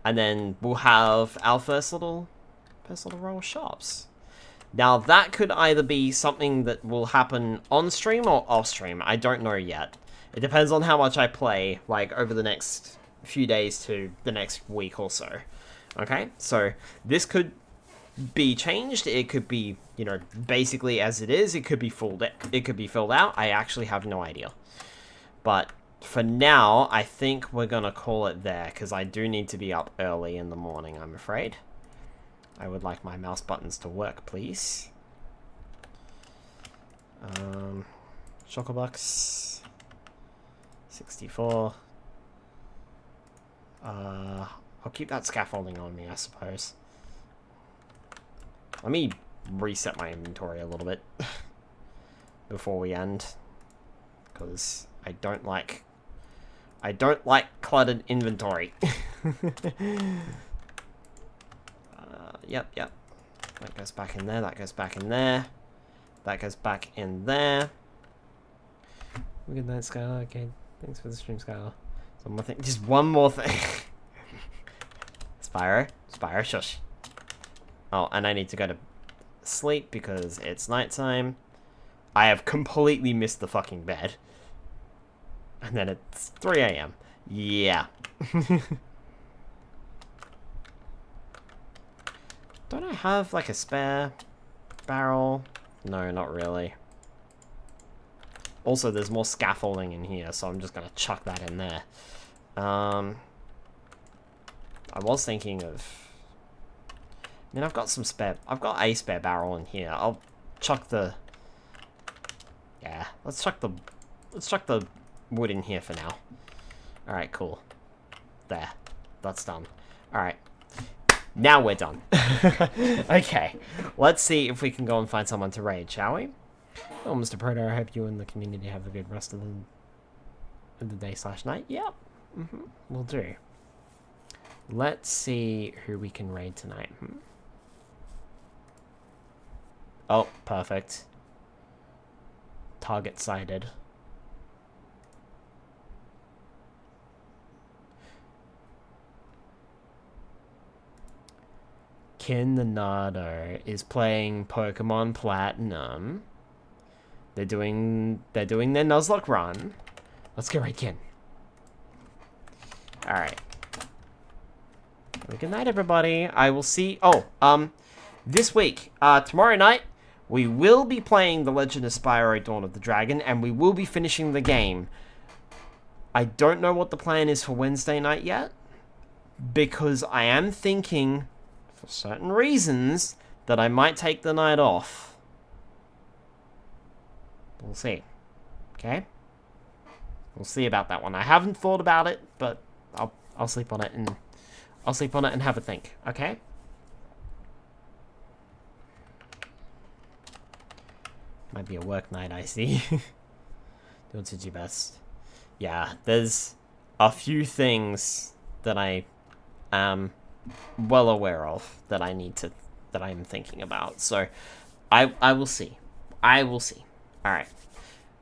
And then we'll have our first little row of shops. Now, that could either be something that will happen on stream or off stream. I don't know yet. It depends on how much I play, like, over the next few days to the next week or so. Okay? So, this could be changed. It could be, you know, basically as it is. It could be filled out. I actually have no idea. But... for now, I think we're gonna call it there, because I do need to be up early in the morning, I'm afraid. I would like my mouse buttons to work, please. Chocobucks. 64. I'll keep that scaffolding on me, I suppose. Let me reset my inventory a little bit before we end, because I don't like cluttered inventory. Yep. That goes back in there, that goes back in there. That goes back in there. Look at that, Skylar. Okay, thanks for the stream, Skylar. So one more thing, just one more thing. Spyro, shush. Oh, and I need to go to sleep because it's nighttime. I have completely missed the fucking bed. And then it's 3 AM. Yeah. Don't I have, like, a spare barrel? No, not really. Also, there's more scaffolding in here, so I'm just gonna chuck that in there. I was thinking of... I mean, I've got a spare barrel in here. I'll chuck the... Yeah, let's chuck the wood in here for now. Alright, cool. There. That's done. Alright. Now we're done. Okay. Let's see if we can go and find someone to raid, shall we? Oh, Mr. Proto, I hope you and the community have a good rest of the day/night. Yep. Will do. Let's see who we can raid tonight. Oh, perfect. Target sighted. Kin the Nardo is playing Pokemon Platinum. They're doing their Nuzlocke run. Let's get right in. Alright. Good night, everybody. I will see... Oh, this week, tomorrow night, we will be playing The Legend of Spyro Dawn of the Dragon, and we will be finishing the game. I don't know what the plan is for Wednesday night yet, because I am thinking, for certain reasons, that I might take the night off. We'll see. Okay? We'll see about that one. I haven't thought about it, but I'll sleep on it and have a think. Okay? Might be a work night, I see. Doing your best. Yeah, there's a few things that I am well aware of that I'm thinking about. So I will see. Alright.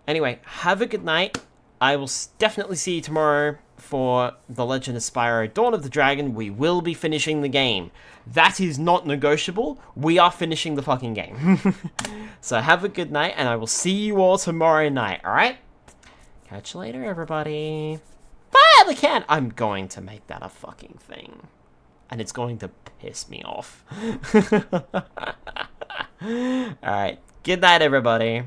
Anyway, have a good night. I will definitely see you tomorrow for The Legend of Spyro Dawn of the Dragon. We will be finishing the game. That is not negotiable. We are finishing the fucking game. So have a good night, and I will see you all tomorrow night, alright? Catch you later, everybody. Bye, the can! I'm going to make that a fucking thing. And it's going to piss me off. Alright, good night, everybody.